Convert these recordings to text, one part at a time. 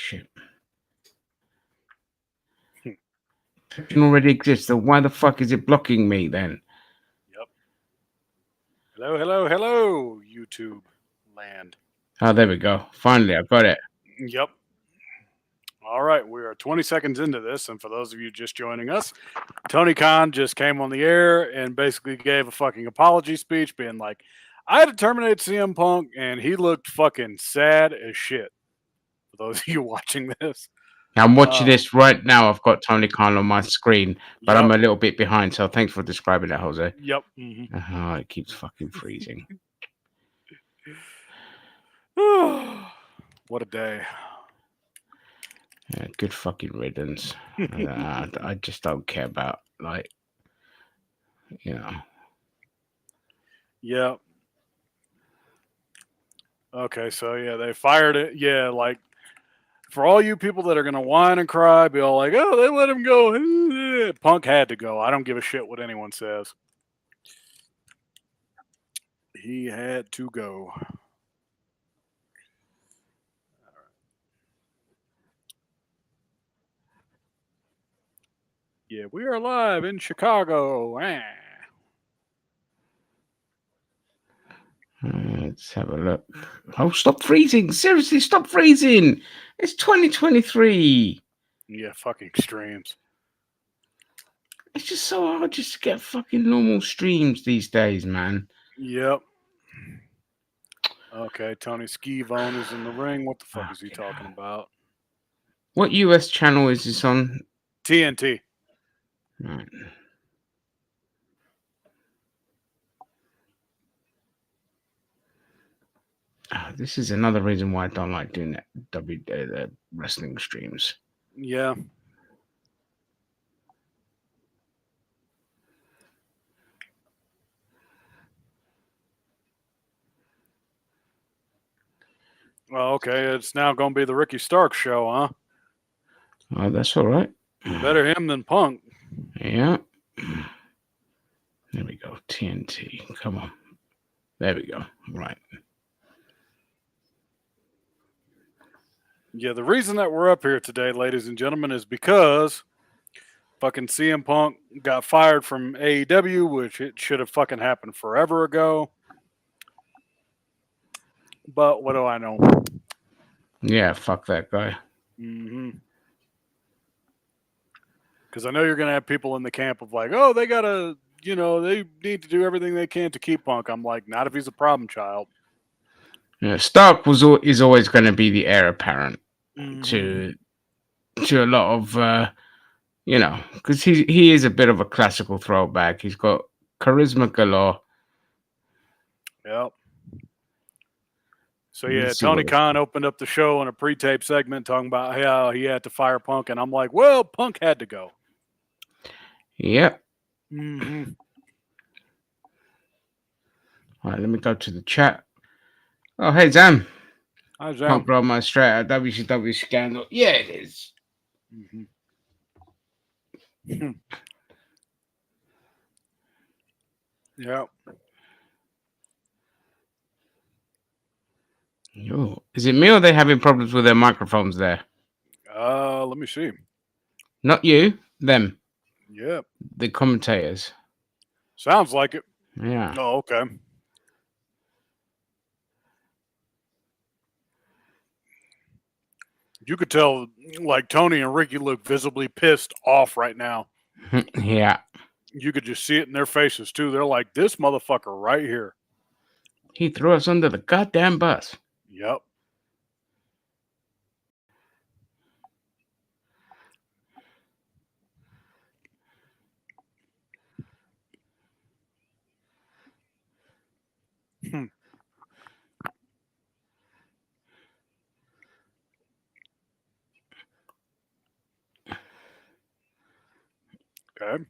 shit. It already exists, so why the fuck is it blocking me then? Yep. Hello, YouTube land. Oh, there we go. Finally, I got it. Yep. All right, we are 20 seconds into this, and for those of you just joining us, Tony Khan just came on the air and basically gave a fucking apology speech, being like, "I had to terminate CM Punk," and he looked fucking sad as shit. For those of you watching this, I'm watching this right now. I've got Tony Khan on my screen, but I'm yep, a little bit behind. So thanks for describing that, Jose. yep. Oh, it keeps fucking freezing. What a day. Yeah, good fucking riddance. I just don't care about, like, you know. Yep. Okay, so yeah, they fired it. Yeah, like for all you people that are gonna whine and cry, be all like, "Oh, they let him go." Punk had to go. I don't give a shit what anyone says. He had to go. Yeah, we are live in Chicago. Let's have a look. Oh, stop freezing! Seriously, stop freezing! It's 2023. Yeah, fucking streams. It's just so hard just to get fucking normal streams these days, man. Yep. Okay, Tony Schiavone is in the ring. What the fuck is he talking about? What US channel is this on? TNT. Right. This is another reason why I don't like doing that the wrestling streams. Yeah. Well, okay, it's now going to be the Ricky Starks show, huh? Oh, that's all right. Better him than Punk. Yeah. There we go. TNT. Come on. There we go. Right. Yeah, the reason that we're up here today, ladies and gentlemen, is because fucking CM Punk got fired from AEW, which it should have fucking happened forever ago. But what do I know? Yeah, fuck that guy. Because I know you're going to have people in the camp of like, oh, they got to, they need to do everything they can to keep Punk. I'm like, not if he's a problem child. Yeah, Stark is always going to be the heir apparent to a lot of, because he is a bit of a classical throwback. He's got charisma galore. Yep. So yeah, Tony Khan opened up the show in a pre-tape segment talking about how he had to fire Punk, and I'm like, well, Punk had to go. Yep. All right, let me go to the chat. Oh, hey, Zam. Hi, Zam. Punk brought my straight out WCW scandal. Yeah, it is. Yep. Yo, is it me or are they having problems with their microphones there? Let me see. Not you, them. Yep. The commentators. Sounds like it. Yeah. Oh, okay. You could tell, like, Tony and Ricky look visibly pissed off right now. Yeah. You could just see it in their faces, too. They're like, this motherfucker right here. He threw us under the goddamn bus. Yep. Okay.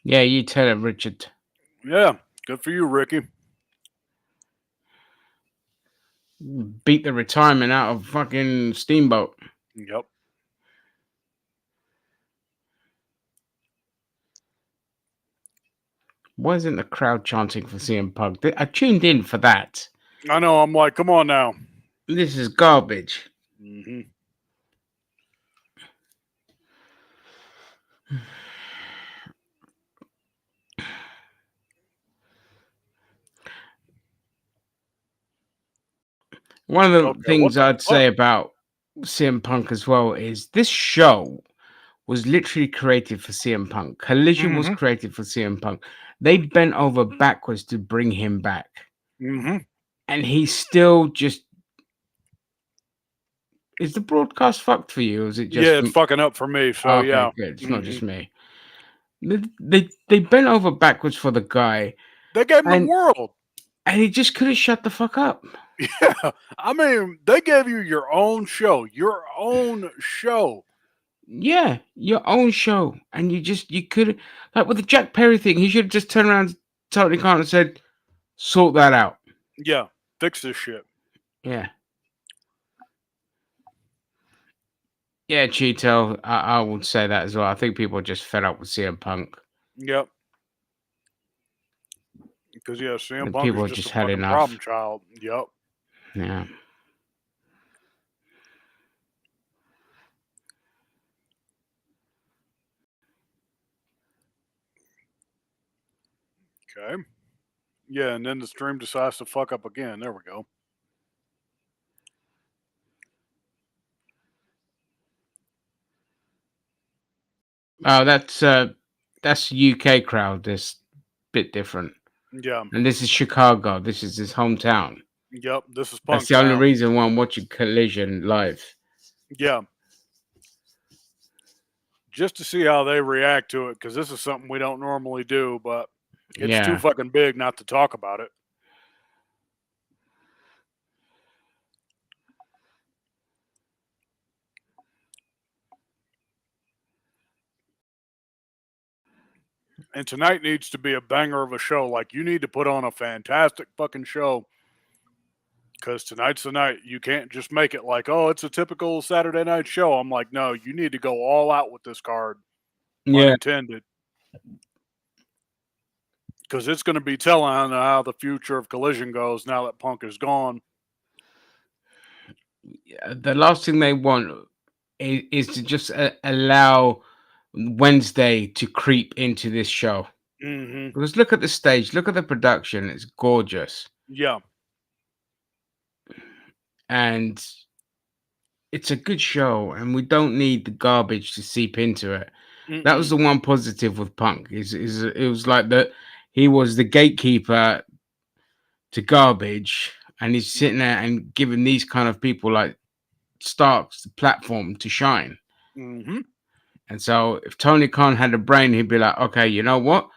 Yeah, you tell it, Richard. Yeah, good for you, Ricky. Beat the retirement out of fucking Steamboat. Yep. Why isn't the crowd chanting for CM Punk? I tuned in for that. I know. I'm like, come on now. This is garbage. Mm-hmm. One of the Okay, what things the I'd fuck? say about CM Punk as well is this show was literally created for CM Punk. Collision was Mm-hmm. created for CM Punk. They bent over backwards to bring him back. Mm-hmm. And he's still just. Is the broadcast fucked for you? Or is it just. Yeah, it's fucking up for me. So Okay, yeah. good. It's not Mm-hmm. just me. They bent over backwards for the guy. They gave him the And world. he just couldn't shut the fuck up. Yeah, I mean, they gave you your own show. Your own show. Yeah, your own show. And you could, like with the Jack Perry thing, he should have just turned around to Tony Khan and said, sort that out. Yeah, fix this shit. Yeah. Yeah, Cheeto, I would say that as well. I think people are just fed up with CM Punk. Yep. Because yeah, CM And Punk people is have just just a had fucking enough. problem child. Yep. Yeah. Okay. Yeah, and then the stream decides to fuck up again. There we go. Oh, that's UK crowd. This bit different. Yeah. And this is Chicago. This is his hometown. Yep. This is That's Punk the only Town. reason why I'm watching Collision live. Yeah. Just to see how they react to it, because this is something we don't normally do, but it's too fucking big not to talk about it. And tonight needs to be a banger of a show. Like, you need to put on a fantastic fucking show, because tonight's the night. You can't just make it like, oh, it's a typical Saturday night show. I'm like, no, you need to go all out with this card. Yeah. Unintended. Because it's going to be telling how the future of Collision goes now that Punk is gone. The last thing they want is to just allow Wednesday to creep into this show. Mm-hmm. Because look at the stage, look at the production. It's gorgeous. Yeah. And it's a good show, and we don't need the garbage to seep into it. Mm-mm. That was the one positive with Punk. Is it was like that he was the gatekeeper to garbage, and he's sitting there and giving these kind of people like Starks the platform to shine. Mm-hmm. And so if Tony Khan had a brain, he'd be like, okay, you know what?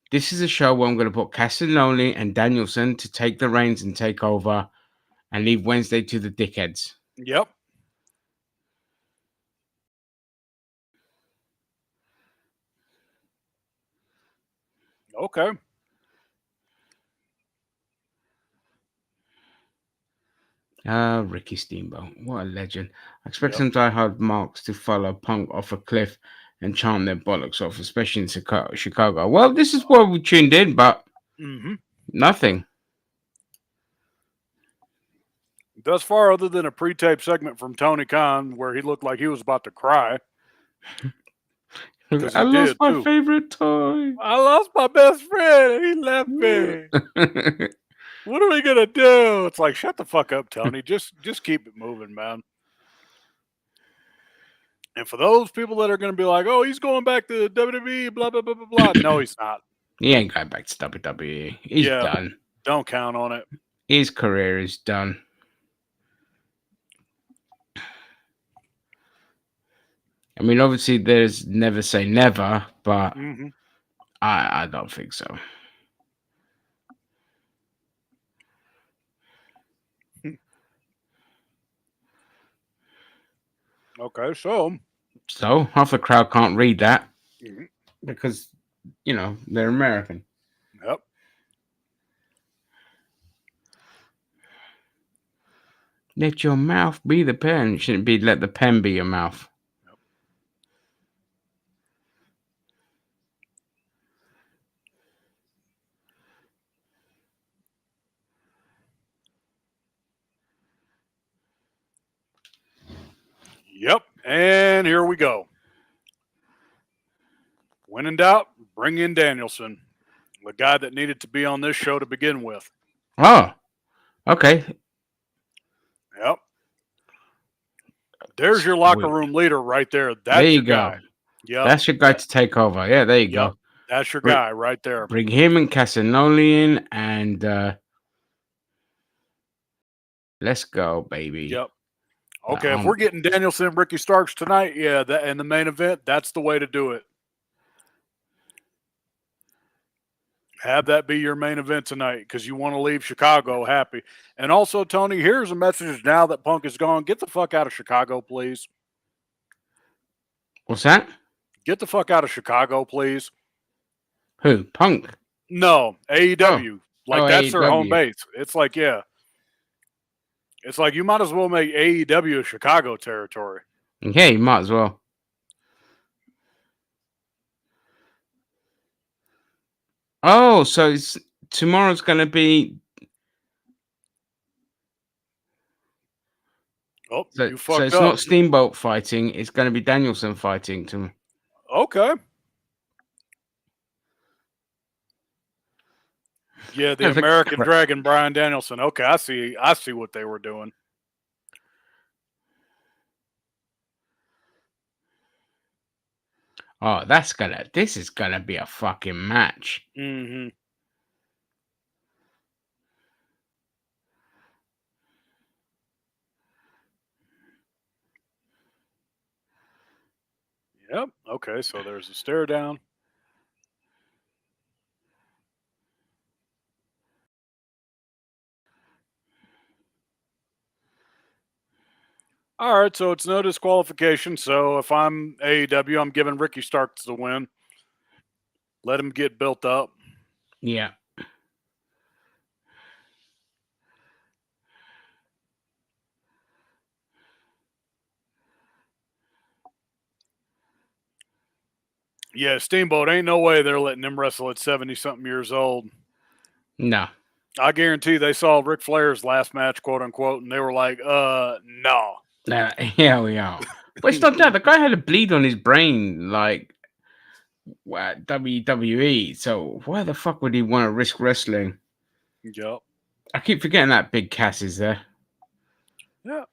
This is a show where I'm going to put Castelloni and Danielson to take the reins and take over and leave Wednesday to the dickheads. Yep. Okay. Ricky Steamboat. What a legend. I expect some diehard marks to follow Punk off a cliff and chant their bollocks off, especially in Chicago. Well, this is where we tuned in, but nothing. Thus far, other than a pre-tape segment from Tony Khan where he looked like he was about to cry. I lost my favorite toy. I lost my best friend and he left me. What are we gonna do? It's like, shut the fuck up, Tony. just keep it moving, man. And for those people that are gonna be like, oh, he's going back to WWE, blah blah blah blah blah. No, he's not. He ain't going back to WWE. He's done. Don't count on it. His career is done. I mean, obviously, there's never say never, but I don't think so. Okay, so half the crowd can't read that because, you know, they're American. Yep. Let your mouth be the pen. It shouldn't be let the pen be your mouth. Yep. Yep. And here we go. When in doubt, bring in Danielson, the guy that needed to be on this show to begin with. Oh, okay. Yep. There's your locker room leader right there. That's there you your go. guy. Yep. That's your guy to take over. Yeah, there you go. That's your guy right there. Bring him and Casanoli in, and let's go, baby. Yep. Okay, if we're getting Danielson and Ricky Starks tonight, yeah, that in the main event, that's the way to do it. Have that be your main event tonight because you want to leave Chicago happy. And also, Tony, here's a message now that Punk is gone. Get the fuck out of Chicago, please. What's that? Get the fuck out of Chicago, please. Who? Punk? No, AEW. That's their home base. It's like, yeah. It's like you might as well make AEW a Chicago territory. Yeah, you might as well. Oh, so tomorrow's going to be... Oh, so, you fucked so it's up. not Steamboat fighting. It's going to be Danielson fighting tomorrow. Okay. Yeah, the American Dragon, Bryan Danielson. Okay, I see what they were doing. Oh, this is gonna be a fucking match. Mm-hmm. Yep. Okay, so there's a stare down. All right, so it's no disqualification. So if I'm AEW, I'm giving Ricky Starks the win. Let him get built up. Yeah. Yeah, Steamboat, ain't no way they're letting him wrestle at 70-something years old. No. I guarantee they saw Ric Flair's last match, quote unquote, and they were like, no. Yeah, we are. But it's not that. The guy had a bleed on his brain, like WWE. So why the fuck would he want to risk wrestling? Yep. I keep forgetting that Big Cass is there. Yeah.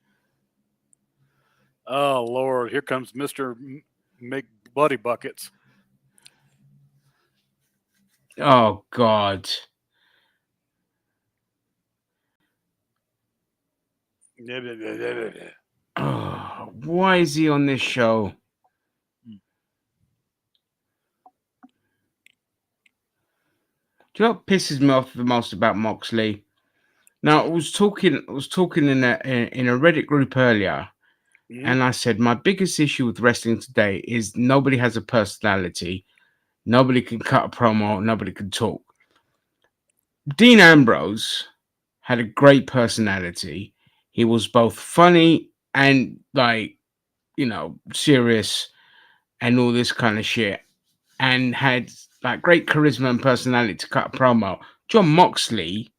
Oh, Lord. Here comes Mr. McBuddy Buckets. Oh, God. Oh, why is he on this show? Do you know what pisses me off the most about Moxley? Now, I was talking in a Reddit group earlier, and I said my biggest issue with wrestling today is nobody has a personality, nobody can cut a promo, nobody can talk. Dean Ambrose had a great personality. He was both funny and serious and all this kind of shit, and had like great charisma and personality to cut a promo. John Moxley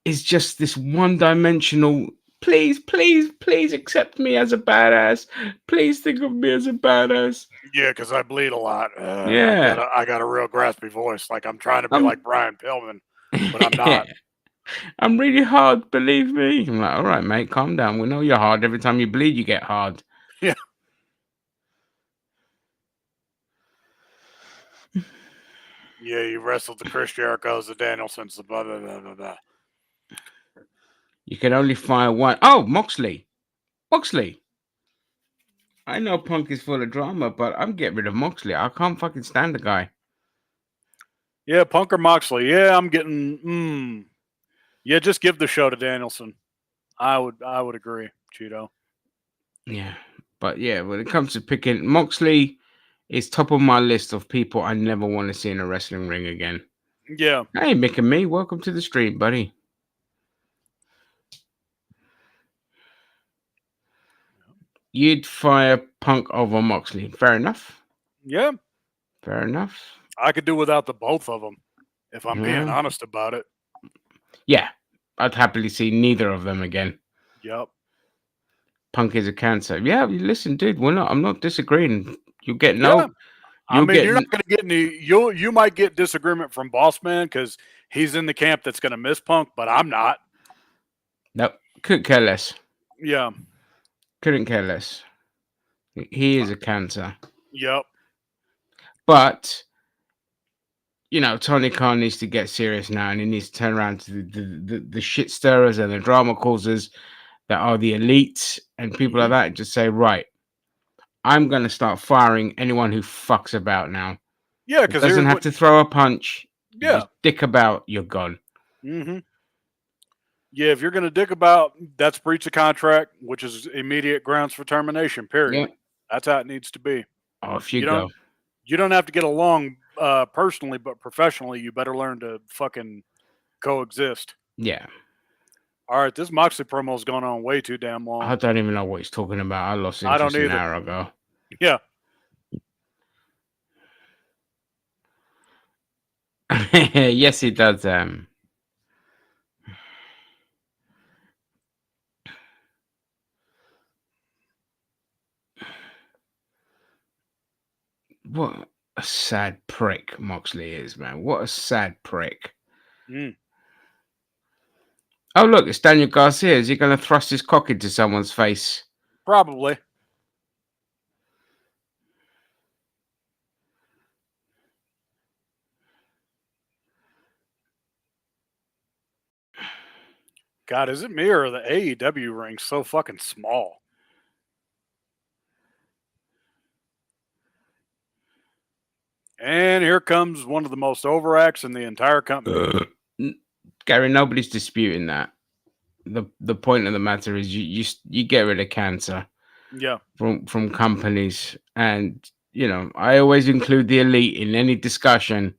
is just this one-dimensional. Please accept me as a badass. Please think of me as a badass. Yeah, because I bleed a lot. I got a real graspy voice. Like I'm trying to be like Brian Pillman, but I'm not. I'm really hard, believe me. I'm like, all right, mate, calm down. We know you're hard. Every time you bleed, you get hard. Yeah. Yeah, you wrestled the Chris Jericho's, the Danielsons, the blah, blah, blah, blah, blah. You can only fire one. Oh, Moxley. I know Punk is full of drama, but I'm getting rid of Moxley. I can't fucking stand the guy. Yeah, Punk or Moxley. Yeah, I'm getting. Yeah, just give the show to Danielson. I would agree, Cheeto. Yeah, but yeah, when it comes to picking, Moxley is top of my list of people I never want to see in a wrestling ring again. Yeah. Hey, Mick and me, welcome to the stream, buddy. You'd fire Punk over Moxley. Fair enough. Yeah. Fair enough. I could do without the both of them, if I'm being honest about it. Yeah. I'd happily see neither of them again. Yep. Punk is a cancer. Yeah, listen, dude, I'm not disagreeing. You'll get Yeah. I you'll mean, get you're not going to get any. You might get disagreement from Boss Man because he's in the camp that's going to miss Punk, but I'm not. no, couldn't care less. Yeah. Couldn't care less. He is a cancer. Yep. But Tony Khan needs to get serious now, and he needs to turn around to the shit stirrers and the drama causers that are the elites and people like that, and just say, right, I'm going to start firing anyone who fucks about now. Yeah, because doesn't have to throw a punch. Yeah. Just dick about, you're gone. Mm-hmm. Yeah, if you're going to dick about, that's breach of contract, which is immediate grounds for termination, period. Yeah. That's how it needs to be. Off you go. You don't have to get along personally, but professionally, you better learn to fucking coexist. Yeah. All right, this Moxley promo's going on way too damn long. I don't even know what he's talking about. I lost interest an hour ago. Yeah. Yes, he does. What a sad prick Moxley is, man. What a sad prick. Oh, look, it's Daniel Garcia. Is he going to thrust his cock into someone's face? Probably. God, is it me or the AEW ring so fucking small? And here comes one of the most overacts in the entire company. Gary, nobody's disputing that. The point of the matter is you get rid of cancer. Yeah. From companies, and I always include the elite in any discussion.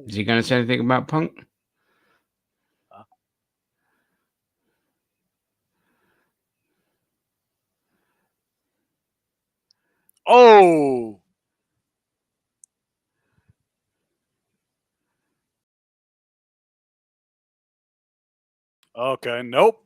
Is he going to say anything about Punk? Oh. Okay, nope.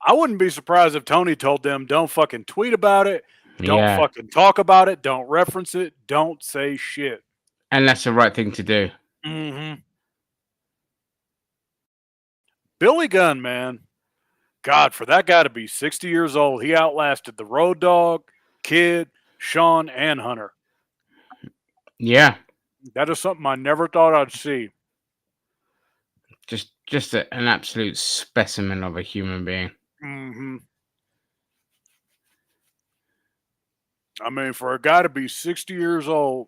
I wouldn't be surprised if Tony told them, don't fucking tweet about it. Don't fucking talk about it. Don't reference it. Don't say shit. And that's the right thing to do. Mm-hmm. Billy Gunn, man. God, for that guy to be 60 years old, he outlasted the Road Dogg, Kid, Sean, and Hunter. Yeah. That is something I never thought I'd see. Just an absolute specimen of a human being. Mm-hmm. I mean, for a guy to be 60 years old.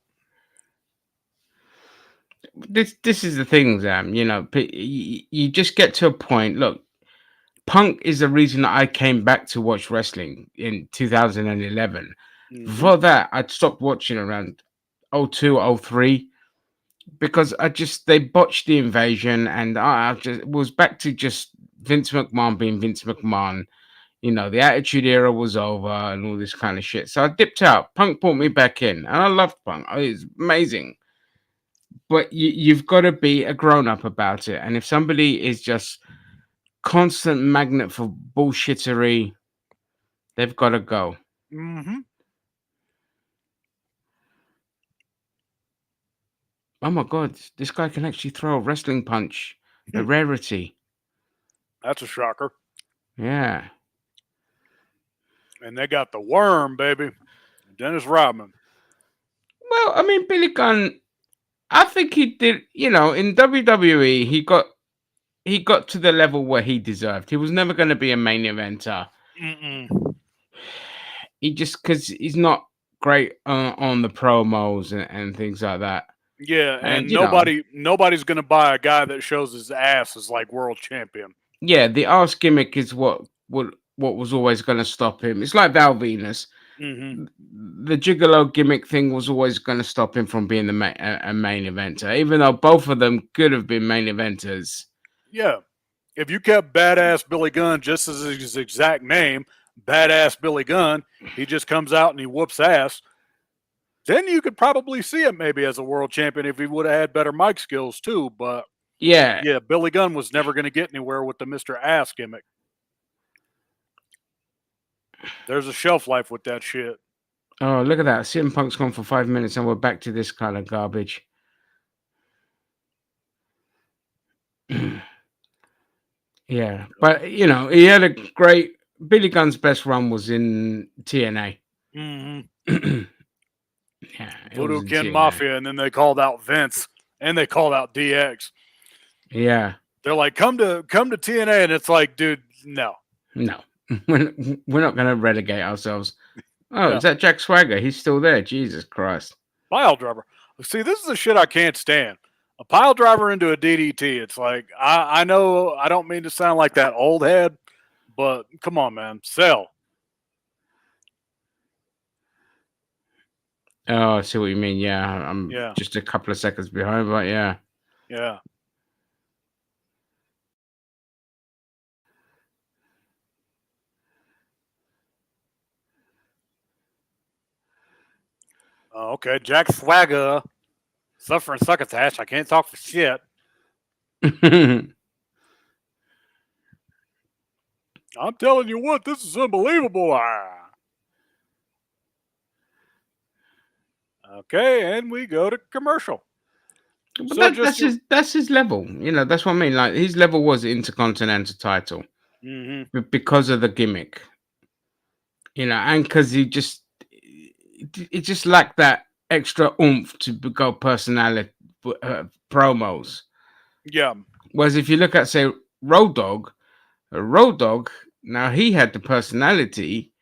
This is the thing, Zam. You just get to a point. Look, Punk is the reason I came back to watch wrestling in 2011. Mm-hmm. Before that, I'd stopped watching around 02, 03 because they botched the invasion, and I just was back to just Vince McMahon being Vince McMahon. The Attitude Era was over and all this kind of shit. So I dipped out. Punk brought me back in, and I loved Punk. It's amazing. But you've got to be a grown-up about it. And if somebody is just constant magnet for bullshittery, they've got to go. Mm-hmm. Oh my God, this guy can actually throw a wrestling punch. A rarity. That's a shocker. Yeah. And they got the Worm, baby. Dennis Rodman. Well, I mean, Billy Gunn, I think he did, in WWE, he got to the level where he deserved. He was never going to be a main eventer. Mm-mm. He just, because he's not great on the promos and things like that. Yeah, and nobody's going to buy a guy that shows his ass as like world champion. Yeah, the ass gimmick is what was always going to stop him. It's like Val Venus. Mm-hmm. The gigolo gimmick thing was always going to stop him from being a main eventer, even though both of them could have been main eventers. Yeah. If you kept Badass Billy Gunn just as his exact name, Badass Billy Gunn, he just comes out and he whoops ass. Then you could probably see him maybe as a world champion if he would have had better mic skills too. But Yeah. yeah, Billy Gunn was never going to get anywhere with the Mr. Ass gimmick. There's a shelf life with that shit. Oh, look at that. CM Punk's gone for 5 minutes and we're back to this kind of garbage. Yeah. But, you know, he had a great... Billy Gunn's best run was in TNA. Mm-hmm. Yeah. Voodoo Ken Mafia, and then they called out Vince and they called out DX. Yeah. They're like, come to TNA, and it's like, dude, no. We're not going to relegate ourselves. Oh, Yeah. is that Jack Swagger? He's still there. Jesus Christ. Pile driver. See, this is the shit I can't stand. A pile driver into a DDT. It's like, I know I don't mean to sound like that old head, but come on, man. Sell. Oh, I see what you mean. Yeah, I'm just a couple of seconds behind, but yeah. Yeah. Okay, Jack Swagger, suffering succotash. I can't talk for shit. I'm telling you what, this is unbelievable. Okay, and we go to commercial. But that's his level. You know, that's what I mean. Like, his level was Intercontinental title because of the gimmick. You know, and because it just lacked that extra oomph to go personality promos. Yeah. Whereas if you look at, say, Road Dogg, now he had the personality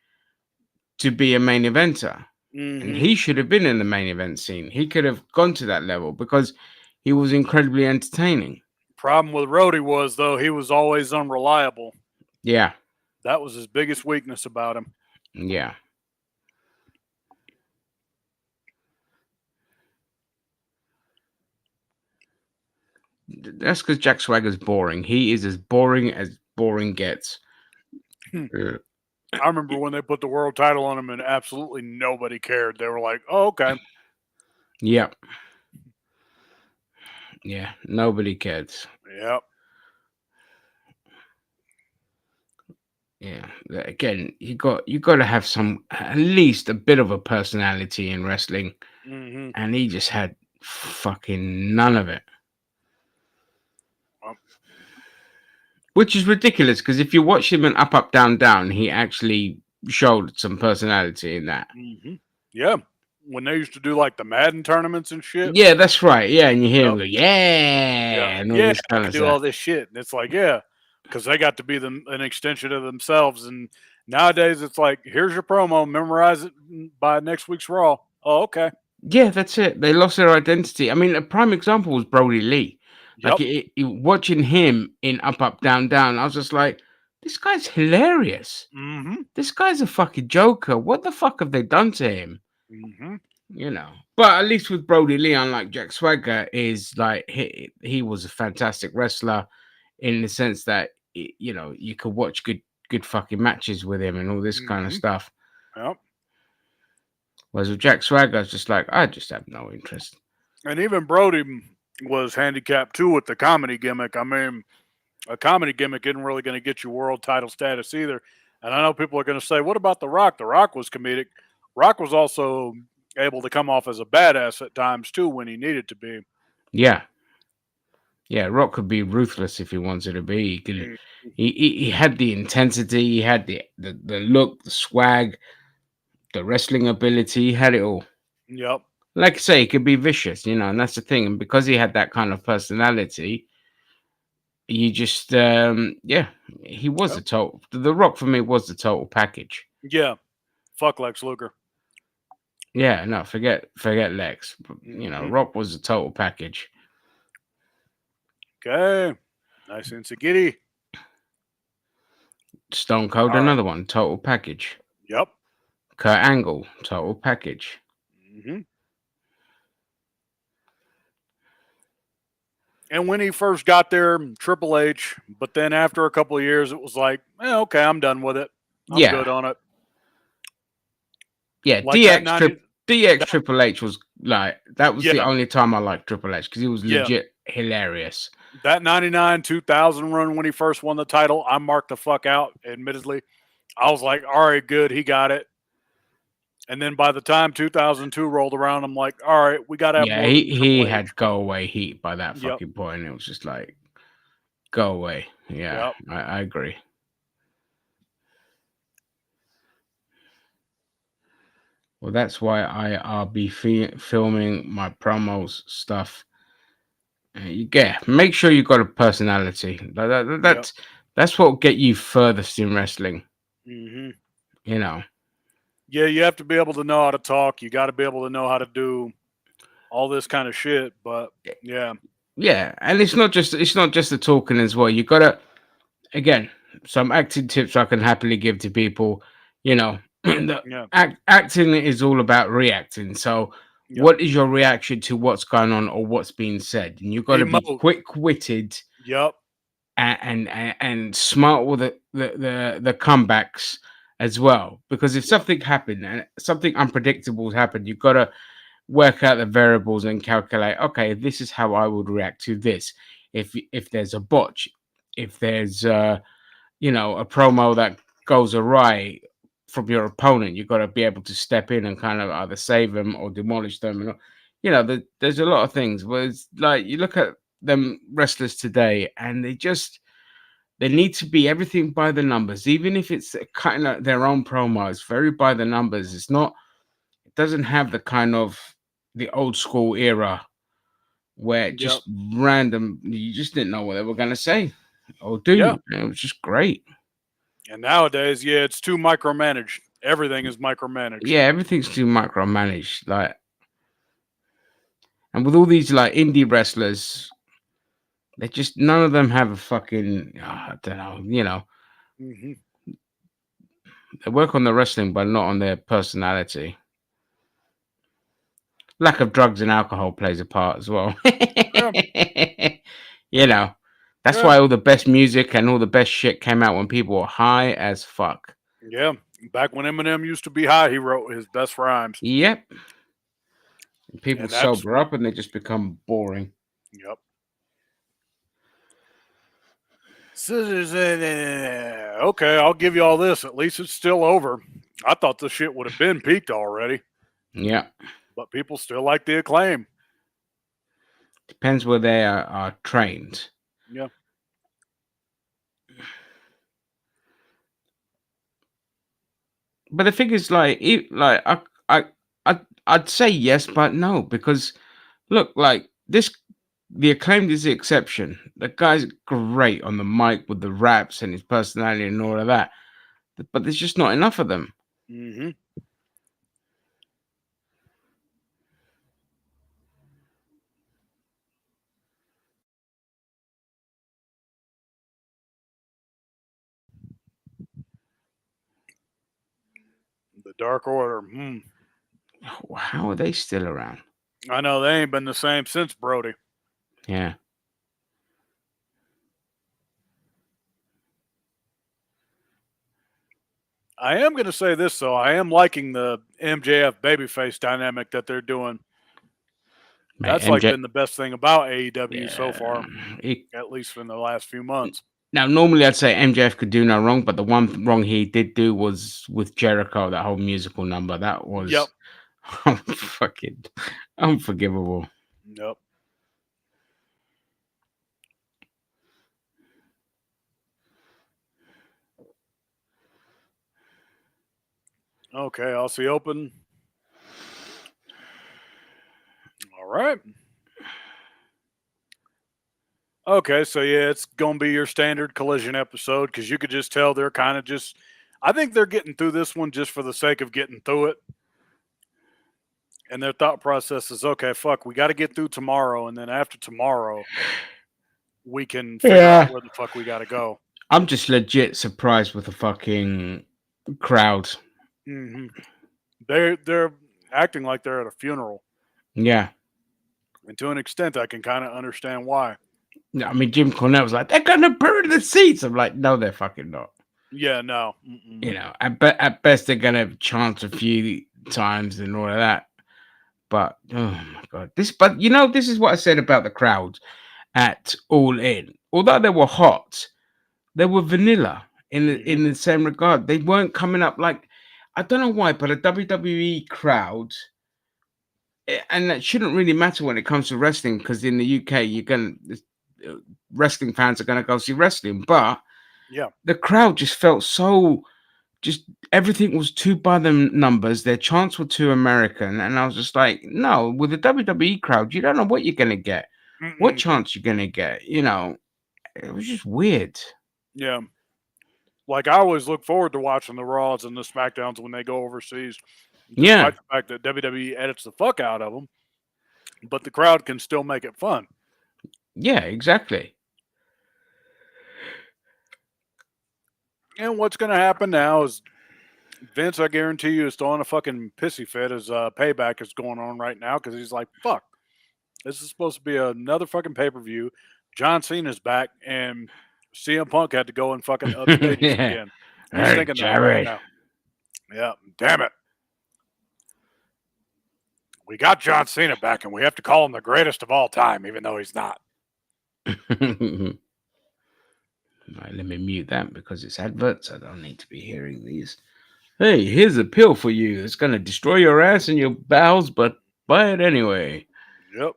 to be a main eventer. And he should have been in the main event scene. He could have gone to that level because he was incredibly entertaining. Problem with Rhodey was, though, he was always unreliable. Yeah. That was his biggest weakness about him. Yeah. That's because Jack Swagger's boring. He is as boring gets. I remember when they put the world title on him and absolutely nobody cared. They were like, oh, okay. Yep. Yeah, nobody cared. Yep. Yeah. Again, you got to have at least a bit of a personality in wrestling. And he just had fucking none of it. Which is ridiculous, because if you watch him in Up, Up, Down, Down, he actually showed some personality in that. Yeah. When they used to do like the Madden tournaments and shit. Yeah, that's right. Yeah, and you hear him go, and all this kind of do stuff. all this shit. And it's like, yeah, because they got to be an extension of themselves. And nowadays it's like, here's your promo, memorize it by next week's Raw. Oh, okay. Yeah, that's it. They lost their identity. I mean, a prime example was Brody Lee. Like, watching him in Up, Up, Down, Down, I was just like, this guy's hilarious. This guy's a fucking joker. What the fuck have they done to him? You know. But at least with Brody Lee, unlike Jack Swagger, is like he was a fantastic wrestler in the sense that, you know, you could watch good fucking matches with him and all this kind of stuff. Yep. Whereas with Jack Swagger, it's just like, I just have no interest. And even Brody was handicapped too with the comedy gimmick. I mean, a comedy gimmick isn't really going to get you world title status either. And I know people are going to say, what about The Rock? The Rock was comedic. Rock was also able to come off as a badass at times too when he needed to be. Yeah. Yeah, Rock could be ruthless if he wanted to be. He had the intensity, he had the look, the swag, the wrestling ability, he had it all. Yep. Like I say, he could be vicious, you know, and that's the thing. And because he had that kind of personality, you just, he was a total. The Rock for me was the total package. Yeah. Fuck Lex Luger. Yeah, no, forget Lex. You know, Rock was a total package. Okay. Nice and Sagitty. Stone Cold, another one, total package. Yep. Kurt Angle, total package. And when he first got there, Triple H, but then after a couple of years, it was like, okay, I'm done with it. I'm good on it. Yeah, like DX Triple H was like that was the Yeah. only time I liked Triple H because he was Yeah. legit hilarious. That 99 2000 run when he first won the title, I marked the fuck out, admittedly. I was like, all right, good, he got it. And then by the time 2002 rolled around, I'm like, all right, we got to have Yeah, more than he Triple H. had go away heat by that Yep. fucking point. It was just like go away. Yeah, Yep. I agree. Well, that's why I'll be filming my promos stuff. Yeah, make sure you got a personality. That's what will get you furthest in wrestling. Hmm. You know. Yeah, you have to be able to know how to talk. You got to be able to know how to do all this kind of shit. But yeah, Yeah, and it's not just the talking as well. You gotta again some acting tips I can happily give to people. You know, yeah, acting is all about reacting. So, yep. what is your reaction to what's going on or what's being said? And you got to be Emote. quick witted Yep. and smart with the comebacks as well. Because if something happened and something unpredictable happened, you've got to work out the variables and calculate. Okay, this is how I would react to this. If there's a botch, if there's a promo that goes awry from your opponent, you've got to be able to step in and kind of either save them or demolish them. And there's a lot of things. But it's like you look at them wrestlers today, and they need to be everything by the numbers, even if it's kind of their own promos, very by the numbers. It doesn't have the kind of the old school era where Yep. just random, you just didn't know what they were going to say or do. Yeah. It was just great. And nowadays, yeah, it's too micromanaged. Everything is micromanaged. Yeah, everything's too micromanaged. Like, and with all these like indie wrestlers, they just none of them have a fucking I don't know. Hmm. They work on the wrestling, but not on their personality. Lack of drugs and alcohol plays a part as well. Yeah. That's Yeah. why all the best music and all the best shit came out when people were high as fuck. Yeah. Back when Eminem used to be high, he wrote his best rhymes. Yep. People And that's sober up and they just become boring. yep. Okay, I'll give you all this. At least it's still over. I thought this shit would have been peaked already, Yeah. but people still like the Acclaim. Depends where they are trained. Yeah. But the thing is, I'd say yes, but no, because look, like this, the Acclaimed is the exception. The guy's great on the mic with the raps and his personality and all of that, but there's just not enough of them. Hmm. The Dark Order. How are they still around? I know they ain't been the same since Brody. Yeah. I am going to say this, though. I am liking the MJF babyface dynamic that they're doing. Mate, That's like been the best thing about AEW so far, He, at least in the last few months. now, normally I'd say MJF could do no wrong, but the one wrong he did do was with Jericho, that whole musical number. That was Yep. fucking unforgivable. Yep. Okay, I'll see open. All right. Okay, so yeah, it's gonna be your standard Collision episode because you could just tell they're kind of just. I think they're getting through this one just for the sake of getting through it, and their thought process is, okay, fuck, we got to get through tomorrow, and then after tomorrow, we can figure out where the fuck we got to go. I'm just legit surprised with the fucking crowd. Mm-hmm. They're acting like they're at a funeral, Yeah. and to an extent, I can kind of understand why. I mean, Jim Cornette was like, they're going to burn the seats. I'm like, no, they're fucking not. Yeah, no. At best, they're going to chance a few times and all of that. But oh my god, but this is what I said about the crowd at All In. Although they were hot, they were vanilla in the same regard. They weren't coming up like, I don't know why, but a WWE crowd, and that shouldn't really matter when it comes to wrestling, because in the UK wrestling fans are gonna go see wrestling, but the crowd just felt so. Just everything was too by the numbers. Their chants were too American, and I was just like, no. With the WWE crowd, you don't know what you're gonna get, what chants you're gonna get. It was just weird. Yeah, like I always look forward to watching the Raws and the SmackDowns when they go overseas, despite the fact that WWE edits the fuck out of them, but the crowd can still make it fun. Yeah, exactly. And what's going to happen now is Vince, I guarantee you, is throwing a fucking pissy fit as Payback is going on right now, because he's like, fuck, this is supposed to be another fucking pay-per-view. John Cena's back, and CM Punk had to go and fucking upstage again. He's thinking that right now. Yeah, damn it. We got John Cena back, and we have to call him the greatest of all time, even though he's not. Right, let me mute that because it's adverts. I don't need to be hearing these. Hey, here's a pill for you. It's going to destroy your ass and your bowels, but buy it anyway. Yep.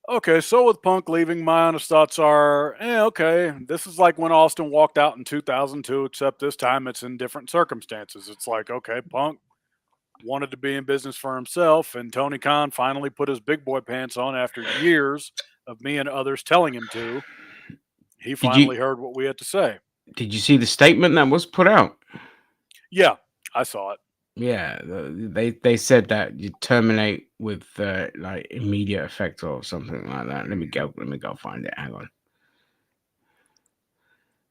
Okay, so with Punk leaving, my honest thoughts are, okay, this is like when Austin walked out in 2002, except this time it's in different circumstances. It's like, okay, Punk wanted to be in business for himself, and Tony Khan finally put his big boy pants on after years of me and others telling him to. He finally heard what we had to say. Did you see the statement that was put out? Yeah, I saw it. Yeah, they said that you terminate with like immediate effect or something like that. Let me go find it. Hang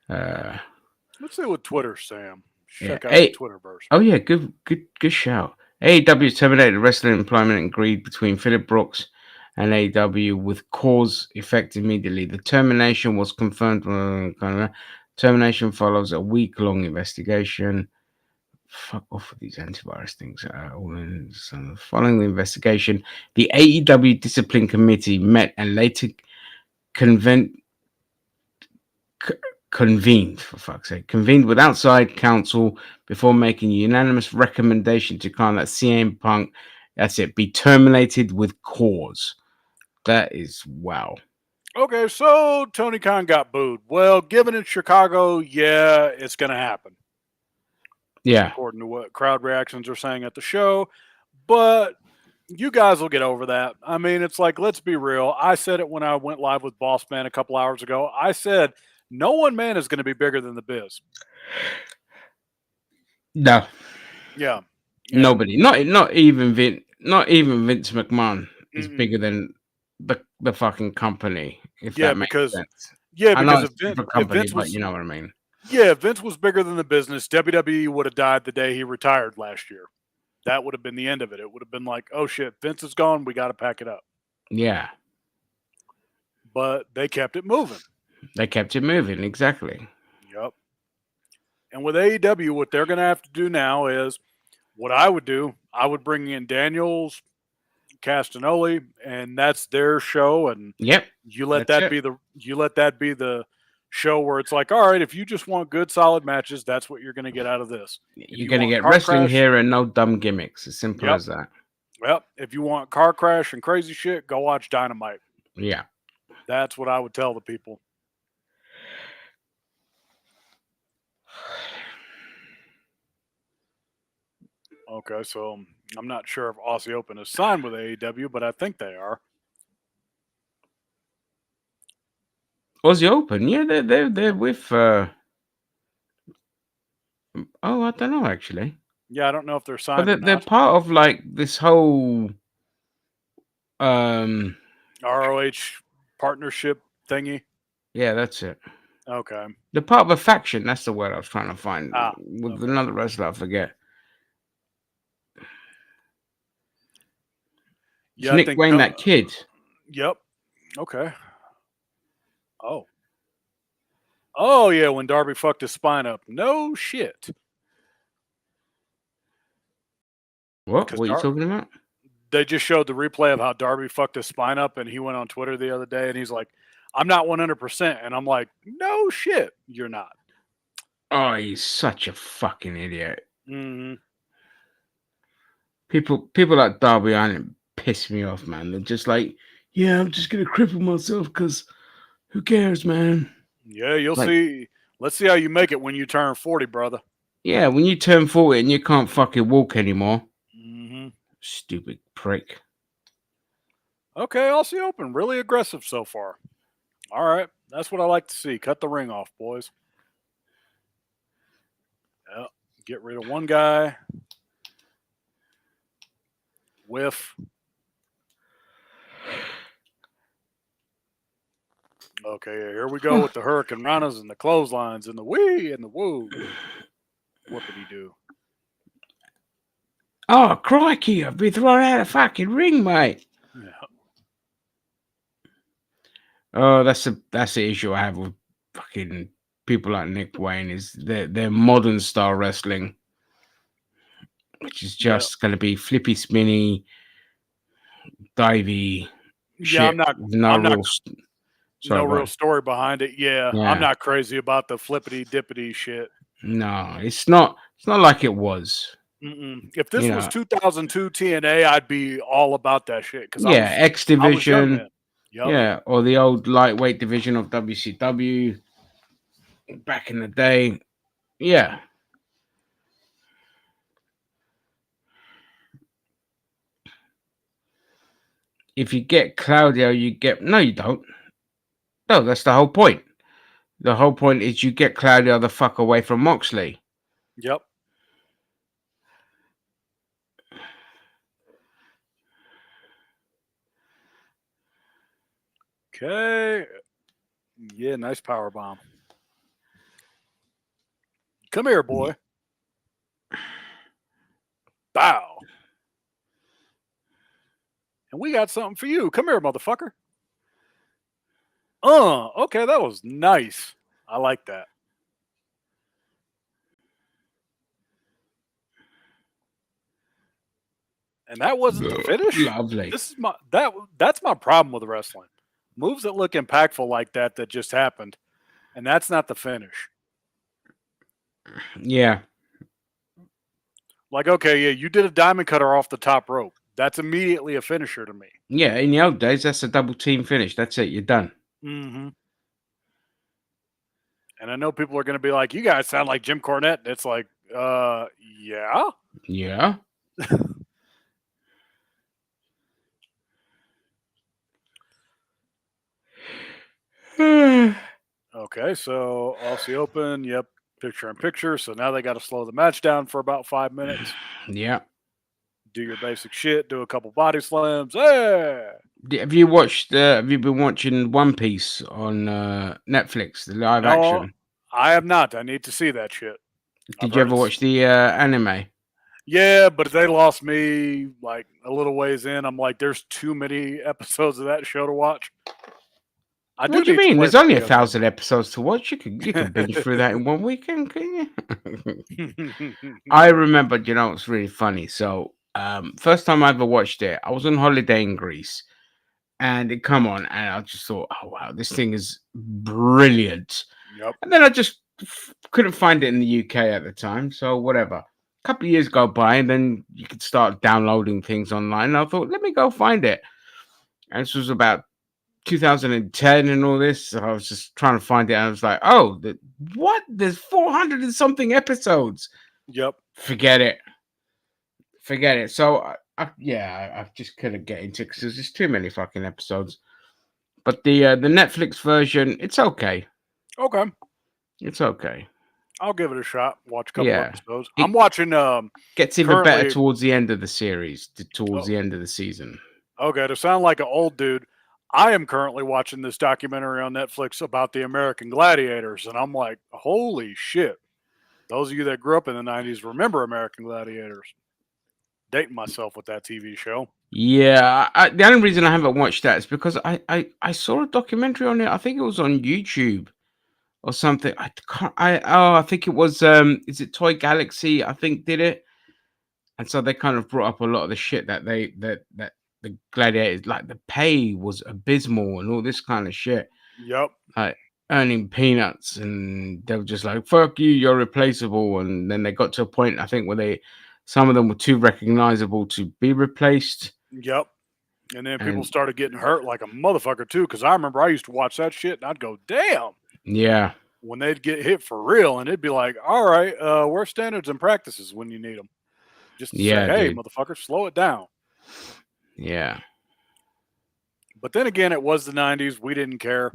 on. Let's see what Twitter's saying. Check out the Twitterverse. Oh yeah, good shout. AEW terminated wrestling employment agreed between Phillip Brooks and AEW with cause effect immediately. The termination was confirmed. Termination follows a week-long investigation. Fuck off with these antivirus things. Following the investigation, the AEW Discipline Committee met and later convened with outside counsel before making a unanimous recommendation to Khan that CM Punk, be terminated with cause. That is wow. Okay, so Tony Khan got booed. Well, given in Chicago, yeah, it's going to happen. Yeah. According to what crowd reactions are saying at the show. But you guys will get over that. I mean, it's like, let's be real. I said it when I went live with Boss Man a couple hours ago. I said, no one man is going to be bigger than the Biz. No. Yeah. Nobody. Not even Vince McMahon is bigger than the fucking company. If that makes sense. Yeah, I because if Vince was, you know what I mean. Yeah, if Vince was bigger than the business, WWE would have died the day he retired last year. That would have been the end of it. It would have been like, oh shit, Vince is gone. We got to pack it up. Yeah. But they kept it moving. Exactly. Yep. And with AEW, what they're going to have to do now is what I would do. I would bring in Daniels, Castagnoli, and that's their show. And you let that be the show where it's like, all right, if you just want good, solid matches, that's what you're going to get out of this. You're going to get wrestling here and no dumb gimmicks. As simple as that. Well, if you want car crash and crazy shit, go watch Dynamite. Yeah. That's what I would tell the people. Okay, so I'm not sure if Aussie Open is signed with AEW, but I think they are. Aussie Open, yeah, they're with. Oh, I don't know actually. Yeah, I don't know if they're signed. But they're part of like this whole ROH partnership thingy. Yeah, that's it. Okay. They're part of a faction. That's the word I was trying to find. With another wrestler, I forget. Yeah, Nick Wayne, that kid. Yep. Okay. Oh. Oh, yeah, when Darby fucked his spine up. No shit. What? What are you talking about? They just showed the replay of how Darby fucked his spine up, and he went on Twitter the other day, and he's like, "I'm not 100%," and I'm like, "No shit, you're not." Oh, he's such a fucking idiot. Mm-hmm. People like Darby Allin piss me off, man. They're just like, yeah, I'm just gonna cripple myself because who cares, man? Yeah, you'll Like, see. Let's see how you make it when you turn 40, brother. yeah, when you turn 40 and you can't fucking walk anymore. Mm-hmm. Stupid prick. Okay, Aussie Open, really aggressive so far. All right, that's what I like to see. Cut the ring off, boys. Yep. Get rid of one guy. Whiff. Okay, here we go with the Hurricane Ranas and the clotheslines and the wee and the woo. Whoopity do. Oh, crikey, I've been thrown out of the fucking ring, mate. Yeah. Oh, that's the issue I have with fucking people like Nick Wayne is their modern style wrestling, which is just going to be flippy, spinny, divey shit. Yeah, no real story behind it. Yeah, I'm not crazy about the flippity dippity shit. No, it's not like it was. Mm-mm. If this was 2002 TNA, I'd be all about that shit. X Division, yep. or the old lightweight division of WCW back in the day. Yeah. If you get Claudio, you get... No, you don't. No, that's the whole point. The whole point is you get Claudio the fuck away from Moxley. Yep. Okay. Yeah, nice power bomb. Come here, boy. Bow. And we got something for you. Come here, motherfucker. Okay, that was nice. I like that. And that wasn't the finish. Lovely. This is that's my problem with wrestling. Moves that look impactful like that just happened, and that's not the finish. Yeah. Like, okay, yeah, you did a diamond cutter off the top rope. That's immediately a finisher to me. Yeah, in the old days, that's a double team finish. That's it. You're done. Mm-hmm. And I know people are going to be like, you guys sound like Jim Cornette. It's like, yeah. Yeah. Okay, so Aussie Open, yep, picture in picture. So now they got to slow the match down for about 5 minutes. Yeah. Do your basic shit. Do a couple body slams. Hey! Have you watched? Have you been watching One Piece on Netflix, the live action? I have not. I need to see that shit. Did you ever watch the anime? Yeah, but they lost me like a little ways in. I'm like, there's too many episodes of that show to watch. What do you mean? There's only 1,000 episodes to watch. You can binge through that in one weekend, can you? I remember, it's really funny. So, first time I ever watched it, I was on holiday in Greece, and it come on, and I just thought, oh wow, this thing is brilliant. Yep. And then I just couldn't find it in the UK at the time, so whatever. A couple of years go by, and then you could start downloading things online. And I thought, let me go find it. And this was about 2010 and all this. So I was just trying to find it. And I was like, oh, what? There's 400 and something episodes. Yep. Forget it. So I just couldn't get into it because there's just too many fucking episodes. But the Netflix version, it's okay. Okay. It's okay. I'll give it a shot. Watch a couple episodes. I'm watching. Gets even better towards the end of the series, towards the end of the season. Okay, to sound like an old dude, I am currently watching this documentary on Netflix about the American Gladiators, and I'm like, holy shit. Those of you that grew up in the 90s remember American Gladiators. Dating myself with that TV show. Yeah, the only reason I haven't watched that is because I saw a documentary on it. I think it was on YouTube or something. I think it was is it Toy Galaxy? I think did it, and so they kind of brought up a lot of the shit that the gladiators, like the pay was abysmal and all this kind of shit, Yep. like earning peanuts, and they were just like, "Fuck you, you're replaceable." And then they got to a point, I think, where some of them were too recognizable to be replaced. Yep. And then people And started getting hurt like a motherfucker too. Because I remember I used to watch that shit and I'd go, "Damn!" yeah, when they'd get hit for real, and it'd be like, "All right, where's standards and practices when you need them?" Just to say, yeah, "Hey, dude, motherfucker, slow it down." yeah, But then again, it was the '90s. We didn't care.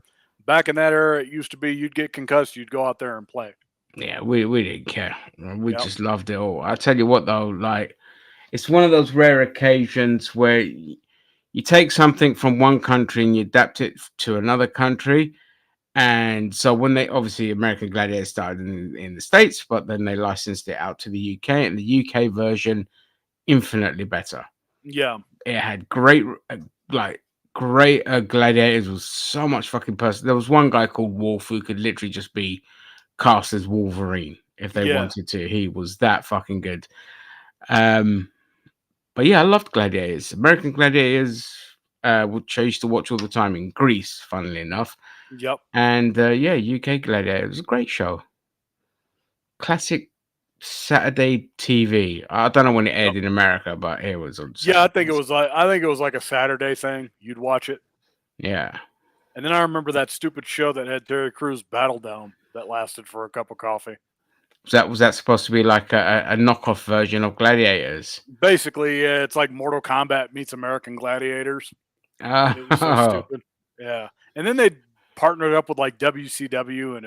Back in that era, it used to be you'd get concussed, you'd go out there and play. yeah. We didn't care. We Yep. just loved it all. I tell you what, though, like it's one of those rare occasions where you take something from one country and you adapt it to another country. And so when they obviously American Gladiator started in the States, but then they licensed it out to the UK, and the UK version infinitely better. Yeah. It had great like great gladiators, was so much fucking person. There was one guy called Wolf who could literally just be cast as Wolverine if they Yeah. wanted to. He was that fucking good. Um but yeah, I loved Gladiators. American Gladiators which I used to watch all the time in Greece, funnily enough. Yep. And yeah, UK Gladiator was a great show. Classic Saturday TV. I don't know when it Yep. aired in America, but it was on Yeah, Saturdays. I think it was like a Saturday thing. You'd watch it. Yeah. And then I remember that stupid show that had Terry Crews Battle Dome that lasted for a cup of coffee. Was that supposed to be like a knockoff version of Gladiators? Basically, yeah, it's like Mortal Kombat meets American Gladiators. It was so Oh, stupid. Yeah. And then they partnered up with like WCW, and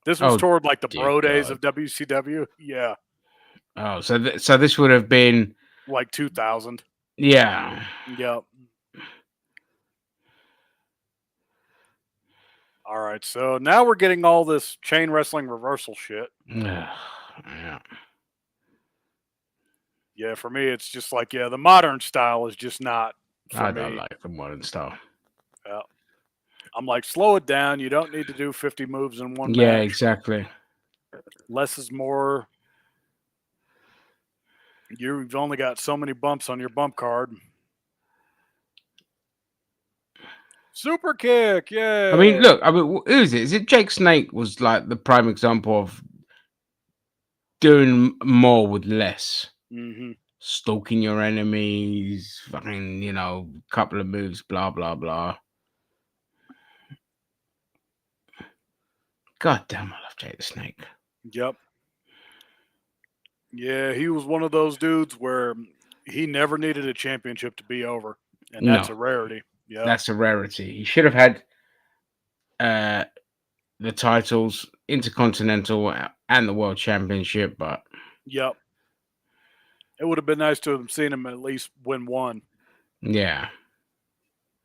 this was oh toward like the dear bro days God. of WCW. Yeah. Oh, so this would have been, Like 2000. yeah. Yep. All right. So now we're getting all this chain wrestling reversal shit. Yeah. Yeah. For me, it's just like, yeah, the modern style is just not for I don't me. like the modern style. Yeah. I'm like, slow it down. You don't need to do 50 moves in one Yeah, match. exactly. Less is more. You've only got so many bumps on your bump card. Super kick, I mean, yay! look, I mean, who is it? Is it Jake Snake was like the prime example of doing more with less? Hmm. Stalking your enemies, fucking, couple of moves, blah, blah, blah. God damn, I love Jake the Snake. Yep. Yeah, he was one of those dudes where he never needed a championship to be over, and that's No, a rarity. Yep. that's a rarity. He should have had uh, the titles, Intercontinental and the World Championship, but Yep. It would have been nice to have seen him at least win one. yeah.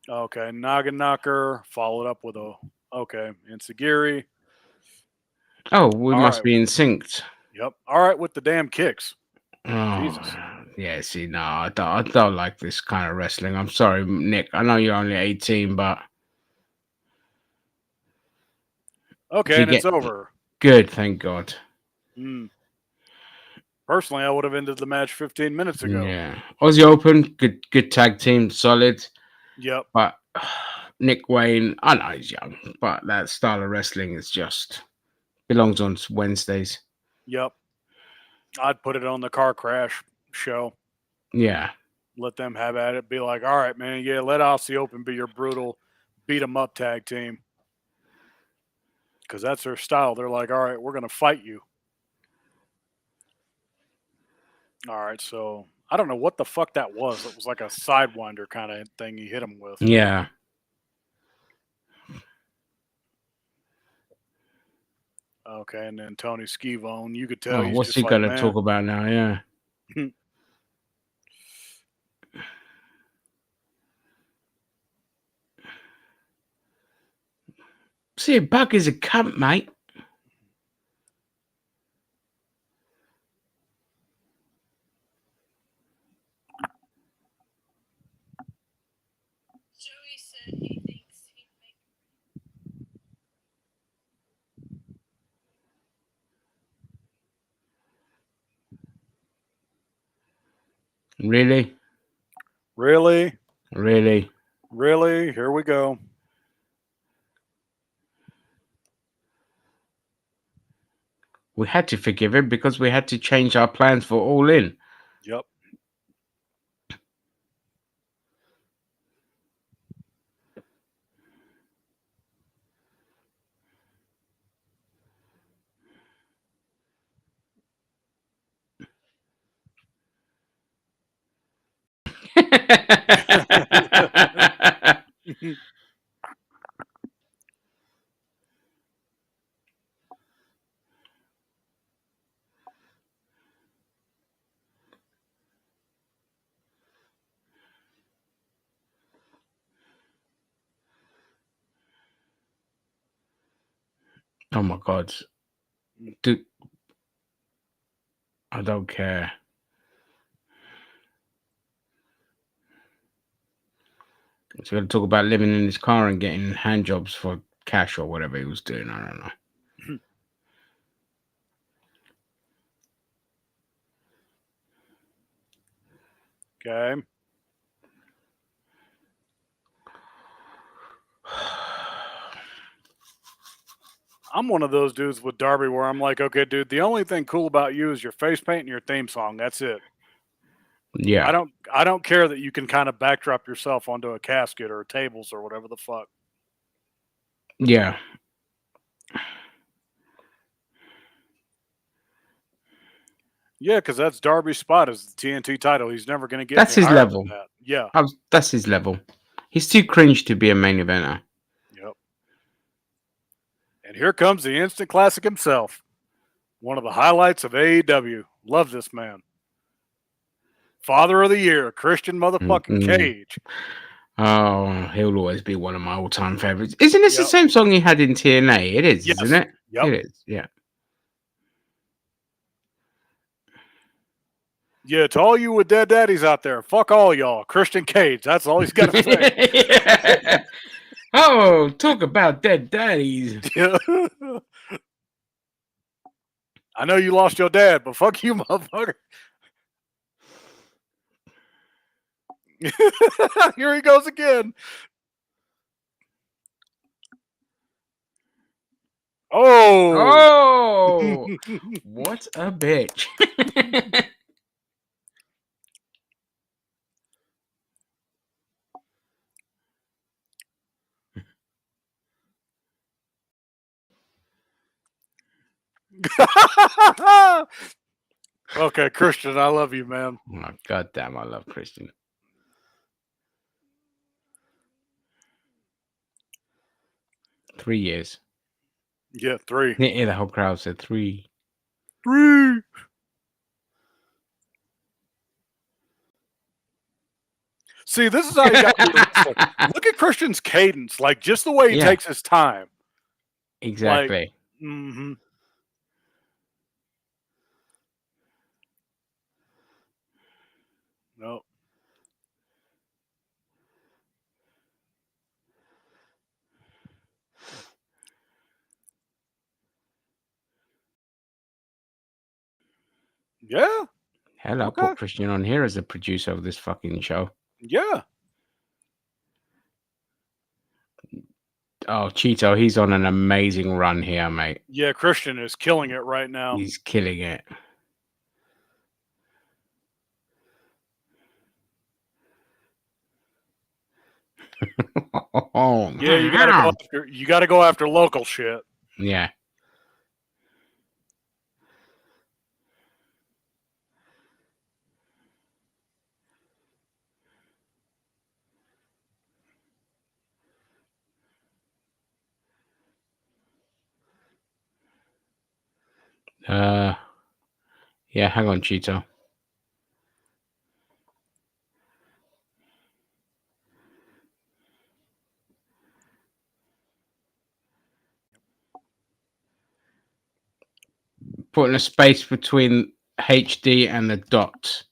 Okay, Noggin Knocker followed up with a Insagiri. Oh, we All must right. be in sync. Yep. All right with the damn kicks. Oh, Jesus. yeah. See, no, I don't like this kind of wrestling. I'm sorry, Nick. I know you're only 18, but if Okay, you and it's get over. good, thank God. Mm. Personally, I would have ended the match 15 minutes ago. Yeah, Aussie Open, good tag team, solid. Yep. But Nick Wayne, I know he's young, but that style of wrestling is just belongs on Wednesdays. Yep. I'd put it on the car crash show. Yeah, Let them have at it. Be like, all right, man, yeah, let Aussie Open be your brutal beat 'em up tag team. Because that's their style. They're like, all right, we're going to fight you. All right, so I don't know what the fuck that was. It was like a sidewinder kind of thing he hit him with. yeah. Okay, and then Tony Schiavone, you could tell Oh, he's what's just he like, gonna man. talk about now? Yeah. See, Buck is a cunt, mate. Really? Really? Really? Really? Here we go. We had to forgive him because we had to change our plans for All In. Yep. Oh my God. Dude, I don't care. So we're going to talk about living in his car and getting hand jobs for cash or whatever he was doing. I don't know. Okay. I'm one of those dudes with Darby where I'm like, okay, dude, the only thing cool about you is your face paint and your theme song. That's it. Yeah. I don't care that you can kind of backdrop yourself onto a casket or tables or whatever the fuck. Yeah. Yeah, because that's Darby's spot as the TNT title. He's never going to get That's any his higher level. than that. Yeah. That's his level. He's too cringe to be a main eventer. Yep. And here comes the instant classic himself. One of the highlights of AEW. Love this man. Father of the Year, Christian motherfucking Cage. Oh, he'll always be one of my all-time favorites. Isn't this the same song he had in TNA? It is, Yes. isn't it? Yep. It is, yeah. Yeah, to all you with dead daddies out there, fuck all y'all. Christian Cage. That's all he's got to say. Yeah. Oh, talk about dead daddies. I know you lost your dad, but fuck you, motherfucker. Here he goes again. Oh, what a bitch. Okay, Christian, I love you, man. Oh, God damn, I love Christian. Three years. Yeah, 3. Yeah, the whole crowd said 3. 3. See, this is how you got to be a wrestler. Look at Christian's cadence, like just the way he takes his time. Exactly. Like, mm-hmm. No. Yeah. Hell, I'll put Christian on here as a producer of this fucking show. Yeah. Oh, Cheeto, he's on an amazing run here, mate. Yeah, Christian is killing it right now. He's killing it. Yeah, you gotta go after local shit. Yeah. Yeah, hang on, Cheeto. Putting a space between HD and the dots.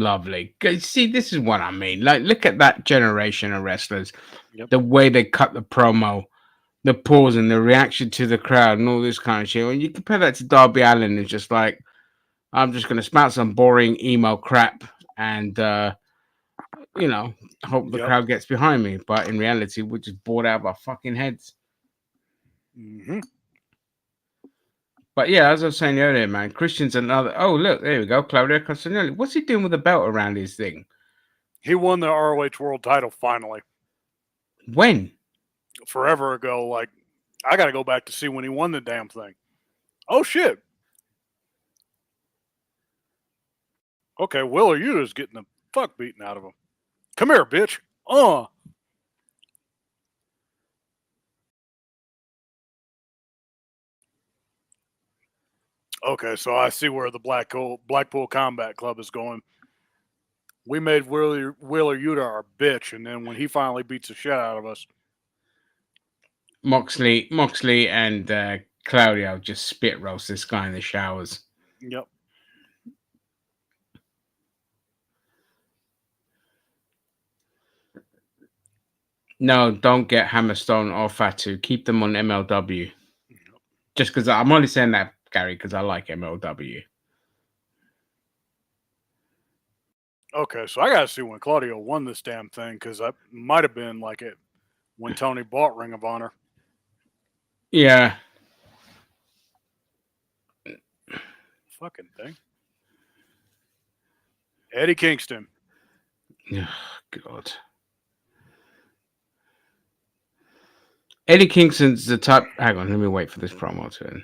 lovely. See, this is what I mean. Like, look at that generation of wrestlers. Yep. The way they cut the promo, the pause, and the reaction to the crowd, and all this kind of shit. When you compare that to Darby Allin, it's just like, I'm just gonna spout some boring emo crap and hope the crowd gets behind me. But in reality, we're just bored out of our fucking heads. Mm-hmm. But yeah, as I was saying earlier, man, Christian's another. Oh, look, there we go. Claudio Castagnoli. What's he doing with the belt around his thing? He won the ROH World Title finally. When? Forever ago. Like, I got to go back to see when he won the damn thing. Oh shit. Okay, Wheeler Yuta's getting the fuck beaten out of him. Come here, bitch. Okay, so I see where the Blackpool Combat Club is going. We made Wheeler Yuta our bitch, and then when he finally beats the shit out of us, Moxley and Claudio just spit roast this guy in the showers. Yep. No, don't get Hammerstone or Fatu. Keep them on MLW. Just because I'm only saying that, Gary, because I like MLW. Okay, so I got to see when Claudio won this damn thing, because that might have been like it when Tony bought Ring of Honor. Yeah. Fucking thing. Eddie Kingston. Oh, God. Eddie Kingston's the type. Hang on, let me wait for this promo to end.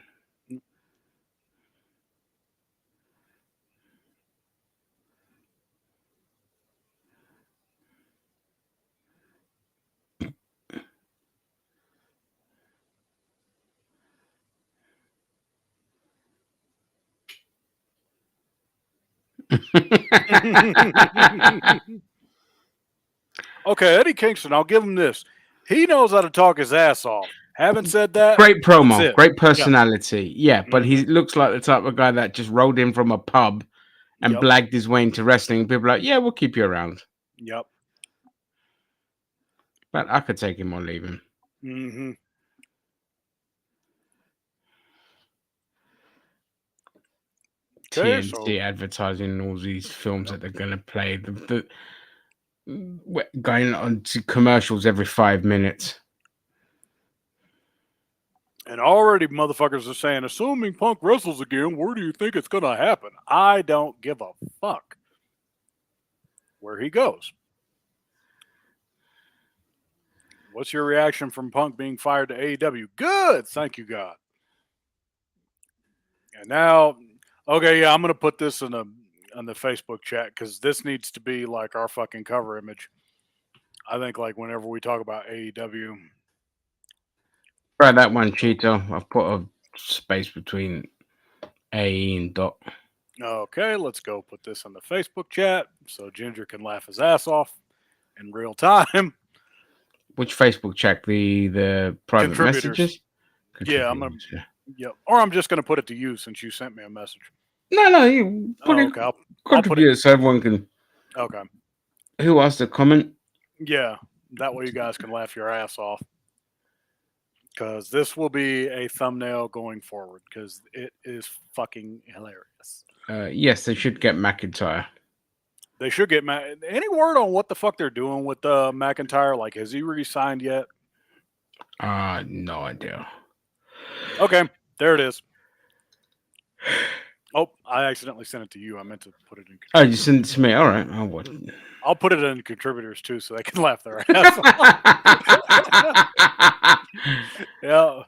Okay, Eddie Kingston, I'll give him this. He knows how to talk his ass off. Haven't said that. Great promo, great personality. Yeah, but he Mm-hmm. looks like the type of guy that just rolled in from a pub and blagged his way into wrestling. People are like, yeah, we'll keep you around. Yep. But I could take him or leave him. Mm-hmm. Okay, TNT advertising all these films that they're going to play. Going on to commercials every 5 minutes. And already motherfuckers are saying, assuming Punk wrestles again, where do you think it's going to happen? I don't give a fuck where he goes. What's your reaction from Punk being fired to AEW? Good. Thank you, God. And now, okay, yeah, I'm going to put this on the Facebook chat because this needs to be like our fucking cover image. I think like whenever we talk about AEW. Try that one, Cheeto. I've put a space between AE and Dot. Okay, let's go put this on the Facebook chat so Ginger can laugh his ass off in real time. Which Facebook chat? The private messages? Yeah, I'm gonna. Yep. Or I'm just gonna put it to you since you sent me a message. No, you put it. Okay, contribute it so everyone can. Okay. Who asked to comment? Yeah, that way you guys can laugh your ass off. Because this will be a thumbnail going forward because it is fucking hilarious. Yes, they should get McIntyre. They should get any word on what the fuck they're doing with McIntyre? Like, has he re-signed yet? No idea. Okay, there it is. Oh, I accidentally sent it to you. I meant to put it in. Oh, you sent it to me. All right. I'll put it in contributors too, so they can laugh their ass off. Yeah.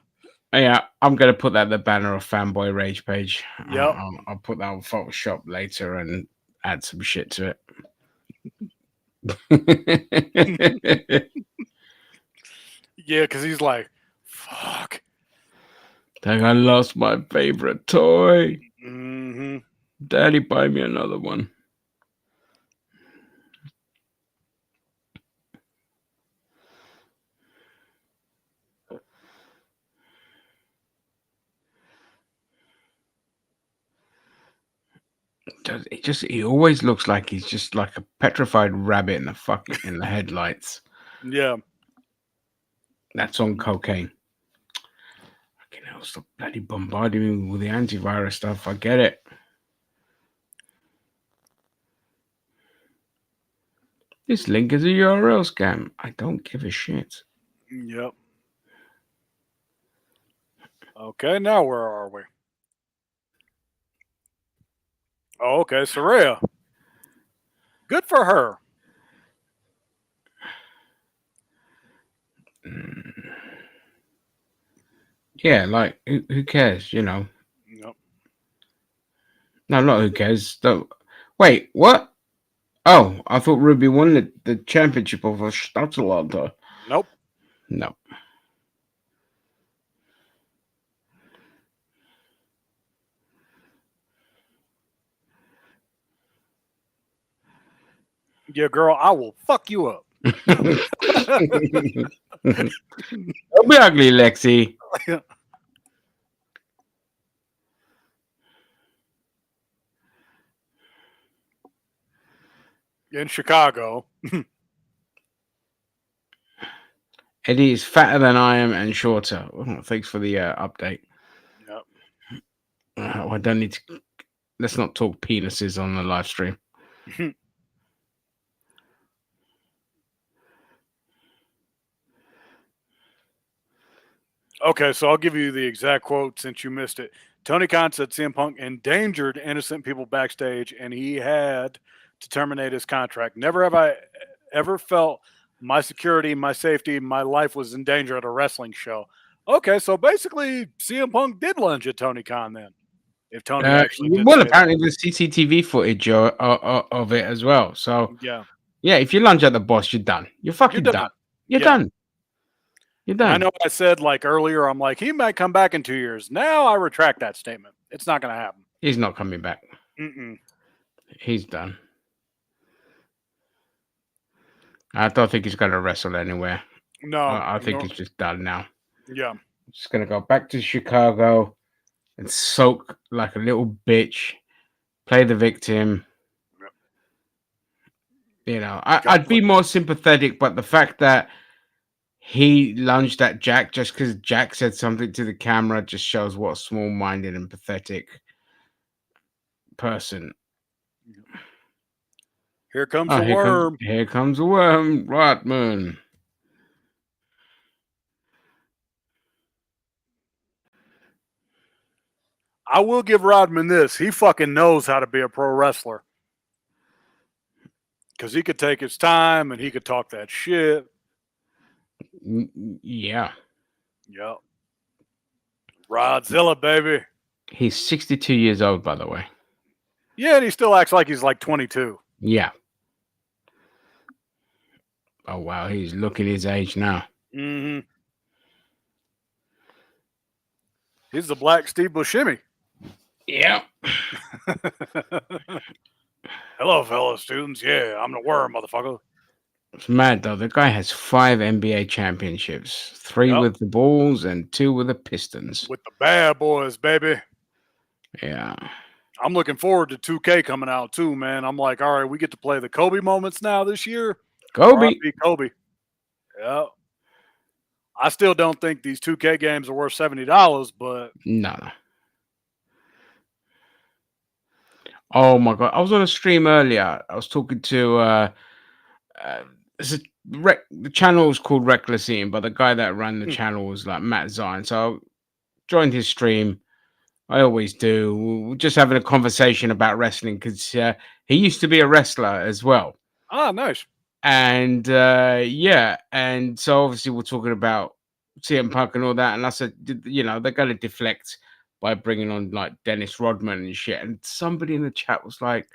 Yeah, I'm gonna put that in the banner of Fanboy Rage page. Yep. I'll put that on Photoshop later and add some shit to it. Yeah, because he's like, fuck. Dang, I lost my favorite toy. Mm-hmm. Daddy, buy me another one. He always looks like he's just like a petrified rabbit in the headlights. Yeah. That's on cocaine. Fucking hell, stop bloody bombarding me with the antivirus stuff. I get it. This link is a URL scam. I don't give a shit. Yep. Okay, now where are we? Oh, okay, Soraya. Good for her. Yeah, like who cares? You know. Yep. No, not who cares. Wait, what? Oh, I thought Ruby won the championship over Stadtlander. Nope. No. Yeah, girl, I will fuck you up. Don't be ugly, Lexi. In Chicago. Eddie is fatter than I am and shorter. Oh, thanks for the update. Yep. I don't need to. Let's not talk penises on the live stream. Okay, so I'll give you the exact quote since you missed it. Tony Khan said CM Punk endangered innocent people backstage and he had to terminate his contract. Never have I ever felt my security, my safety, my life was in danger at a wrestling show. Okay, so basically CM Punk did lunge at Tony Khan then. If Tony actually did. Well, apparently there's CCTV footage of it as well. So yeah, if you lunge at the boss, you're done. You're fucking done. You're done. You're done. I know I said like earlier, I'm like, he might come back in 2 years. Now I retract that statement. It's not going to happen. He's not coming back. Mm-mm. He's done. I don't think he's going to wrestle anywhere. No. I think he's just done now. Yeah. Just going to go back to Chicago and soak like a little bitch, play the victim. Yep. You know, I'd be more sympathetic, but the fact that he lunged at Jack just because Jack said something to the camera just shows what a small-minded and pathetic person. Here comes the worm. Here comes the worm, Rodman. I will give Rodman this. He fucking knows how to be a pro wrestler. Because he could take his time and he could talk that shit. Yeah. Yep. Rodzilla, baby. He's 62 years old, by the way. Yeah, and he still acts like he's like 22. Yeah. Oh, wow. He's looking his age now. Mm-hmm. He's the Black Steve Buscemi. Yeah. Hello, fellow students. Yeah, I'm the worm, motherfucker. It's mad, though. The guy has 5 NBA championships. 3 with the Bulls and 2 with the Pistons. With the bad boys, baby. Yeah. I'm looking forward to 2K coming out, too, man. I'm like, all right, we get to play the Kobe moments now this year. Kobe. Kobe. Yeah. I still don't think these 2K games are worth $70, but... No. Oh, my God. I was on a stream earlier. I was talking to... the channel was called Reckless Eating, but the guy that ran the channel was like Matt Zion. So I joined his stream. I always do. We're just having a conversation about wrestling because he used to be a wrestler as well. Ah, nice. And and so obviously we're talking about CM Punk and all that. And I said, you know, they're going to deflect by bringing on like Dennis Rodman and shit. And somebody in the chat was like,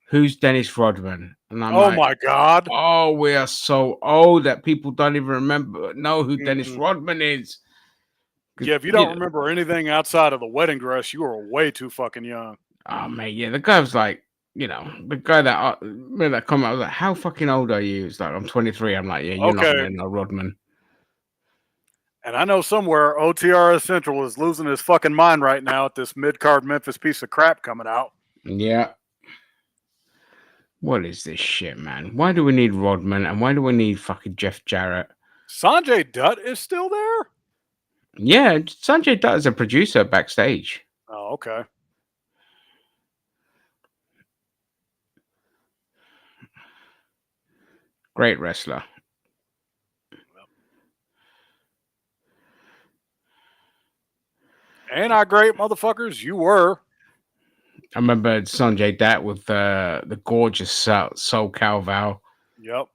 "Who's Dennis Rodman?" And I'm like, my God. Oh, we are so old that people don't even know who Dennis Rodman is. Yeah, if you don't remember anything outside of the wedding dress, you are way too fucking young. Oh, man, yeah. The guy was like, you know, the guy that made that comment, I was like, how fucking old are you? It's like, I'm 23. I'm like, yeah, you're not going to know Rodman. And I know somewhere OTRS Central is losing his fucking mind right now at this mid-card Memphis piece of crap coming out. Yeah. What is this shit, man? Why do we need Rodman and why do we need fucking Jeff Jarrett? Sanjay Dutt is still there? Yeah, Sanjay Dutt is a producer backstage. Oh, okay. Great wrestler. Ain't I great, motherfuckers? You were. I remember Sanjay Dutt with the gorgeous SoCal Val. Yep.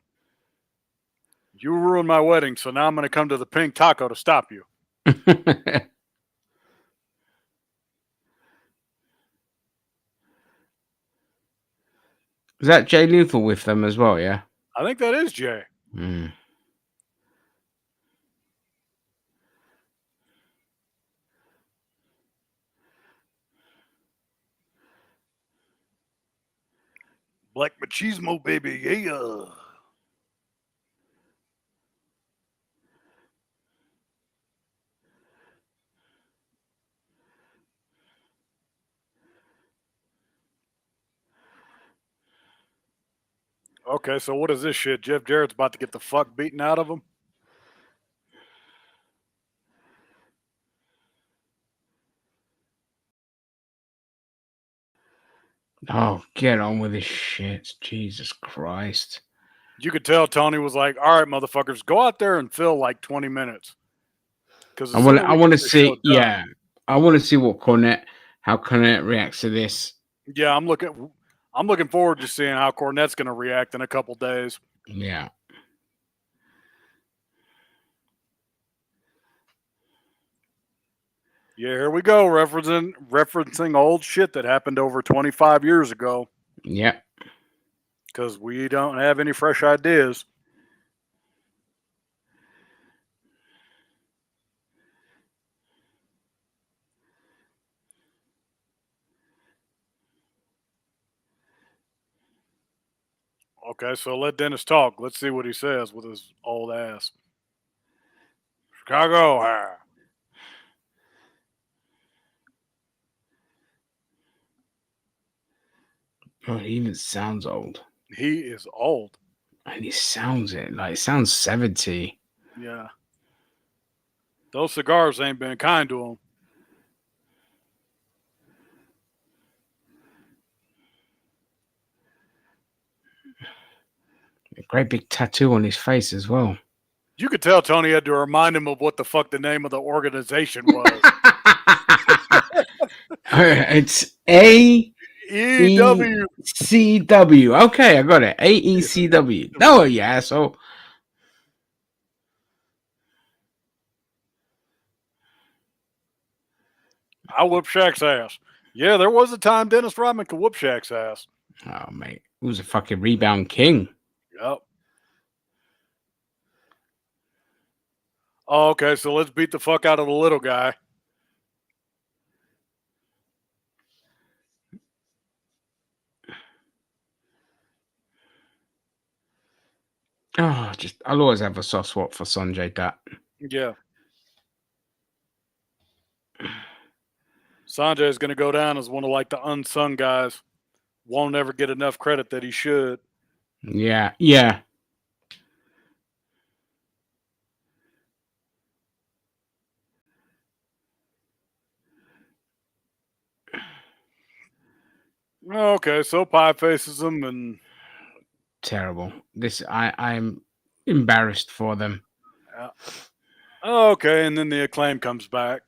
You ruined my wedding, so now I'm going to come to the Pink Taco to stop you. Is that Jay Lethal with them as well, yeah? I think that is Jay. Mm. Black machismo, baby. Yeah. Okay, so what is this shit? Jeff Jarrett's about to get the fuck beaten out of him? Oh, get on with this shit. Jesus Christ. You could tell Tony was like, all right, motherfuckers, go out there and fill like 20 minutes. Because I want to see, yeah. I want to see how Cornette reacts to this. Yeah, I'm looking forward to seeing how Cornette's going to react in a couple days. Yeah. Yeah, here we go, referencing old shit that happened over 25 years ago. Yeah. Because we don't have any fresh ideas. Okay, so let Dennis talk. Let's see what he says with his old ass. Chicago. Oh, he even sounds old. He is old. And he sounds it. Like, it sounds 70. Yeah. Those cigars ain't been kind to him. A great big tattoo on his face as well. You could tell Tony had to remind him of what the fuck the name of the organization was. It's AEW. Okay, I got it. AECW. No, you asshole. I whoop Shaq's ass. Yeah, there was a time Dennis Rodman could whoop Shaq's ass. Oh, mate. He was a fucking rebound king. Yep. Oh, okay, so let's beat the fuck out of the little guy. Oh, I'll always have a soft spot for Sanjay Dutt. Yeah. Sanjay is going to go down as one of like the unsung guys. Won't ever get enough credit that he should. Yeah, yeah. Okay, so Pie faces him and terrible. I'm embarrassed for them. yeah. Okay, and then the Acclaim comes back.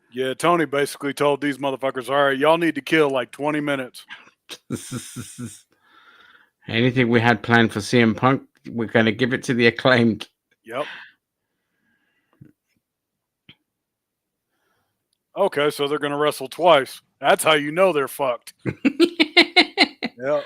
Yeah, Tony basically told these motherfuckers, all right, y'all need to kill like 20 minutes. Anything we had planned for CM Punk, we're going to give it to the Acclaimed. Yep. Okay, so they're going to wrestle twice. That's how you know they're fucked. Yep.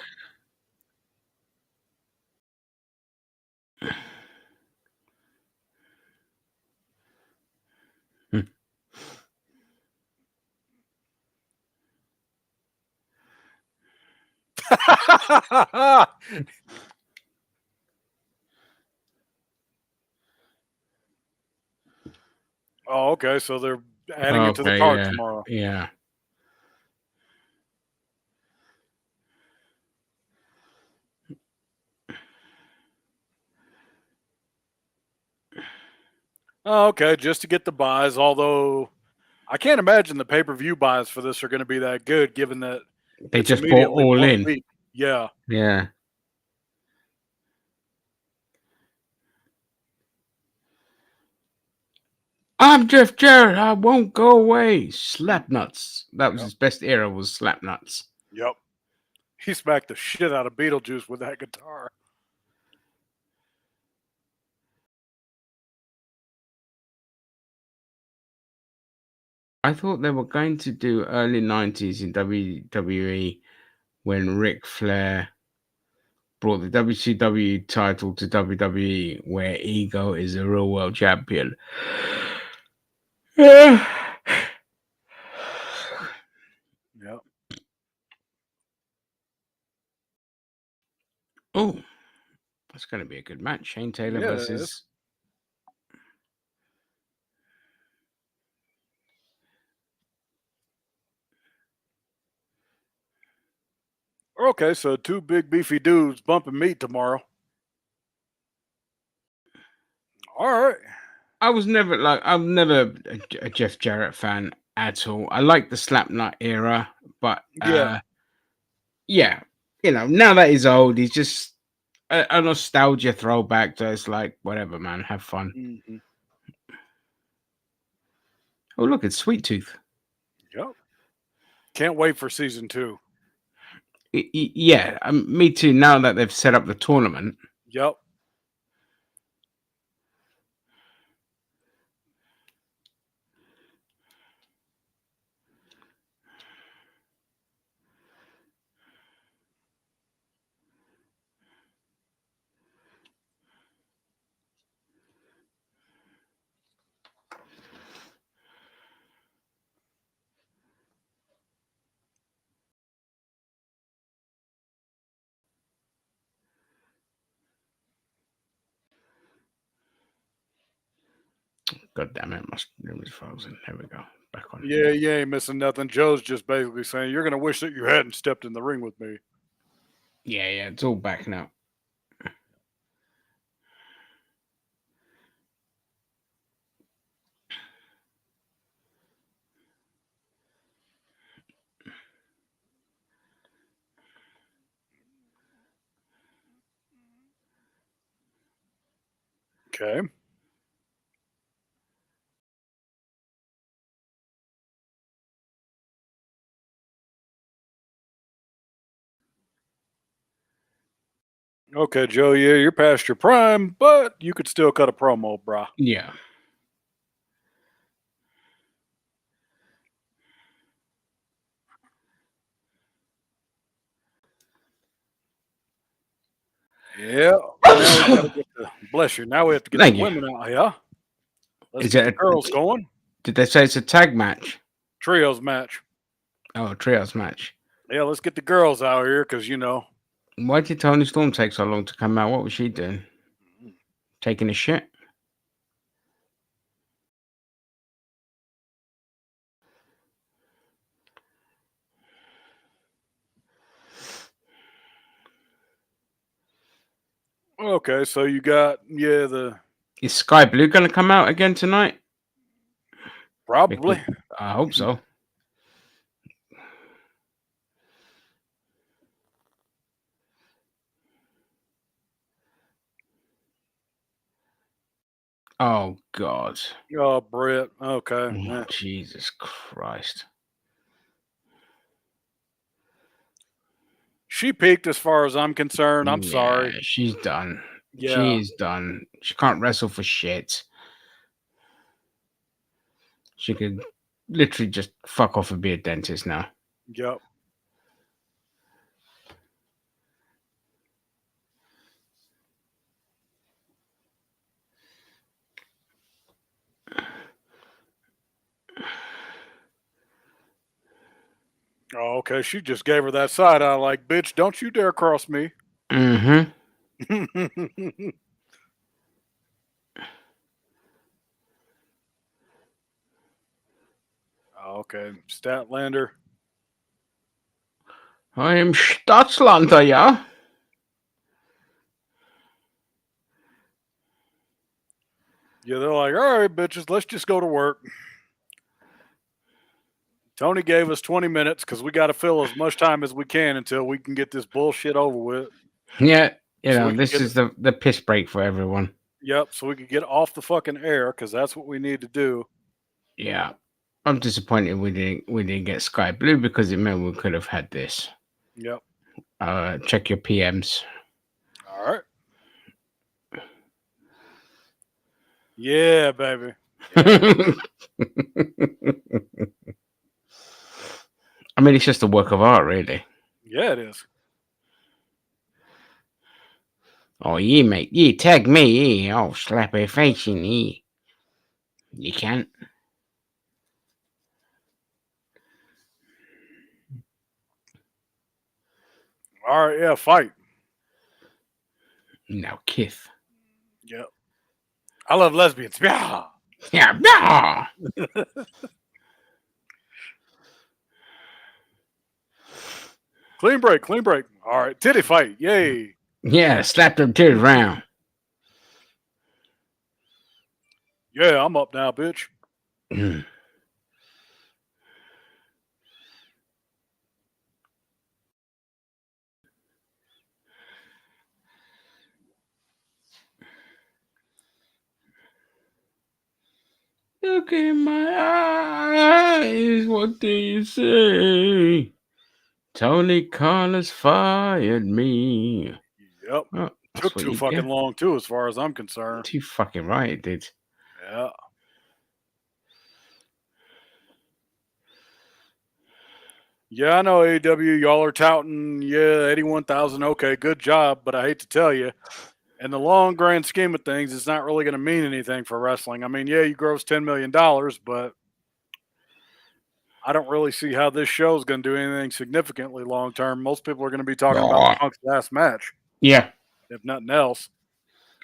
Oh, okay. So they're adding it to the card tomorrow. Yeah. Oh, okay. Just to get the buys, although I can't imagine the pay-per-view buys for this are going to be that good, given that They it's just bought immediately all 1 in. week. Yeah. Yeah. I'm Jeff Jarrett. I won't go away. Slapnuts. That was Yep. his best era. Was Slapnuts. Yep. He smacked the shit out of Beetlejuice with that guitar. I thought they were going to do early 90s in WWE when Ric Flair brought the WCW title to WWE, where Ego is a real world champion. Yep. Oh, that's going to be a good match. Shane Taylor Yeah, it versus. is. Okay, so two big beefy dudes bumping meat tomorrow. All right. I'm never a Jeff Jarrett fan at all. I like the Slapnut era, but Yeah. yeah, now that he's old, he's just a nostalgia throwback. So it's like, whatever, man, have fun. Mm-hmm. Oh, look, it's Sweet Tooth. Yep. Can't wait for season 2. Yeah, me too. Now that they've set up the tournament. Yep. God damn it, it was frozen. There we go. Back on. Yeah, you ain't missing nothing. Joe's just basically saying, you're going to wish that you hadn't stepped in the ring with me. Yeah, it's all back now. Okay. Okay, Joe, yeah, you're past your prime, but you could still cut a promo, brah. Yeah. Yeah. Now we gotta get the bless you. Now we have to get Thank the you. women out here. Let's Is get it the girls going. Did they say it's a tag match? Trios match. Oh, a trios match. Yeah, let's get the girls out here because Why did Tony Storm take so long to come out? What was she doing? Taking a shit? Okay, so you got the Is Sky Blue going to come out again tonight? probably. Because I hope so. Oh God. Oh, Brett. Okay. Oh, Yeah. Jesus Christ. She peaked as far as I'm concerned. I'm sorry. She's done. Yeah. She is done. She can't wrestle for shit. She could literally just fuck off and be a dentist now. Yep. Oh, okay. She just gave her that side eye like, bitch, don't you dare cross me. Mm-hmm. Okay, Statlander. I am Stadtlander, yeah. Yeah, they're like, all right, bitches, let's just go to work. Tony gave us 20 minutes because we got to fill as much time as we can until we can get this bullshit over with. Yeah, So we can this get is the piss break for everyone. Yep, so we could get off the fucking air because that's what we need to do. Yeah. I'm disappointed we didn't get Sky Blue because it meant we could have had this. Yep. Check your PMs. All right. Yeah, baby. Yeah. I mean, it's just a work of art, really. Yeah, it is. Oh, yeah, mate. Yeah, tag me. Yeah, I'll slap her face in here. You can't. All right, yeah, fight. No, Kith. Yep. I love lesbians. Yeah. Yeah, yeah. Clean break, clean break. All right, titty fight. Yay. Yeah, slap them titties round. Yeah, I'm up now, bitch. Look in my eyes. What do you say? Tony Khan has fired me. Yep. Oh, Took too fucking long, too, as far as I'm concerned. Too fucking right, it did. Yeah. Yeah, I know AEW, y'all are touting, 81,000. Okay, good job. But I hate to tell you, in the long grand scheme of things, it's not really going to mean anything for wrestling. I mean, yeah, you gross $10 million, but I don't really see how this show is going to do anything significantly long term. Most people are going to be talking about Punk's last match. Yeah. If nothing else.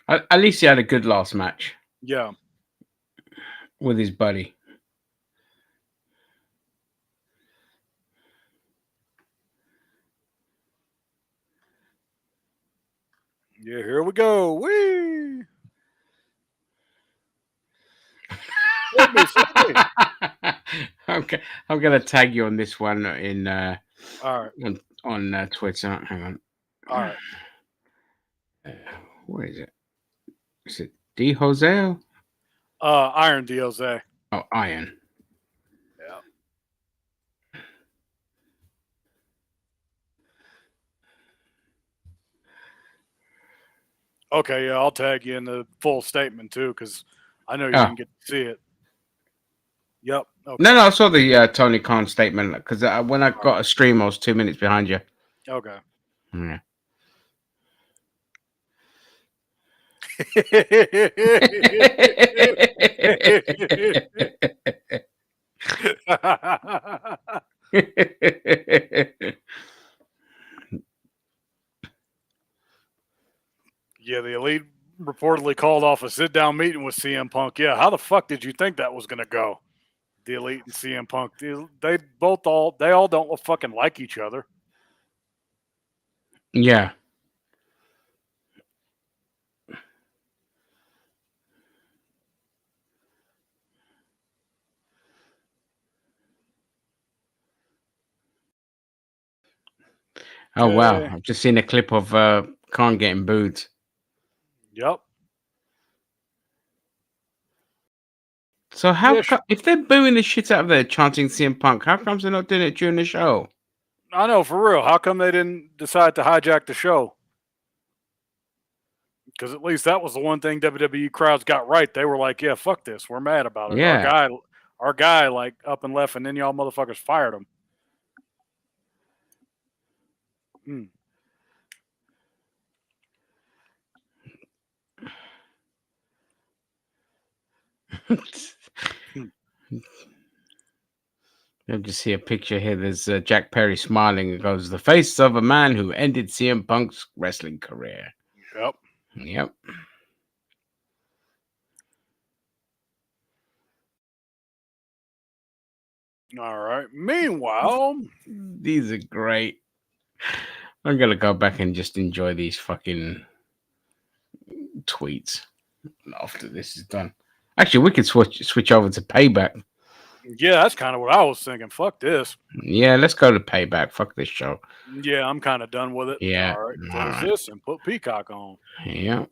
At least he had a good last match. Yeah. With his buddy. Yeah, here we go. Whee! Okay, I'm gonna tag you on this one in all right on Twitter. Hang on. All right. Where is it? Is it D Jose? Iron D Jose. Oh, Iron. Yeah. Okay, yeah, I'll tag you in the full statement too, because I know you didn't get to see it. Yep. Okay. No, I saw the Tony Khan statement because when I got a stream, I was 2 minutes behind you. Okay. Yeah. Yeah, the Elite reportedly called off a sit-down meeting with CM Punk. Yeah, how the fuck did you think that was going to go? The Elite and CM Punk, they all don't fucking like each other. Yeah. Oh wow! I've just seen a clip of Khan getting booed. Yep. So how if they're booing the shit out of there chanting CM Punk, how comes they're not doing it during the show? I know, for real. How come they didn't decide to hijack the show? Because at least that was the one thing WWE crowds got right. They were like, "Yeah, fuck this. We're mad about it. Yeah. Our guy, like up and left, and then y'all motherfuckers fired him." Hmm. You'll just see a picture here. There's Jack Perry smiling. It goes, "The face of a man who ended CM Punk's wrestling career." Yep. Yep. All right. Meanwhile, These are great. I'm gonna go back and just enjoy these fucking tweets after this is done. Actually, we could switch over to Payback. yeah, that's kind of what I was thinking. Fuck this. Yeah, let's go to Payback. Fuck this show. Yeah, I'm kind of done with it. Yeah. All right, All close right. this and put Peacock on. Yeah.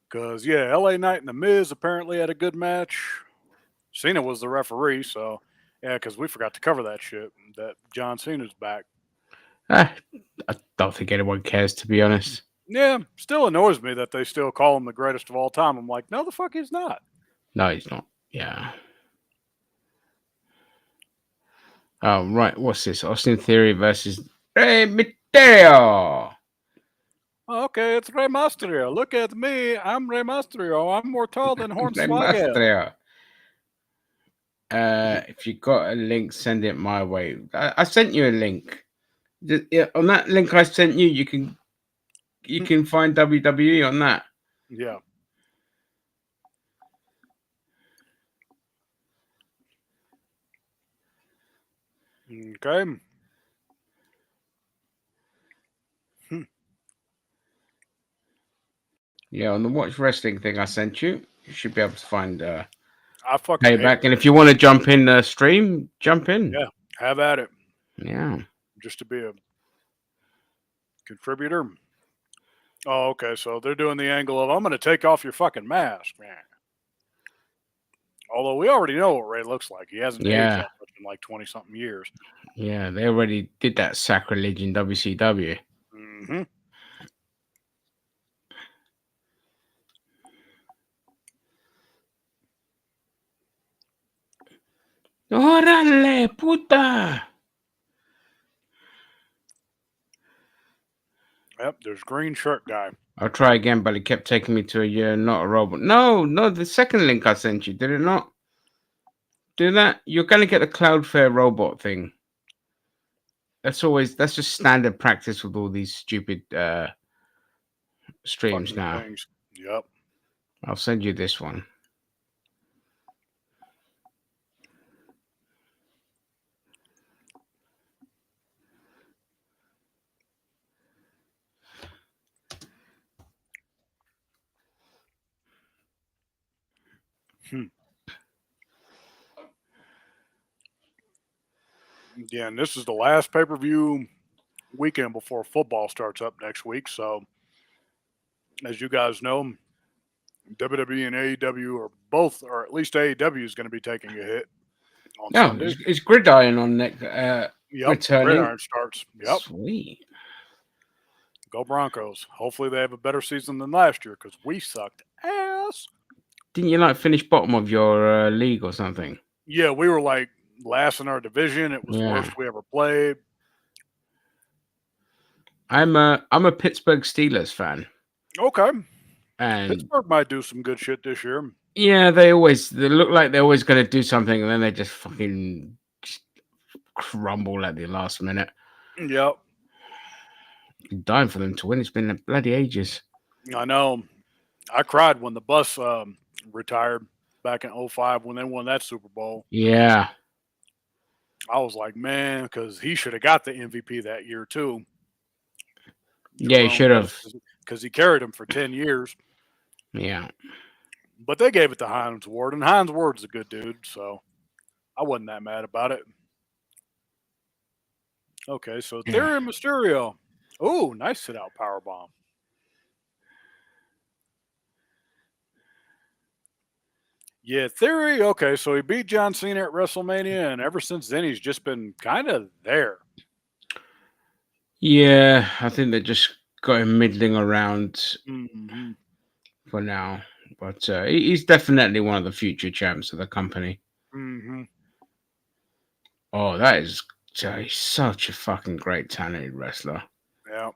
Because, yeah, LA Knight and The Miz apparently had a good match. Cena was the referee, so, yeah, because we forgot to cover that shit, that John Cena's back. I don't think anyone cares, to be honest. Yeah, still annoys me that they still call him the greatest of all time. I'm like, no, the fuck he's not. No, he's not. Yeah. Oh, right. What's this? Austin Theory versus Rey Mysterio. Okay, it's Rey Mysterio. Look at me. I'm Rey Mysterio. I'm more tall than Rey Hornswoggle. Mysterio. If you got a link, send it my way. I sent you a link. On that link I sent you, you can find WWE on that. Yeah. Okay. Yeah, on the Watch Wrestling thing I sent you, you should be able to find I fucking Payback. And if you want to jump in the stream, jump in. Yeah, have at it. Yeah. Just to be a contributor. Oh, okay. So they're doing the angle of I'm going to take off your fucking mask, man. Although we already know what Ray looks like. He hasn't aged that much in like 20 something years. Yeah, they already did that sacrilege in WCW. Mm-hmm. Órale, puta. Yep, there's green shirt guy. I'll try again, but it kept taking me to a year, not a robot. No, the second link I sent you, did it not? Do that? You're going to get the Cloudflare robot thing. That's just standard practice with all these stupid streams Fucking now. things. Yep. I'll send you this one. Yeah, and this is the last pay-per-view weekend before football starts up next week. So, as you guys know, WWE and AEW are both, or at least AEW is going to be taking a hit on Sunday. It's Gridiron on next. Yep, returning. Gridiron starts. Yep. Sweet. Go Broncos. Hopefully they have a better season than last year because we sucked ass. Didn't you finish bottom of your league or something? Yeah, we were like last in our division. It was the worst we ever played. I'm a Pittsburgh Steelers fan. Okay. And Pittsburgh might do some good shit this year. Yeah, they look like they're always going to do something, and then they just fucking crumble at the last minute. Yep. I'm dying for them to win. It's been bloody ages. I know. I cried when the bus retired back in 2005 when they won that Super Bowl. Yeah. I was like, man, because he should have got the MVP that year too. Yeah, he should have. Because he carried him for 10 years. Yeah. But they gave it to Hines Ward, and Hines Ward's a good dude, so I wasn't that mad about it. Okay, so Theory and Mysterio. Oh, nice sit-out powerbomb. Yeah, Theory, okay, so he beat John Cena at WrestleMania, and ever since then he's just been kind of there. Yeah, I think they just got him middling around for now. But he's definitely one of the future champs of the company. Mm-hmm. Oh, that is such a fucking great talented wrestler. Yeah.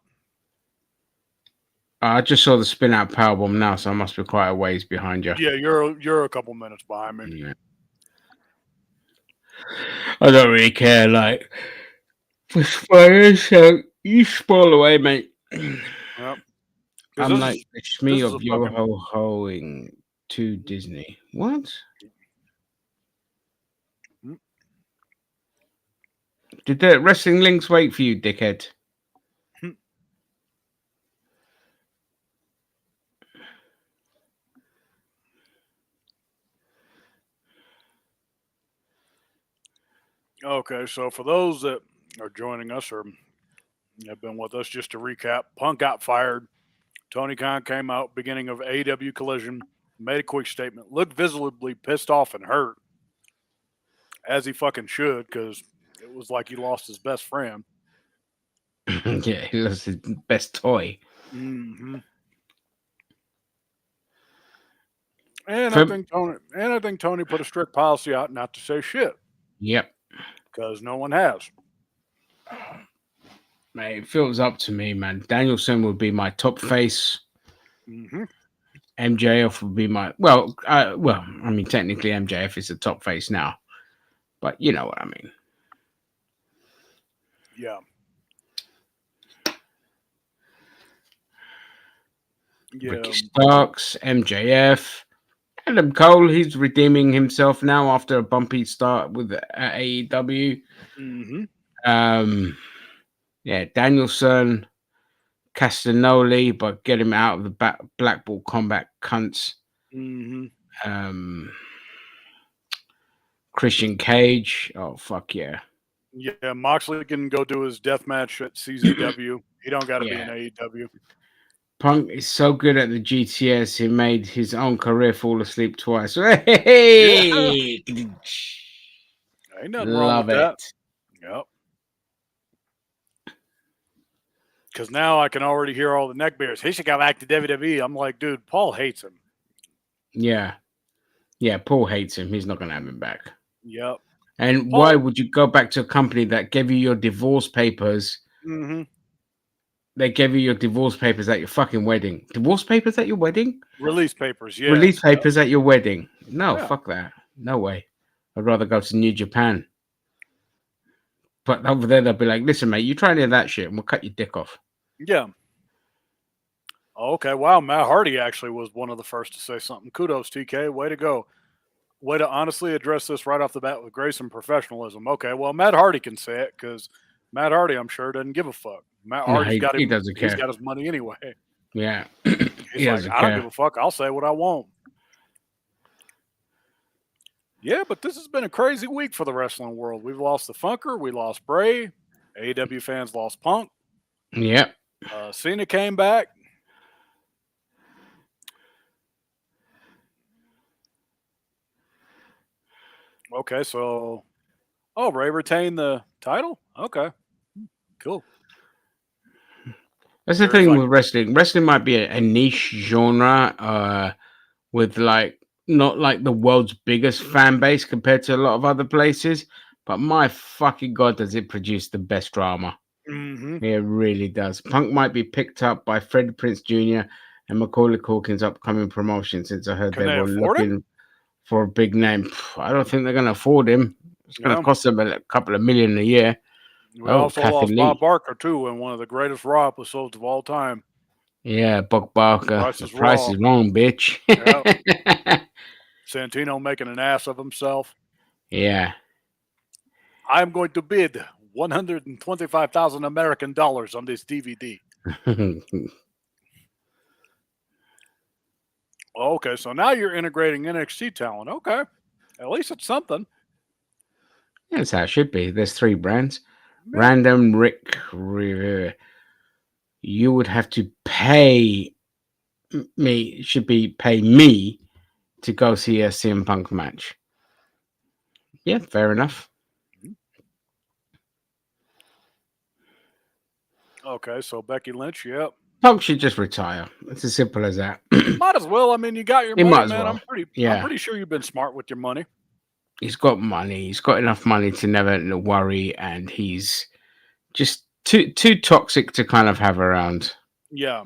I just saw the spin out powerbomb now, so I must be quite a ways behind you. Yeah, you're a couple minutes behind me. Yeah. I don't really care, for spoilers, so you spoil away, mate. Yep. I'm like, it's me of yo-ho-hoing to Disney. What? Did the wrestling links wait for you, dickhead? Okay, so for those that are joining us or have been with us, just to recap, Punk got fired. Tony Khan came out beginning of AEW Collision, made a quick statement, looked visibly pissed off and hurt, as he fucking should, because it was like he lost his best friend. Yeah, he lost his best toy. Mm-hmm. And I think Tony put a strict policy out not to say shit. Yep. Because no one has. Mate, it feels up to me, man. Danielson would be my top face. Mm-hmm. MJF would be my well. I mean, technically MJF is the top face now, but you know what I mean. Yeah. Ricky Starks, MJF, Adam Cole. He's redeeming himself now after a bumpy start with AEW. Mm-hmm. Yeah, Danielson, Castagnoli, but get him out of the Blackpool Combat cunts. Mm-hmm. Christian Cage. Oh fuck yeah. Yeah, Moxley can go do his death match at CZW. He don't got to be in AEW. Punk is so good at the GTS, he made his own career fall asleep twice. Hey! Yeah. Ain't nothing wrong with that. Yep. Because now I can already hear all the neckbeards. He should go back to WWE. I'm like, dude, Paul hates him. Yeah. Yeah, Paul hates him. He's not going to have him back. Yep. And why would you go back to a company that gave you your divorce papers? Mm-hmm. They gave you your divorce papers at your fucking wedding. Divorce papers at your wedding? Release papers, yeah. Release papers at your wedding. No, fuck that. No way. I'd rather go to New Japan. But over there, they'll be like, listen, mate, you try any of that shit and we'll cut your dick off. Yeah. Okay, wow. Matt Hardy actually was one of the first to say something. Kudos, TK. Way to go. Way to honestly address this right off the bat with grace and professionalism. Okay, well, Matt Hardy can say it because Matt Hardy, I'm sure, doesn't give a fuck. Matt Hardy's got him. He doesn't care. He's got his money anyway. Yeah. He's like, I don't give a fuck. I'll say what I want. Yeah, but this has been a crazy week for the wrestling world. We've lost the Funker. We lost Bray. AEW fans lost Punk. Yep. Cena came back. Okay, so Ray retained the title? Okay. Cool. That's the thing with wrestling. Wrestling might be a niche genre with not like the world's biggest fan base compared to a lot of other places, but my fucking God, does it produce the best drama. Mm-hmm. It really does. Punk might be picked up by Fred Prinze Jr. and Macaulay Culkin's upcoming promotion since I heard they were looking for a big name. I don't think they're going to afford him. It's going to cost them a couple of million a year. We also lost Bob Barker, too, and one of the greatest Raw episodes of all time. Yeah, Bob Barker. The price is wrong, bitch. Yep. Santino making an ass of himself. Yeah. I'm going to bid 125,000 American dollars on this DVD. Okay, so now you're integrating NXT talent. Okay. At least it's something. That's how it should be. There's 3 brands. Man. Random Rick. You would have to pay me. Pay me to go see a CM Punk match. Yeah, fair enough. Okay, so Becky Lynch, yep. Punk should just retire. It's as simple as that. Might as well. I mean, you got your money, man. Well. I'm pretty sure you've been smart with your money. He's got money. He's got enough money to never worry, and he's just too toxic to kind of have around. Yeah.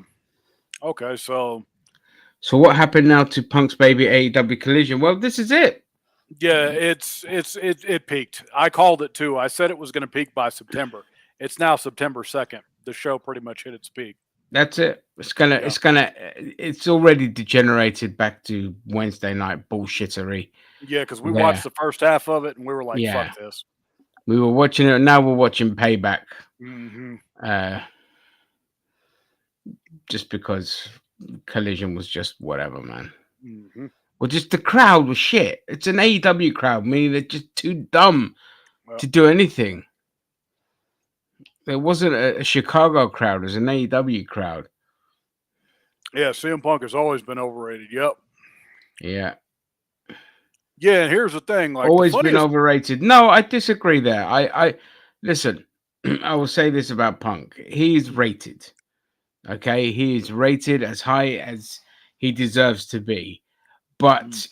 Okay, so what happened now to Punk's baby AEW Collision? Well, this is it. Yeah, it peaked. I called it too. I said it was going to peak by September. It's now September 2nd. The show pretty much hit its peak. That's it. It's already degenerated back to Wednesday night bullshittery. Yeah, because we watched the first half of it and we were like, fuck this. We were watching it. Now we're watching Payback. Mm-hmm. Just because Collision was just whatever, man. Mm-hmm. Well, just the crowd was shit. It's an AEW crowd, meaning they're just too dumb Well, to do anything. There wasn't a Chicago crowd. It was an AEW crowd. yeah, CM Punk has always been overrated. Yep. Yeah. Yeah, and here's the thing. Like the Always been funniest. overrated. No, I disagree there. I listen, I will say this about Punk. He's rated. Okay. He is rated as high as he deserves to be. But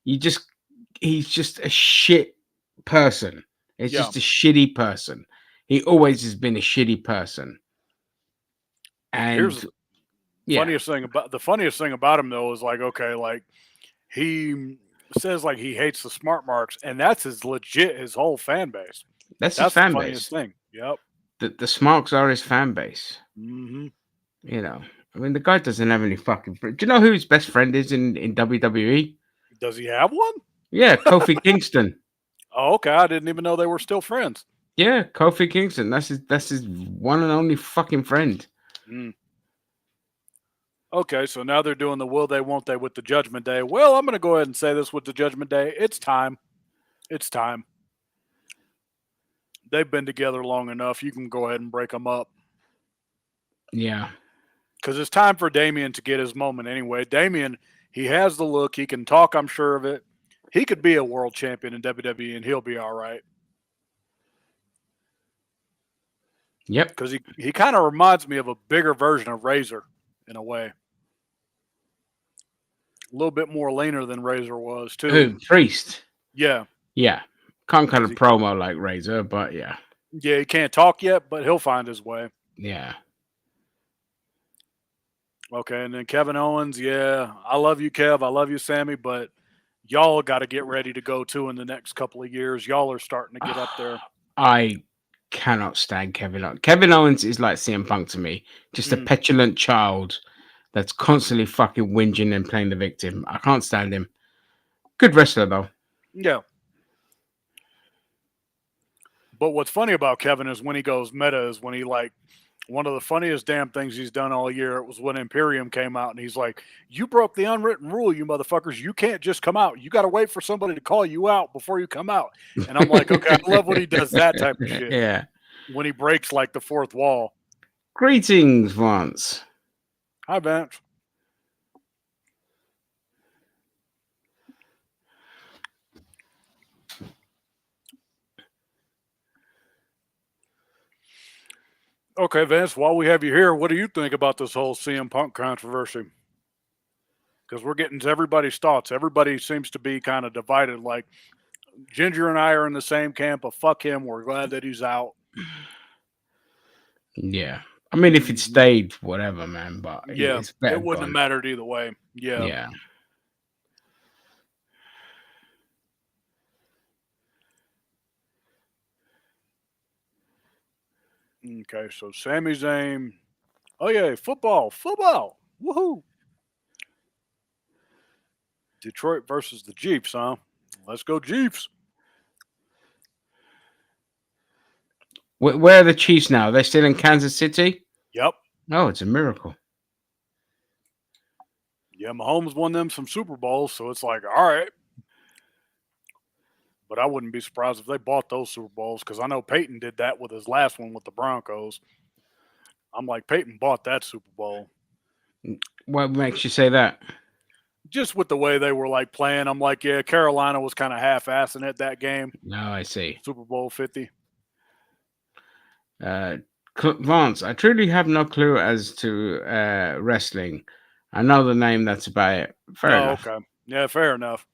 he's just a shit person. It's Yeah. just a shitty person. He always has been a shitty person. Here's And the yeah, funniest thing about him though is like, okay, like he says like he hates the smart marks, and that's his whole fan base. that's his That's the fan funniest base. thing. Yep. The Smarks are his fan base. Mm-hmm. You know, I mean, the guy doesn't have any fucking. Do you know who his best friend is in WWE? Does he have one? Yeah, Kofi Kingston. Oh, okay. I didn't even know they were still friends. Yeah, Kofi Kingston. That's his one and only fucking friend. Mm. Okay, so now they're doing the will they, won't they with the Judgment Day. Well, I'm going to go ahead and say this with the Judgment Day. It's time. It's time. They've been together long enough. You can go ahead and break them up. Yeah. Because it's time for Damian to get his moment anyway. Damian, he has the look. He can talk, I'm sure of it. He could be a world champion in WWE, and he'll be all right. Yep. Because he kind of reminds me of a bigger version of Razor in a way. A little bit more leaner than Razor was, too. Who? Priest. Yeah. Yeah. Can't cut a promo like Razor, but yeah. Yeah, he can't talk yet, but he'll find his way. Yeah. Okay, and then Kevin Owens, yeah. I love you, Kev. I love you, Sammy, but y'all got to get ready to go, too, in the next couple of years. Y'all are starting to get up there. I cannot stand Kevin Owens. Kevin Owens is like CM Punk to me. Just a petulant child that's constantly fucking whinging and playing the victim. I can't stand him. Good wrestler, though. Yeah. But what's funny about Kevin is when he goes meta is when he like one of the funniest damn things he's done all year. It was when Imperium came out and he's like, "You broke the unwritten rule, you motherfuckers. You can't just come out. You got to wait for somebody to call you out before you come out." And I'm like, okay, I love when he does that type of shit. Yeah. When he breaks like the fourth wall. Greetings, Vance. Hi, Vance. Okay, Vince, while we have you here, what do you think about this whole CM Punk controversy? Because we're getting to everybody's thoughts. Everybody seems to be kind of divided. Like, Ginger and I are in the same camp of fuck him. We're glad that he's out. Yeah. I mean, if it stayed, whatever, man. But yeah, it's better it wouldn't gone. have mattered either way. Yeah. Yeah. Okay, so Sami Zayn. Oh, yeah, football. Woohoo. Detroit versus the Chiefs, huh? Let's go, Chiefs. Where are the Chiefs now? They're still in Kansas City? Yep. Oh, it's a miracle. Yeah, Mahomes won them some Super Bowls, so it's like, all right. But I wouldn't be surprised if they bought those Super Bowls because I know Peyton did that with his last one with the Broncos. I'm like, Peyton bought that Super Bowl. What makes you say that? Just with the way they were like playing, I'm like, yeah, Carolina was kind of half-assing it that game. No, I see. Super Bowl 50. Vance, I truly have no clue as to wrestling. I know the name, that's about it. Fair enough. Okay. Yeah, fair enough.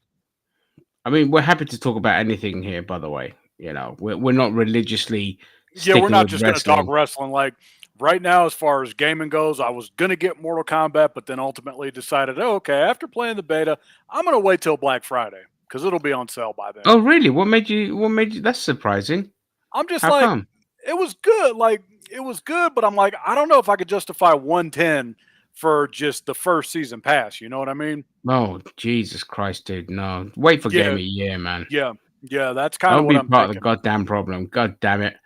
I mean, we're happy to talk about anything here, by the way. You know, we're not religiously. Yeah, we're not just going to talk wrestling. Like right now, as far as gaming goes, I was going to get Mortal Kombat, but then ultimately decided, oh, okay, after playing the beta, I'm going to wait till Black Friday because it'll be on sale by then. Oh, really? What made you? That's surprising. I'm just like, come? It was good. Like it was good, but I'm like, I don't know if I could justify 110 for just the first season pass. You know what I mean? Oh, Jesus Christ, dude. No. Wait for Game of the Year, man. Yeah. Yeah, that's kind of Don't what be I'm part of the thinking. goddamn problem. God damn it.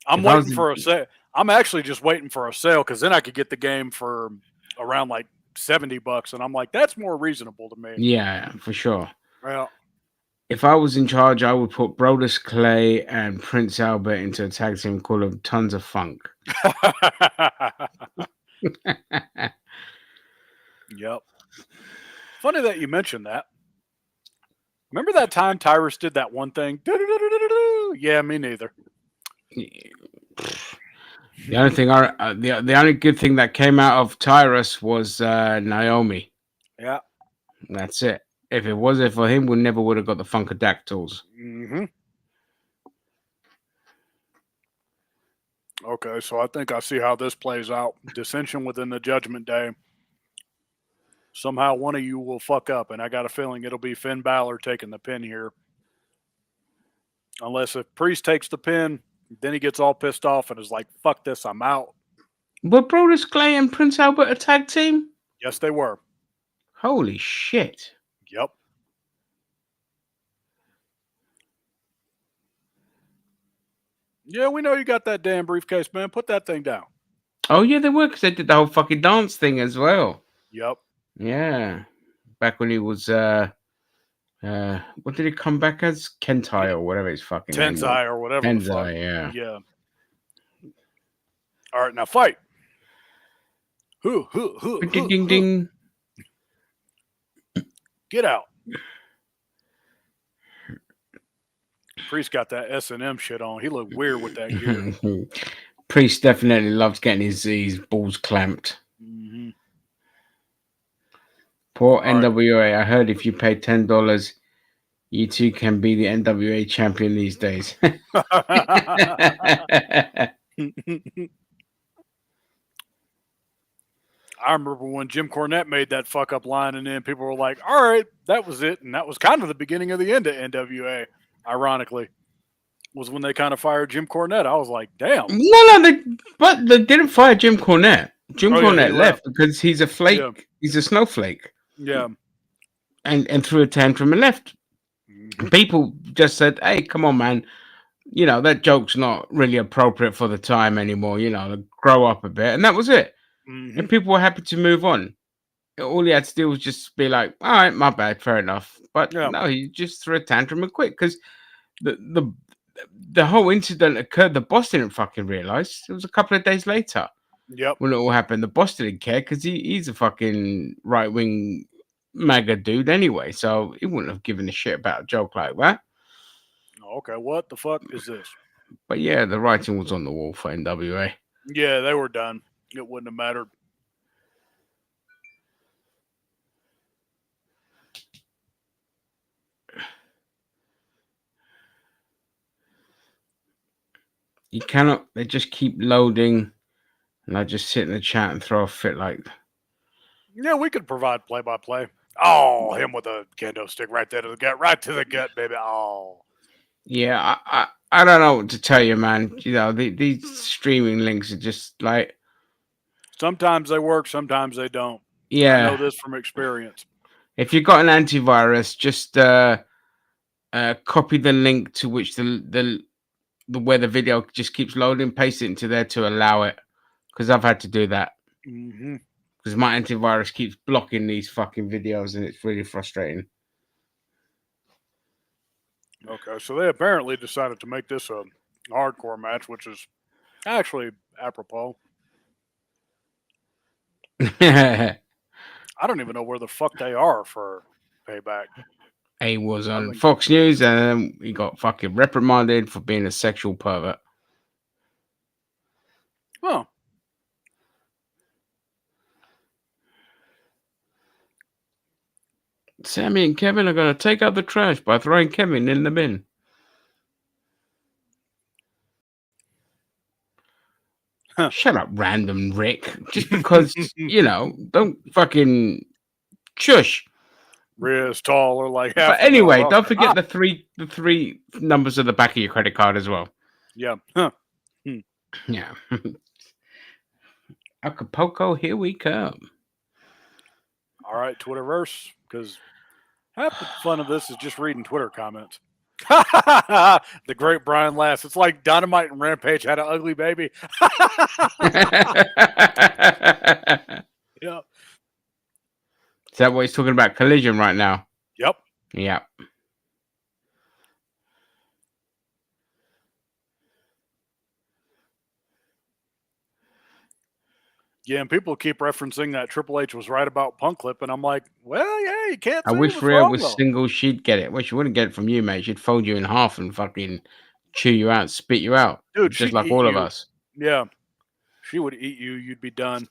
I'm If I was waiting for a sale. I'm actually just waiting for a sale because then I could get the game for around like $70, and I'm like, that's more reasonable to me. yeah, for sure. Well, If I was in charge, I would put Brodus Clay and Prince Albert into a tag team called them Tons of Funk. yep. Funny that you mentioned that. Remember that time Tyrus did that one thing? Yeah, me neither. The only thing, the only good thing that came out of Tyrus was Naomi. Yeah. That's it. If it wasn't for him, we never would have got the Funkadactyls. Mm-hmm. Okay, so I think I see how this plays out. Dissension within the Judgment Day. Somehow one of you will fuck up, and I got a feeling it'll be Finn Balor taking the pin here. Unless if Priest takes the pin, then he gets all pissed off and is like, fuck this, I'm out. Were Brodus Clay and Prince Albert a tag team? Yes, they were. Holy shit. Yep. Yeah, we know you got that damn briefcase, man. Put that thing down. Oh, yeah, they were because they did the whole fucking dance thing as well. Yep. Yeah. Back when he was, what did he come back as? Kentai or whatever his fucking name was. Tensai or whatever the fuck. Tensai, yeah. Yeah. All right, now fight. Ding, ding, ding. Get out. Priest got that S&M shit on. He looked weird with that gear. Priest definitely loves getting his balls clamped. Mm-hmm. Poor NWA. I heard if you pay $10, you too can be the NWA champion these days. I remember when Jim Cornette made that fuck up line, and then people were like, all right, that was it. And that was kind of the beginning of the end of NWA, ironically, was when they kind of fired Jim Cornette. I was like, damn. No, but they didn't fire Jim Cornette. Jim Cornette yeah, left because he's a flake. Yeah. He's a snowflake. Yeah. And threw a tantrum and left. Mm-hmm. People just said, hey, come on, man. You know, that joke's not really appropriate for the time anymore. You know, grow up a bit. And that was it. Mm-hmm. And people were happy to move on. All he had to do was just be like, all right, my bad, fair enough. But no, he just threw a tantrum and quit because the whole incident occurred. The boss didn't fucking realize. It was a couple of days later. Yep. When it all happened, the boss didn't care because he's a fucking right-wing MAGA dude anyway. So he wouldn't have given a shit about a joke like that. Okay, what the fuck is this? But yeah, the writing was on the wall for NWA. Yeah, they were done. It wouldn't have mattered. You cannot. They just keep loading, and I just sit in the chat and throw a fit like. Yeah, we could provide play-by-play. Oh, him with a kendo stick right there to the gut, right to the gut, baby. Oh. Yeah, I don't know what to tell you, man. You know, these streaming links are just like. Sometimes they work, sometimes they don't. Yeah, I know this from experience. If you've got an antivirus, just copy the link to which the where the video just keeps loading, paste it into there to allow it. Because I've had to do that. Because my antivirus keeps blocking these fucking videos, and it's really frustrating. Okay, so they apparently decided to make this a hardcore match, which is actually apropos. I don't even know where the fuck they are for Payback. He was on Fox News, and then he got fucking reprimanded for being a sexual pervert. Oh. Sammy and Kevin are going to take out the trash by throwing Kevin in the bin. Huh. Shut up, random Rick. Just because, you know, don't fucking shush. Riz tall or like half. But anyway, don't forget the three numbers of the back of your credit card as well. Yeah. Huh. Yeah. Acapulco, here we come. All right, Twitterverse, because half the fun of this is just reading Twitter comments. The great Brian laughs. It's like Dynamite and Rampage had an ugly baby. Yeah. Is that what he's talking about? Collision right now? Yep. Yeah. Yeah, and people keep referencing that Triple H was right about Punk Clip, and I'm like, well, yeah, you can't I say he wish was Rhea wrong, was though. single. She'd get it. Well, she wouldn't get it from you, mate. She'd fold you in half and fucking chew you out, spit you out, Dude, just she'd like eat all of you. us. Yeah. She would eat you. You'd be done.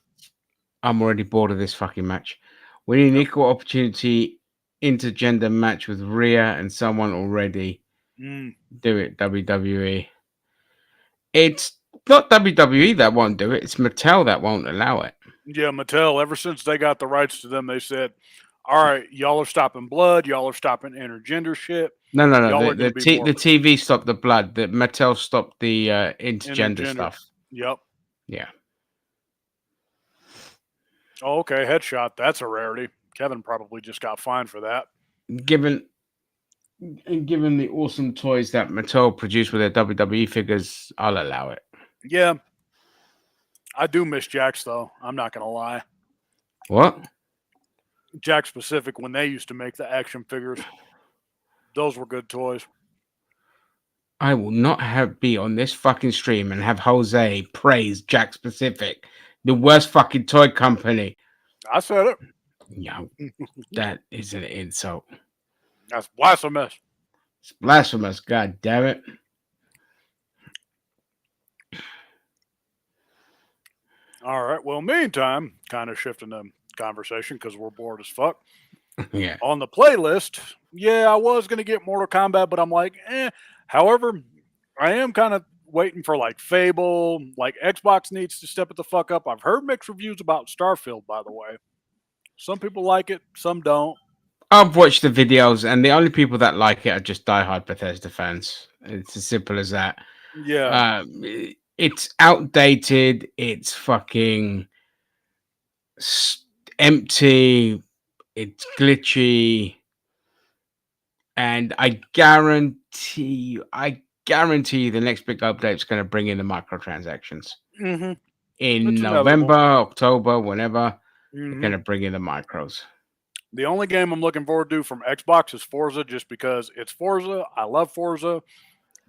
I'm already bored of this fucking match. We need an Yep. equal opportunity intergender match with Rhea and someone already. Do it, WWE. It's not WWE that won't do it. It's Mattel that won't allow it. Yeah, Mattel, ever since they got the rights to them, they said, all right, y'all are stopping blood. Y'all are stopping intergender shit. No. Y'all are The going to be more the TV stopped the blood. The Mattel stopped the intergender intergender. stuff. Yep. Yeah. Oh, okay. Headshot. That's a rarity. Kevin probably just got fined for that. Given the awesome toys that Mattel produced with their WWE figures, I'll allow it. Yeah. I do miss Jax, though. I'm not going to lie. What? Jax Pacific, when they used to make the action figures, those were good toys. I will not be on this fucking stream and have Jose praise Jack Pacific, the worst fucking toy company. I said it. No, that is an insult. That's blasphemous. It's blasphemous, god damn it. All right. Well, meantime, kind of shifting the conversation because we're bored as fuck. Yeah. On the playlist, yeah, I was going to get Mortal Kombat, but I'm like, eh. However, I am kind of waiting for like Fable. Like Xbox needs to step it the fuck up. I've heard mixed reviews about Starfield, by the way. Some people like it, some don't. I've watched the videos, and the only people that like it are just diehard Bethesda fans. It's as simple as that. Yeah. It's outdated. It's fucking empty. It's glitchy. And I guarantee you the next big update is going to bring in the microtransactions. Mm-hmm. In It's November, inevitable. October, whenever, they're Mm-hmm. going to bring in the micros. The only game I'm looking forward to from Xbox is Forza, just because it's Forza. I love Forza.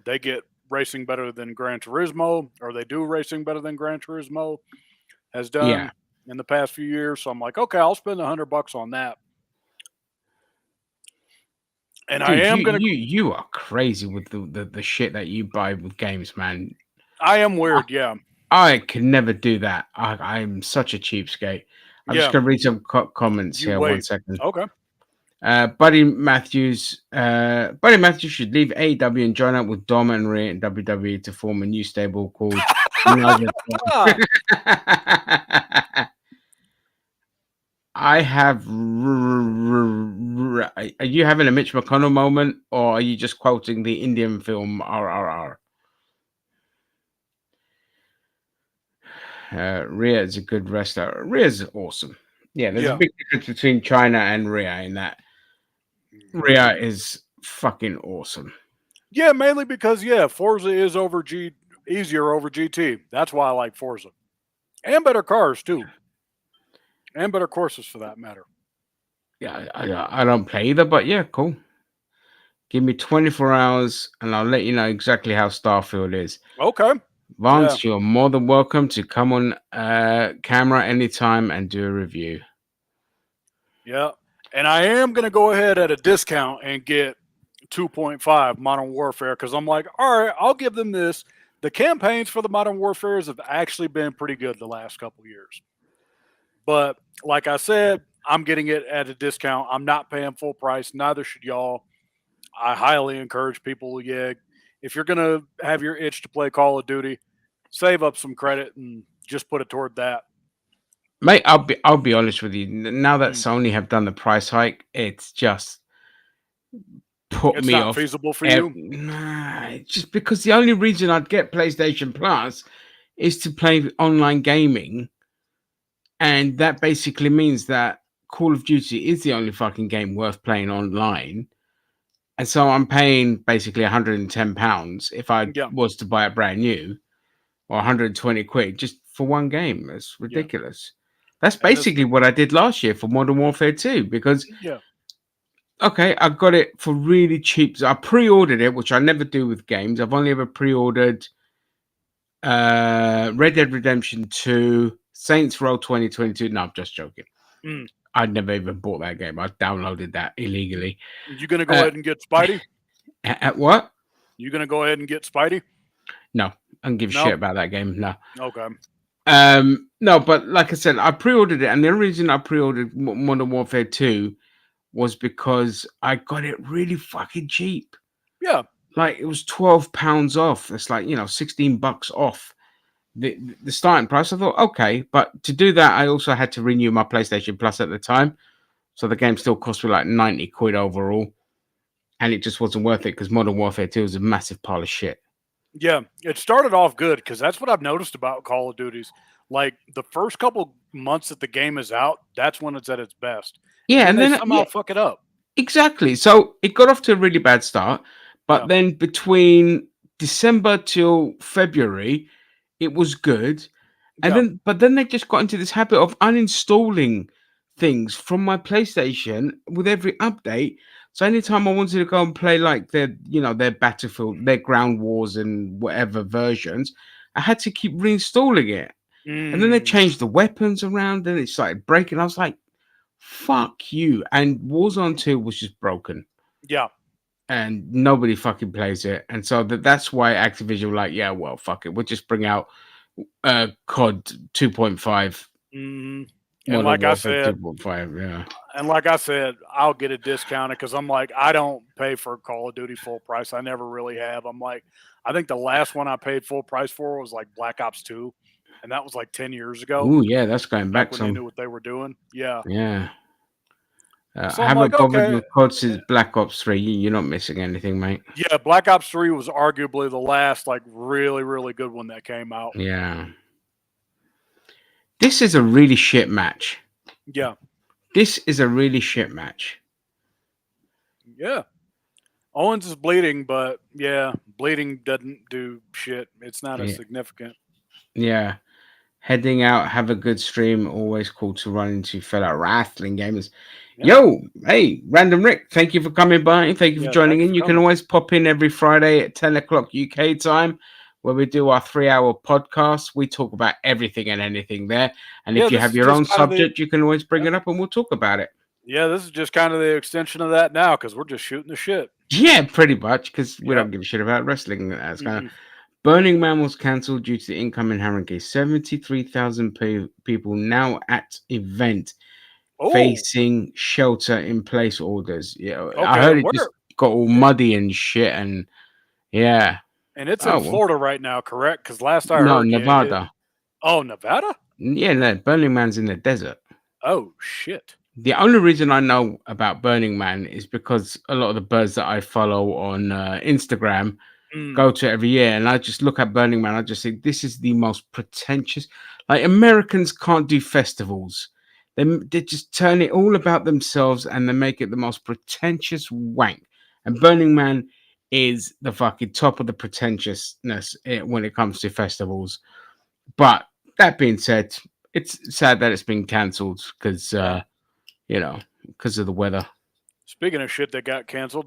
They get racing better than Gran Turismo, or they do racing better than Gran Turismo has done Yeah. in the past few years. So I'm like, okay, I'll spend $100 on that. And Dude, I am gonna. you are crazy with the shit that you buy with games, man. I am weird, yeah. I can never do that. I'm such a cheapskate. I'm just Yeah. gonna read some comments You here. 1 wait. second. Okay. Buddy Matthews should leave AEW and join up with Dom and Rhea in WWE to form a new stable called I have. Are you having a Mitch McConnell moment, or are you just quoting the Indian film RRR? Rhea is a good wrestler. Rhea's awesome. Yeah, there's a big difference between China and Rhea in that. Rhea is fucking awesome. Yeah, mainly because Forza is easier over GT. That's why I like Forza. And better cars too. And better courses for that matter. Yeah, I don't play either, but yeah, cool. Give me 24 hours and I'll let you know exactly how Starfield is. Okay. Vance, you're more than welcome to come on camera anytime and do a review. Yeah. And I am going to go ahead at a discount and get 2.5 Modern Warfare because I'm like, all right, I'll give them this. The campaigns for the Modern Warfares have actually been pretty good the last couple of years. But like I said, I'm getting it at a discount. I'm not paying full price. Neither should y'all. I highly encourage people, if you're going to have your itch to play Call of Duty, save up some credit and just put it toward that. Mate, I'll be honest with you. Now that Sony have done the price hike, it's just put It's me not off. feasible for you? Nah, just because the only reason I'd get PlayStation Plus is to play online gaming. And that basically means that Call of Duty is the only fucking game worth playing online. And so I'm paying basically £110 if I Yeah. was to buy it brand new, or 120 quid just for one game. That's Yeah. ridiculous. That's And it's basically what I did last year for Modern Warfare 2 because yeah. okay, I got it for really cheap. So I pre-ordered it, which I never do with games. I've only ever pre-ordered Red Dead Redemption 2, Saints Row 2022. No, I'm just joking. Mm. I'd never even bought that game. I downloaded that illegally. You gonna go Uh, ahead and get Spidey? at what? You gonna go ahead and get Spidey? No, I don't give a shit No. about that game. No. Okay. No, but like I said, I pre-ordered it, and the only reason I pre-ordered Modern Warfare 2 was because I got it really fucking cheap. Yeah. Like it was £12 off. It's like, $16 off the starting price. I thought, okay, but to do that, I also had to renew my PlayStation Plus at the time. So the game still cost me like 90 quid overall. And it just wasn't worth it because Modern Warfare 2 was a massive pile of shit. Yeah. It started off good because that's what I've noticed about Call of Duties. Like the first couple months that the game is out, that's when it's at its best. And Yeah, then and they then somehow fuck it up. exactly. So it got off to a really bad start, Yeah. but then between December till February, it was good. And Yeah. then they just got into this habit of uninstalling things from my PlayStation with every update. So anytime I wanted to go and play like their Battlefield, their Ground Wars and whatever versions, I had to keep reinstalling it. And then they Mm. changed the weapons around and it started breaking. I was like, fuck you. And Warzone 2 was just broken. Yeah. And nobody fucking plays it. And so that's why Activision were like, yeah, well, fuck it. We'll just bring out COD 2.5, Mm. And Modern like I Warfare said, 2.5. Yeah. I'll get it discounted because I'm like, I don't pay for Call of Duty full price. I never really have. I'm like, I think the last one I paid full price for was like Black Ops 2. And that was like 10 years ago, Ooh, yeah, that's going back back when they knew some. what they were doing. Yeah. Yeah. So I I'm like, haven't bothered okay. with COD since Black Ops 3. You're not missing anything, mate. Yeah, Black Ops 3 was arguably the last like really, really good one that came out. Yeah. This is a really shit match. Yeah. This is a really shit match. Yeah. Owens is bleeding, but yeah, bleeding doesn't do shit. It's not as Yeah. significant. Yeah. Heading out, have a good stream. Always cool to run into fellow wrestling gamers. Yeah. Yo, hey, Random Rick, thank you for coming by. Thank you for Yeah, joining thanks in. for You can coming. always pop in every Friday at 10 o'clock UK time where we do our 3-hour podcast. We talk about everything and anything there. And Yeah, if you this have is your just own kind of the subject, you can always bring yeah. it up and we'll talk about it. Yeah, this is just kind of the extension of that now because we're just shooting the shit. Yeah, pretty much, because we Yep. don't give a shit about wrestling. That's kind of Mm-mm. Burning Man was cancelled due to the incoming hurricane. 73,000 people now at event Oh, facing shelter-in-place orders. Yeah, I okay. heard it Where? just got all muddy and shit, and yeah. And it's Oh in well, Florida right now, correct? Because last I no, heard, yeah, it. Nevada. Oh, Nevada? Yeah, no, Burning Man's in the desert. Oh shit. The only reason I know about Burning Man is because a lot of the birds that I follow on Instagram Mm. go to it every year, and I just look at Burning Man. I just think this is the most pretentious. Like Americans can't do festivals. They just turn it all about themselves, and they make it the most pretentious wank. And Burning Man is the fucking top of the pretentiousness when it comes to festivals. But that being said, it's sad that it's been cancelled because Yeah. because of the weather. Speaking of shit that got canceled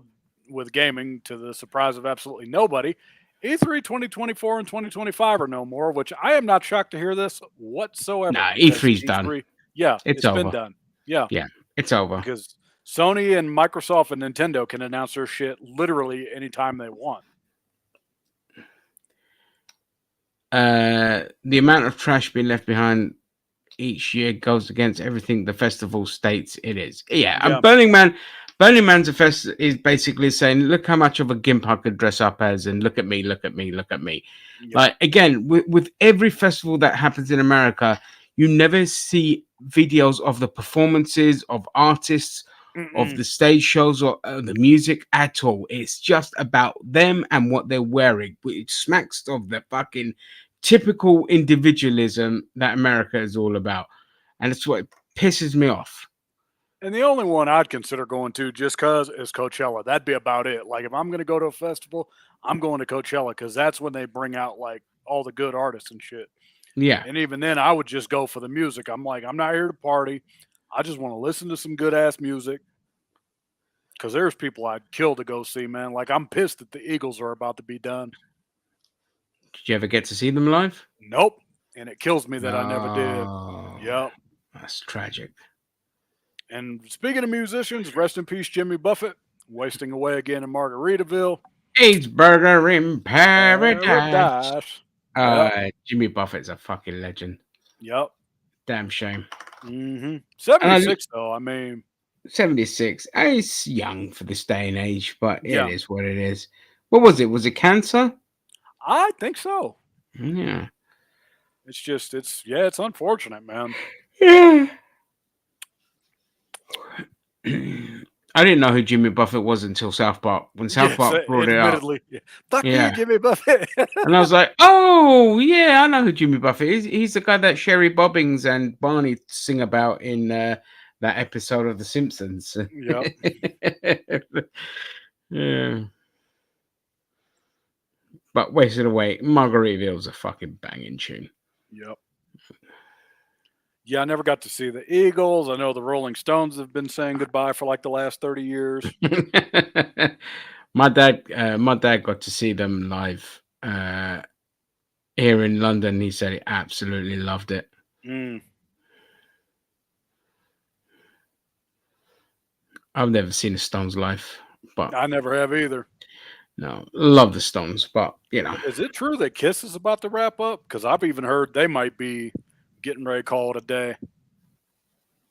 with gaming, to the surprise of absolutely nobody, E3 2024 and 2025 are no more. Which I am not shocked to hear this whatsoever Nah, because E3's done. E3, yeah, It's it's been over. done. Yeah, Yeah, it's over. because Sony and Microsoft and Nintendo can announce their shit literally anytime they want. The amount of trash being left behind each year goes against everything the festival states it is. Yeah, and Yeah. Burning Man's a fest is basically saying, look how much of a gimp I could dress up as, and look at me, look at me, look at me. Yeah. Like again, with every festival that happens in America, you never see videos of the performances of artists, of the stage shows, or the music at all. It's just about them and what they're wearing, which smacks of the fucking typical individualism that America is all about. And it's what pisses me off. And the only one I'd consider going to just because is Coachella. That'd be about it. Like if I'm going to go to a festival, I'm going to Coachella because that's when they bring out like all the good artists and shit. Yeah. And even then, I would just go for the music. I'm like, I'm not here to party. I just want to listen to some good ass music. Because there's people I'd kill to go see, man. Like I'm pissed that the Eagles are about to be done. Did you ever get to see them live? Nope. And it kills me that I never did. No. Yep. That's tragic. And speaking of musicians, rest in peace, Jimmy Buffett, wasting away again in Margaritaville. Eats burger in paradise. Yep. Jimmy Buffett's a fucking legend. Yep. Damn shame. 76, though. I mean, 76. He's young for this day and age, but Yeah. it is what it is. What was it? Was it cancer? I think so. Yeah. It's just, it's unfortunate, man. Yeah. I didn't know who Jimmy Buffett was until South Park. When South Park brought it up. Fuck you, Jimmy Buffett. And I was like, oh, yeah, I know who Jimmy Buffett is. He's the guy that Sherry Bobbins and Barney sing about in that episode of The Simpsons. Yep. Yeah. But Wasted Away, Margaritaville's a fucking banging tune. Yep. Yeah, I never got to see the Eagles. I know the Rolling Stones have been saying goodbye for like the last 30 years. My dad got to see them live here in London. He said he absolutely loved it. I've never seen the Stones live, but I never have either. No, love the Stones, but you know. Is it true that Kiss is about to wrap up? Because I've even heard they might be getting ready to call it a day.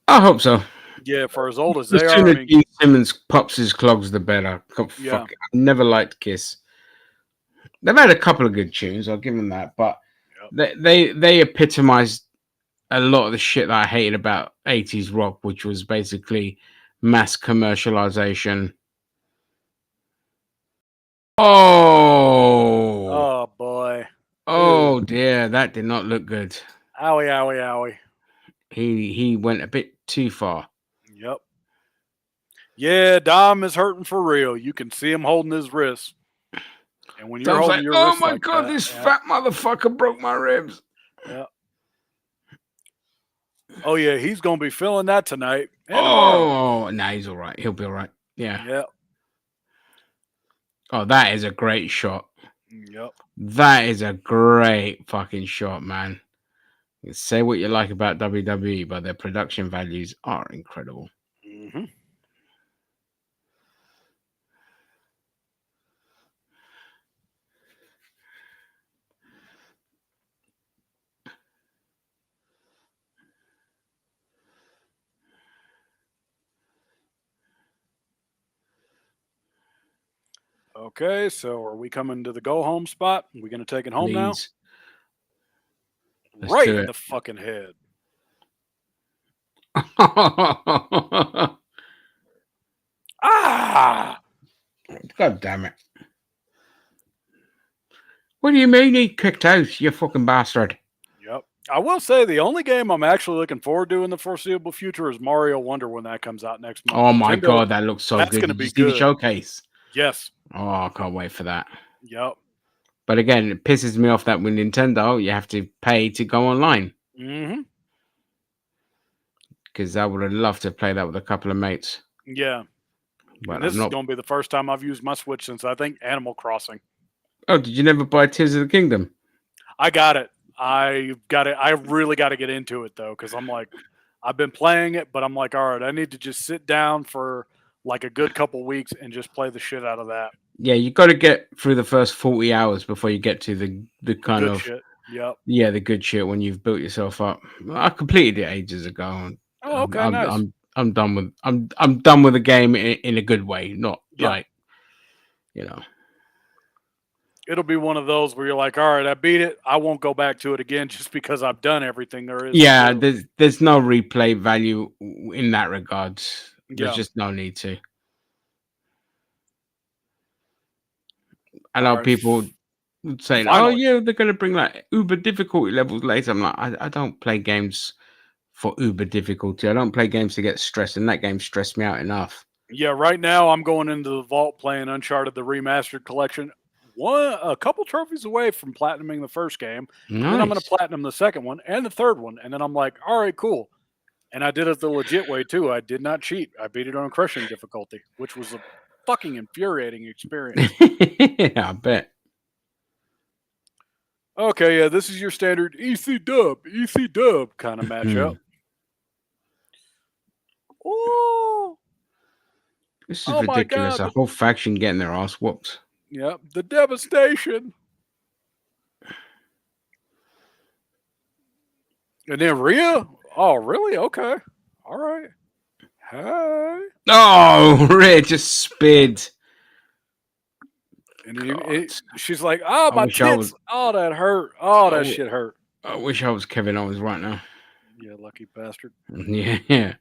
I hope so. Yeah, for as old as they are. The sooner Gene Simmons pops his clogs, the better. Yeah. Fuck, I never liked Kiss. They've had a couple of good tunes, I'll give them that, but they epitomized a lot of the shit that I hated about 80s rock, which was basically mass commercialization. Oh boy. Oh dear, that did not look good. Owie, owie, owie. He went a bit too far. Yep. Yeah, Dom is hurting for real. You can see him holding his wrist. And when you're Dom's holding like, your wrist my like god, that, this fat motherfucker broke my ribs. Yeah. Oh yeah, he's gonna be feeling that tonight. Oh, no, he's all right. He'll be all right. Yeah. Yep. Oh, that is a great shot. Yep. That is a great fucking shot, man. You say what you like about WWE, but their production values are incredible. Mm-hmm. Okay, so are we coming to the go home spot? Are we going to take it home now? Let's right in the fucking head. Ah! God damn it. What do you mean he kicked out, you fucking bastard? Yep. I will say the only game I'm actually looking forward to in the foreseeable future is Mario Wonder when that comes out next month. Oh my god, that looks so good. That's going to be good. good. The showcase. Yes. Oh, I can't wait for that. Yep. But again, it pisses me off that with Nintendo, you have to pay to go online. Mm-hmm. Because I would have loved to play that with a couple of mates. Yeah. But this is going to be the first time I've used my Switch since, I think, Animal Crossing. Oh, did you never buy Tears of the Kingdom? I got it. I really got to get into it, though, because I'm like, I've been playing it, but I'm like, all right, I need to just sit down for like a good couple weeks and just play the shit out of that. Yeah, you got to get through the first 40 hours before you get to the kind good of shit. Yep. Yeah, the good shit when you've built yourself up. I completed it ages ago. Oh, okay, nice. I'm done with I'm done with the game in a good way, not like, you know. It'll be one of those where you're like, all right, I beat it. I won't go back to it again just because I've done everything there is. Yeah, there's no replay value in that regard. There's just no need to. I know people saying, "Oh yeah, they're gonna bring like uber difficulty levels later." I'm like, I don't play games for uber difficulty. I don't play games to get stressed, and that game stressed me out enough. Yeah, right now I'm going into the vault playing Uncharted the Remastered Collection. A couple trophies away from platinuming the first game, and then I'm going to Nice. platinum the second one and the third one, and then I'm like, all right, cool. And I did it the legit way too. I did not cheat. I beat it on crushing difficulty, which was a fucking infuriating experience. I bet. Okay, yeah, this is your standard EC dub kind of matchup. Oh, This is oh my ridiculous. God. A whole faction getting their ass whooped. Yep, the devastation. And then Rhea? Oh, really? Okay. All right. Hey. Oh, Ray just spid. And she's like, oh, I my wish I tits. was- Oh, that hurt. Oh, that Oh. shit hurt. I wish I was Kevin Owens right now. Yeah, lucky bastard. Yeah.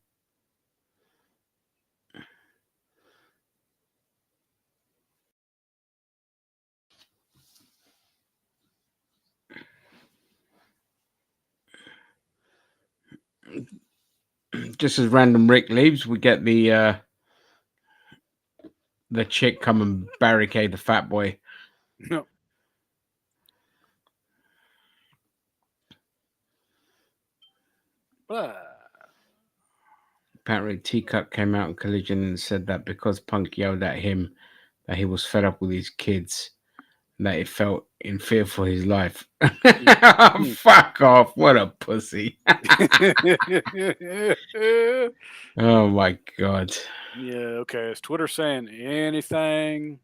Just as random Rick leaves, we get the chick come and barricade the fat boy. No. Apparently, T-Cut came out in Collision and said that because Punk yelled at him that he was fed up with his kids, that he felt in fear for his life. Fuck off. What a pussy. Oh, my God. Yeah, okay. Is Twitter saying anything?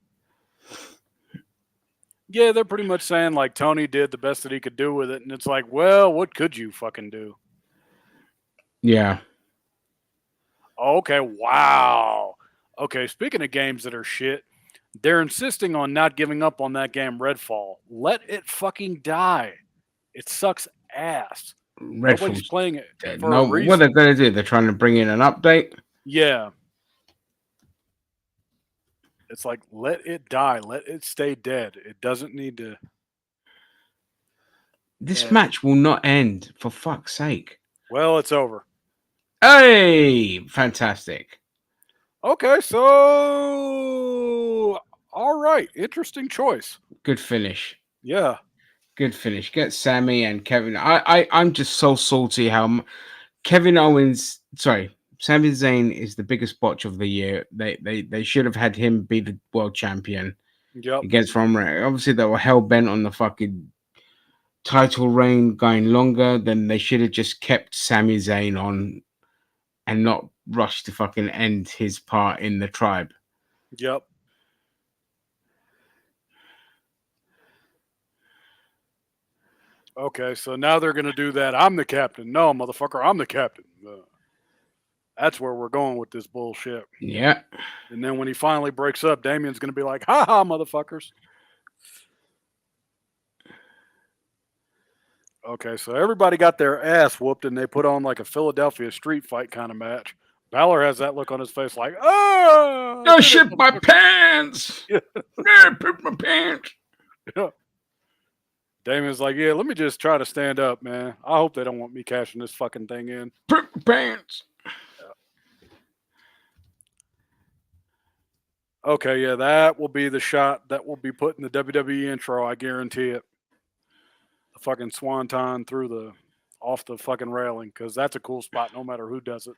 Yeah, they're pretty much saying like Tony did the best that he could do with it. And it's like, well, what could you fucking do? Yeah. Okay, wow. Okay, speaking of games that are shit, they're insisting on not giving up on that game Redfall. Let it fucking die. It sucks ass. Nobody's playing it for a reason. What they're going to do? They're trying to bring in an update? Yeah. It's like, let it die. Let it stay dead. It doesn't need to. This match will not end, for fuck's sake. Well, it's over. Hey, fantastic. Okay, so all right, interesting choice. Good finish. Yeah. Good finish. Get Sammy and Kevin. I'm just so salty how Kevin Owens, sorry, Sami Zayn is the biggest botch of the year. They should have had him be the world champion against Roman Reigns. Obviously, they were hell bent on the fucking title reign going longer. Then they should have just kept Sami Zayn on and not rushed to fucking end his part in the tribe. Yep. Okay, so now they're going to do that. I'm the captain. No, motherfucker, I'm the captain. That's where we're going with this bullshit. Yeah. And then when he finally breaks up, Damien's going to be like, ha ha, motherfuckers. Okay, so everybody got their ass whooped and they put on like a Philadelphia street fight kind of match. Balor has that look on his face like, oh! Oh, shit, my pants! Yeah, poop my pants! Yeah. Damien's like, yeah, let me just try to stand up, man. I hope they don't want me cashing this fucking thing in. Poop my pants! Okay, yeah, that will be the shot that will be put in the WWE intro. I guarantee it. The fucking swanton off the fucking railing, because that's a cool spot no matter who does it.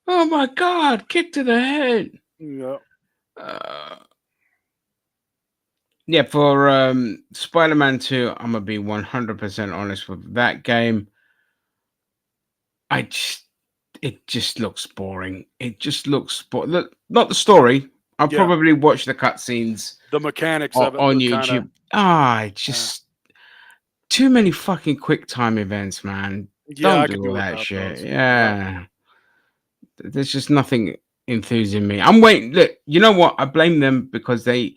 Oh my God, kick to the head. Yeah. Yeah, for Spider-Man 2, I'm going to be 100% honest with that game. It just looks boring. It just looks Look, not the story. I'll probably watch the cutscenes. The mechanics of it on YouTube. It's just too many fucking quick time events, man. Yeah, Don't do all that shit. Yeah. There's just nothing enthusing me. I'm waiting. Look, you know what? I blame them because they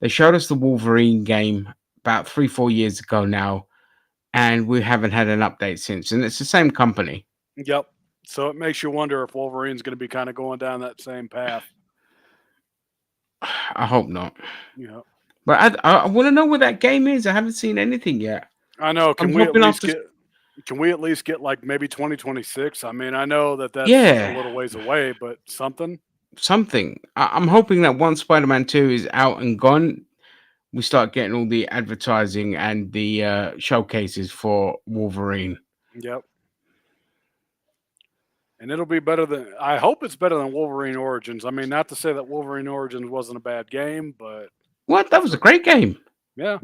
showed us the Wolverine game about 3-4 years ago now, and we haven't had an update since. And it's the same company. Yep. So it makes you wonder if Wolverine's going to be kind of going down that same path. I hope not. Yeah. But I want to know what that game is. I haven't seen anything yet. I know. I'm hoping after. Can we at least get like maybe 2026? I mean, I know that that's a Yeah, little ways away, but something. something. I'm hoping that once Spider-Man 2 is out and gone, we start getting all the advertising and the showcases for Wolverine. Yep. And it'll be better than, I hope it's better than Wolverine Origins. I mean, not to say that Wolverine Origins wasn't a bad game, but What? That was a great game. yeah.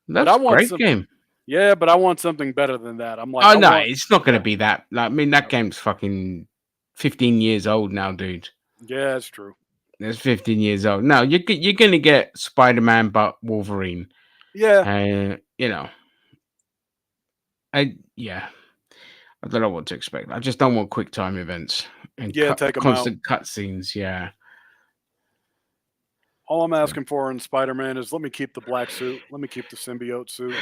But That's I a want great some, game. yeah, but I want something better than that. I'm like, Oh I no, want, it's not going to yeah, be that. Like, I mean, that game's fucking 15 years old now, dude. yeah, it's true. It's 15 years old. No, you're going to get Spider-Man, but Wolverine. Yeah. You know, yeah. I don't know what to expect. I just don't want quick time events and Yeah, take them out. constant cutscenes. Yeah. All I'm asking for in Spider-Man is let me keep the black suit. Let me keep the symbiote suit.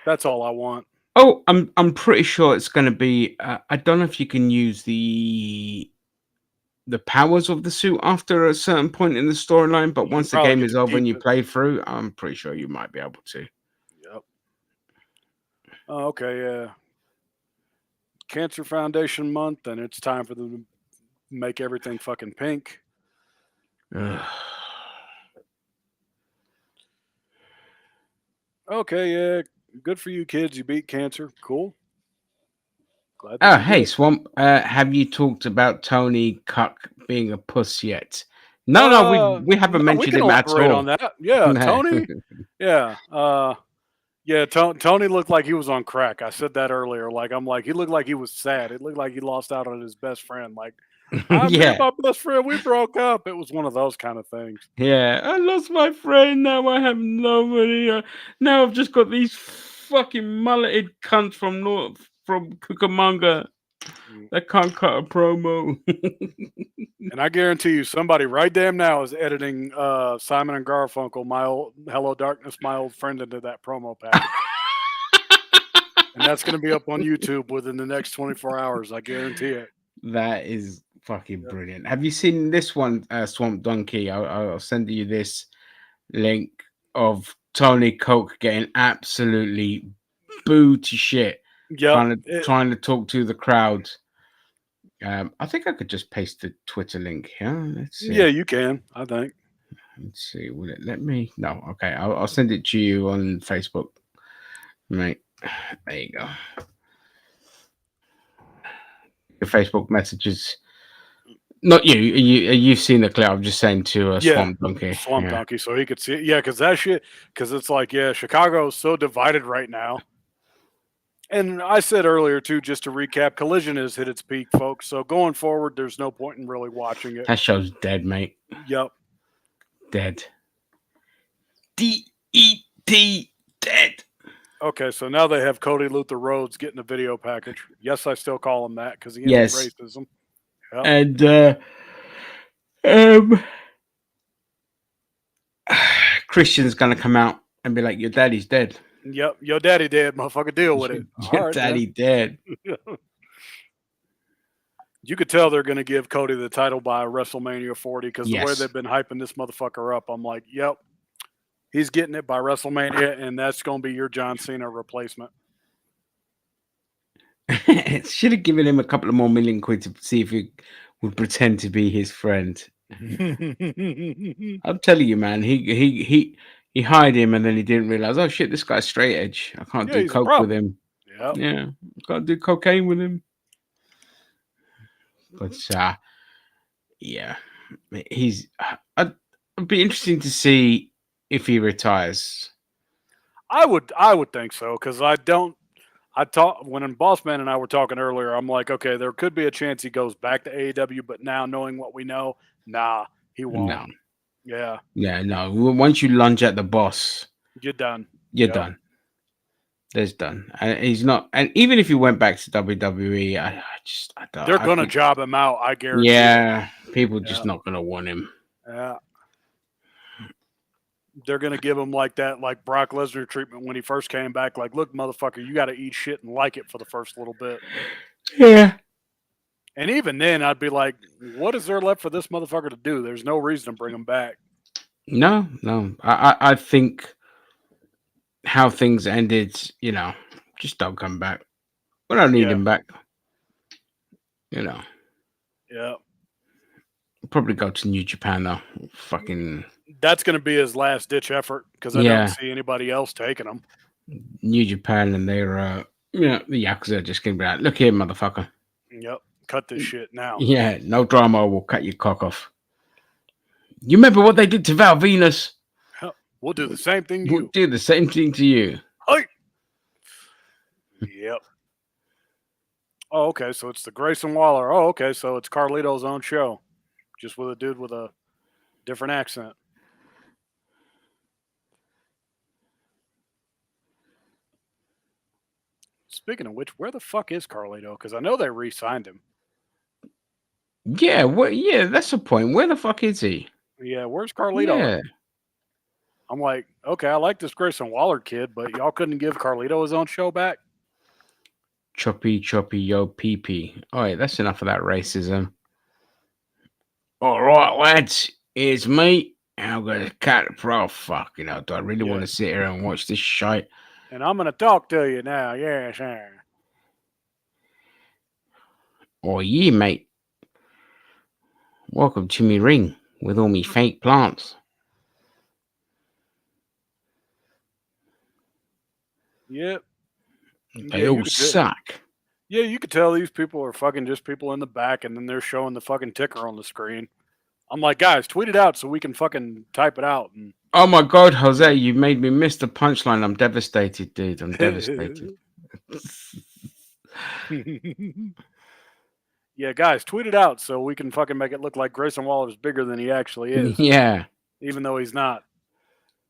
That's all I want. Oh, I'm pretty sure it's going to be. I don't know if you can use the powers of the suit after a certain point in the storyline, but You once the probably game get is to over keep and you it. play through, I'm pretty sure you might be able to. Yep. Oh, okay, yeah. Cancer Foundation month, and it's time for them to make everything fucking pink. Ugh. Okay, yeah. Good for you kids. You beat cancer. Cool. Glad that Oh, you hey, did. Swamp. Have you talked about Tony Cuck being a puss yet? No, we haven't No, we mentioned can him at elaborate all. on that. Yeah, No. Tony. Yeah. Yeah, Tony looked like he was on crack. I said that earlier. Like, I'm like, he looked like he was sad. It looked like he lost out on his best friend. Like, me and Yeah. my best friend, we broke up. It was one of those kind of things. Yeah, I lost my friend. Now I have nobody. Now I've just got these fucking mulleted cunts from Cucamonga Mm. that can't cut a promo. And I guarantee you, somebody right damn now is editing Simon and Garfunkel, my old Hello Darkness, my old friend, into that promo package. And that's going to be up on YouTube within the next 24 hours. I guarantee it. That is fucking Yep. brilliant. Have you seen this one, Swamp Donkey? I'll send you this link of Tony Coke getting absolutely booed to shit, Yep. trying to talk to the crowd. I think I could just paste the Twitter link here. Let's see. Yeah, you can, I think. Let's see. Will it let me? No. Okay. I'll send it to you on Facebook. Right. There you go. Your Facebook messages. Not you. You've seen the clip. I'm just saying to Swamp Donkey. Swamp Yeah. Donkey, so he could see it. Yeah, because that shit, because it's like, yeah, Chicago is so divided right now. And I said earlier, too, just to recap, Collision has hit its peak, folks. So going forward, there's no point in really watching it. That show's dead, mate. Yep. Dead. D-E-T. Dead. Okay, so now they have Cody Luther Rhodes getting a video package. Yes, I still call him that because he ends Yes. racism. Yep. And Christian's gonna come out and be like, "Your daddy's dead." Yep, your daddy dead, motherfucker. Deal with it. Your All right, daddy dead. You could tell they're going to give Cody the title by WrestleMania 40 because the way Yes. they've been hyping this motherfucker up, I'm like, yep, he's getting it by WrestleMania, and that's going to be your John Cena replacement. Should have given him a couple of more million quid to see if he would pretend to be his friend. I'm telling you, man, he hired him and then he didn't realize, oh shit, this guy's straight edge. I can't do he's a coke with problem. him. Yep. Yeah, I can't do cocaine with him. But yeah, he's. It'd be interesting to see if he retires. I would think so because when Boss Man and I were talking earlier, I'm like, okay, there could be a chance he goes back to AEW, but now knowing what we know, nah, he won't. No. Yeah. Yeah, no. Once you lunge at the boss, you're done. You're done. There's done. And he's not. And even if he went back to WWE, I don't. They're gonna job him out. I guarantee. Yeah, people just not gonna want him. Yeah. They're gonna give him like Brock Lesnar treatment when he first came back. Like, look, motherfucker, you got to eat shit and like it for the first little bit. Yeah. And even then, I'd be like, what is there left for this motherfucker to do? There's no reason to bring him back. No, no. I think how things ended, just don't come back. We don't need Yeah, him back. You know, yeah. probably go to New Japan though. Fucking That's going to be his last ditch effort because I don't yeah, see anybody else taking him. New Japan, and they're the Yakuza are just gonna be like, look here, motherfucker. Yep. Cut this shit now. Yeah, no drama. We'll cut your cock off. You remember what they did to Val Venus? We'll do the same thing to We'll you. do the same thing to you. Hey. Yep. Oh, okay. So it's the Grayson Waller. Oh, okay. So it's Carlito's own show, just with a dude with a different accent. Speaking of which, where the fuck is Carlito? Because I know they re-signed him. Yeah, yeah, that's the point. Where the fuck is he? Yeah, where's Carlito? Yeah. I'm like, okay, I like this Grayson Waller kid, but y'all couldn't give Carlito his own show back? Choppy, choppy, yo, pee pee. All right, that's enough of that racism. All right, lads, it's me. And I'm going to cut the pro. Fuck, do I really want to sit here and watch this shite? And I'm going to talk to you now. Yeah, sure. Oh, yeah, mate. Welcome to me ring with all me fake plants. Yep. They all suck. Yeah, you could tell these people are fucking just people in the back, and then they're showing the fucking ticker on the screen. I'm like, guys, tweet it out so we can fucking type it out. And oh my god, Jose, you made me miss the punchline. I'm devastated, dude. I'm devastated. Yeah, guys, tweet it out so we can fucking make it look like Grayson Waller is bigger than he actually is. Yeah. Even though he's not.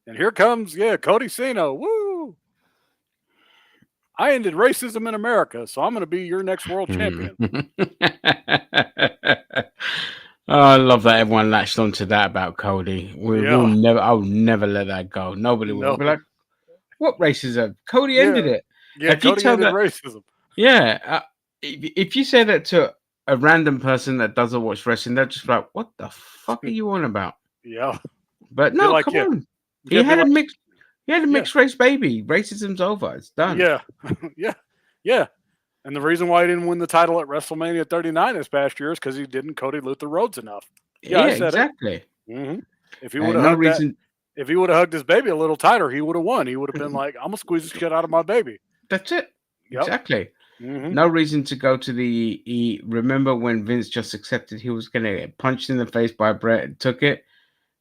And here comes, Cody Cena. Woo! I ended racism in America, so I'm going to be your next world champion. Oh, I love that everyone latched onto that about Cody. We'll never. I'll never let that go. Nobody will be like, "What racism?" Cody ended it. Yeah, if Cody ended racism. Yeah, if you say that to a random person that doesn't watch wrestling, they're just like, "What the fuck are you on about?" Yeah, but no, like, come on. He had a mixed. He had a mixed race baby. Racism's over. It's done. Yeah, yeah. And the reason why he didn't win the title at WrestleMania 39 this past year is because he didn't Cody Luther Rhodes enough. Yeah, I said exactly. Mm-hmm. If he would have if he would have hugged his baby a little tighter, he would have won. He would have been like, "I'm gonna squeeze the shit out of my baby." That's it. Yep. Exactly. Mm-hmm. No reason to go to the. Remember when Vince just accepted he was gonna get punched in the face by Brett and took it?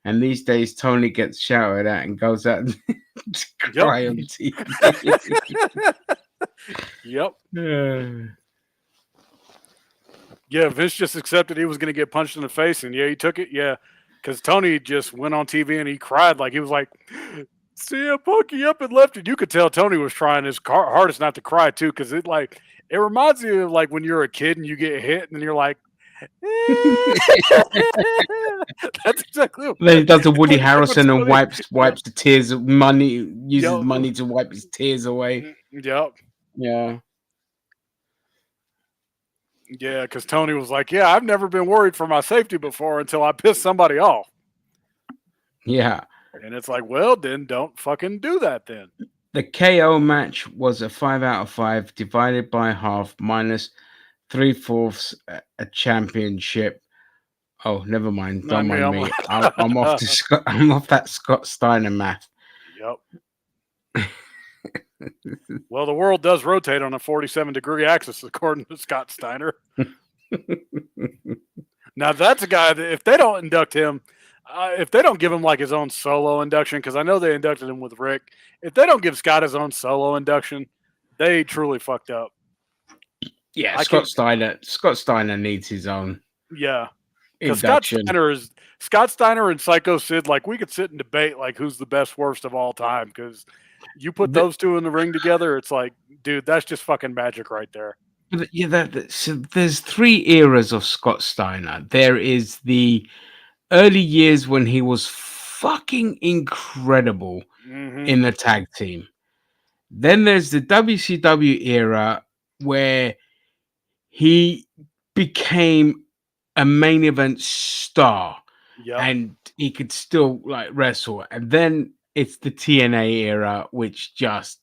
And these days, Tony gets shouted at and goes out to cry on TV. Yep. Yeah, Vince just accepted he was going to get punched in the face, and he took it. Yeah, because Tony just went on TV and he cried like he was like, "CM Punk, he up and left it." You could tell Tony was trying his hardest not to cry too, because it reminds you of like when you're a kid and you get hit and then you're like. That's exactly what then he does the Woody Harrelson and wipes the tears of money, uses money to wipe his tears away. Yep. Yeah. Yeah, because Tony was like, "Yeah, I've never been worried for my safety before until I pissed somebody off." Yeah. And it's like, well, then don't fucking do that then. The KO match was a 5 out of 5 divided by half minus 3/4 a championship. Oh, never mind. Don't mind me. I'm off to I'm off that Scott Steiner math. Yep. Well, the world does rotate on a 47-degree axis, according to Scott Steiner. Now, that's a guy that if they don't induct him, if they don't give him like his own solo induction, because I know they inducted him with Rick, if they don't give Scott his own solo induction, they truly fucked up. Yeah, Scott Steiner needs his own. Yeah. Because Scott Steiner and Psycho Sid, like we could sit and debate like who's the best worst of all time, because you put those two in the ring together, it's like, dude, that's just fucking magic right there. Yeah, so there's 3 eras of Scott Steiner. There is the early years when he was fucking incredible in the tag team. Then there's the WCW era where he became a main event star. Yep. and he could still like wrestle. And then it's the TNA era, which just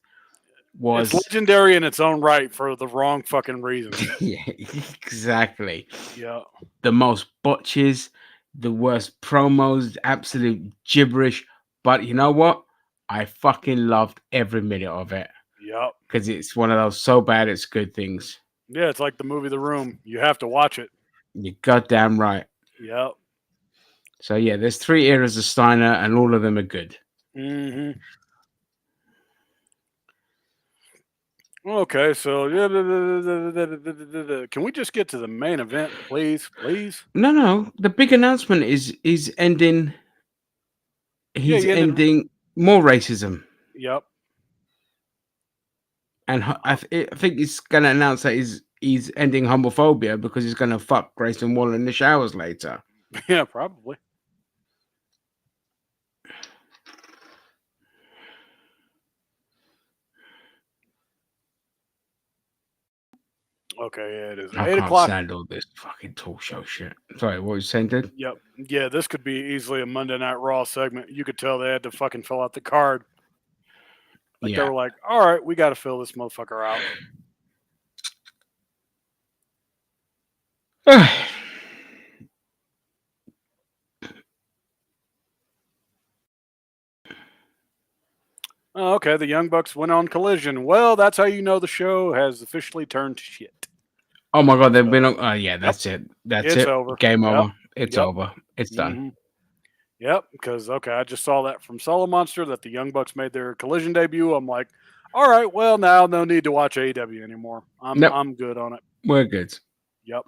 It's was legendary in its own right for the wrong fucking reasons. yeah, exactly. Yeah. The most botches, the worst promos, absolute gibberish. But you know what? I fucking loved every minute of it Yep. because it's one of those so bad it's good things. Yeah, it's like the movie The Room. You have to watch it. You're goddamn right. Yep. So yeah, there's 3 eras of Steiner, and all of them are good. Mm-hmm. Okay, so can we just get to the main event, please? Please? No, the big announcement is ending. Yeah, He's you ended. ending more racism, Yep. and I think he's gonna announce that he's ending homophobia because he's gonna fuck Grayson Waller in the showers later. Yeah, probably. Okay, yeah, it is I 8 can't o'clock. stand all this fucking talk show shit. Sorry, what was you saying, dude? Yep. Yeah, this could be easily a Monday Night Raw segment. You could tell they had to fucking fill out the card. Like they were like, all right, we got to fill this motherfucker out. Oh, okay, the Young Bucks went on Collision. Well, that's how you know the show has officially turned to shit. Oh my god, they've been on. Oh yeah, that's it. That's It's it. over. Game Yep. over. It's Yep. over. It's done. Mhm. Yep, because I just saw that from Solo Monster that the Young Bucks made their Collision debut. I'm like, all right, well now no need to watch AEW anymore. Nope. I'm good on it. We're good. Yep.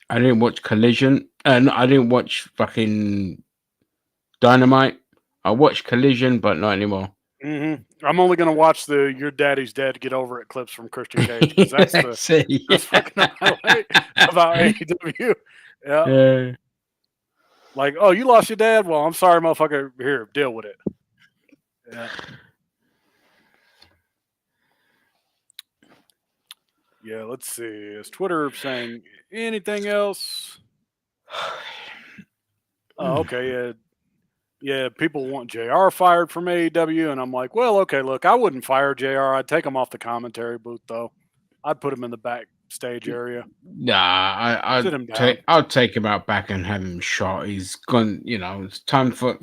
I didn't watch Collision, and I didn't watch fucking Dynamite. I watched Collision, but not anymore. I'm only gonna watch the "Your Daddy's Dead, Get Over It" clips from Christian Cage because that's fucking highlight about AEW. Yeah. Like, oh, you lost your dad? Well, I'm sorry, motherfucker. Here, deal with it. Yeah. Yeah, let's see. Is Twitter saying anything else? Oh, okay. Yeah. Yeah, people want JR fired from AEW, and I'm like, well, okay, look, I wouldn't fire JR. I'd take him off the commentary booth, though. I'd put him in the backstage area. Nah, Sit him down. I'll take him out back and have him shot. He's gone. You know, it's time for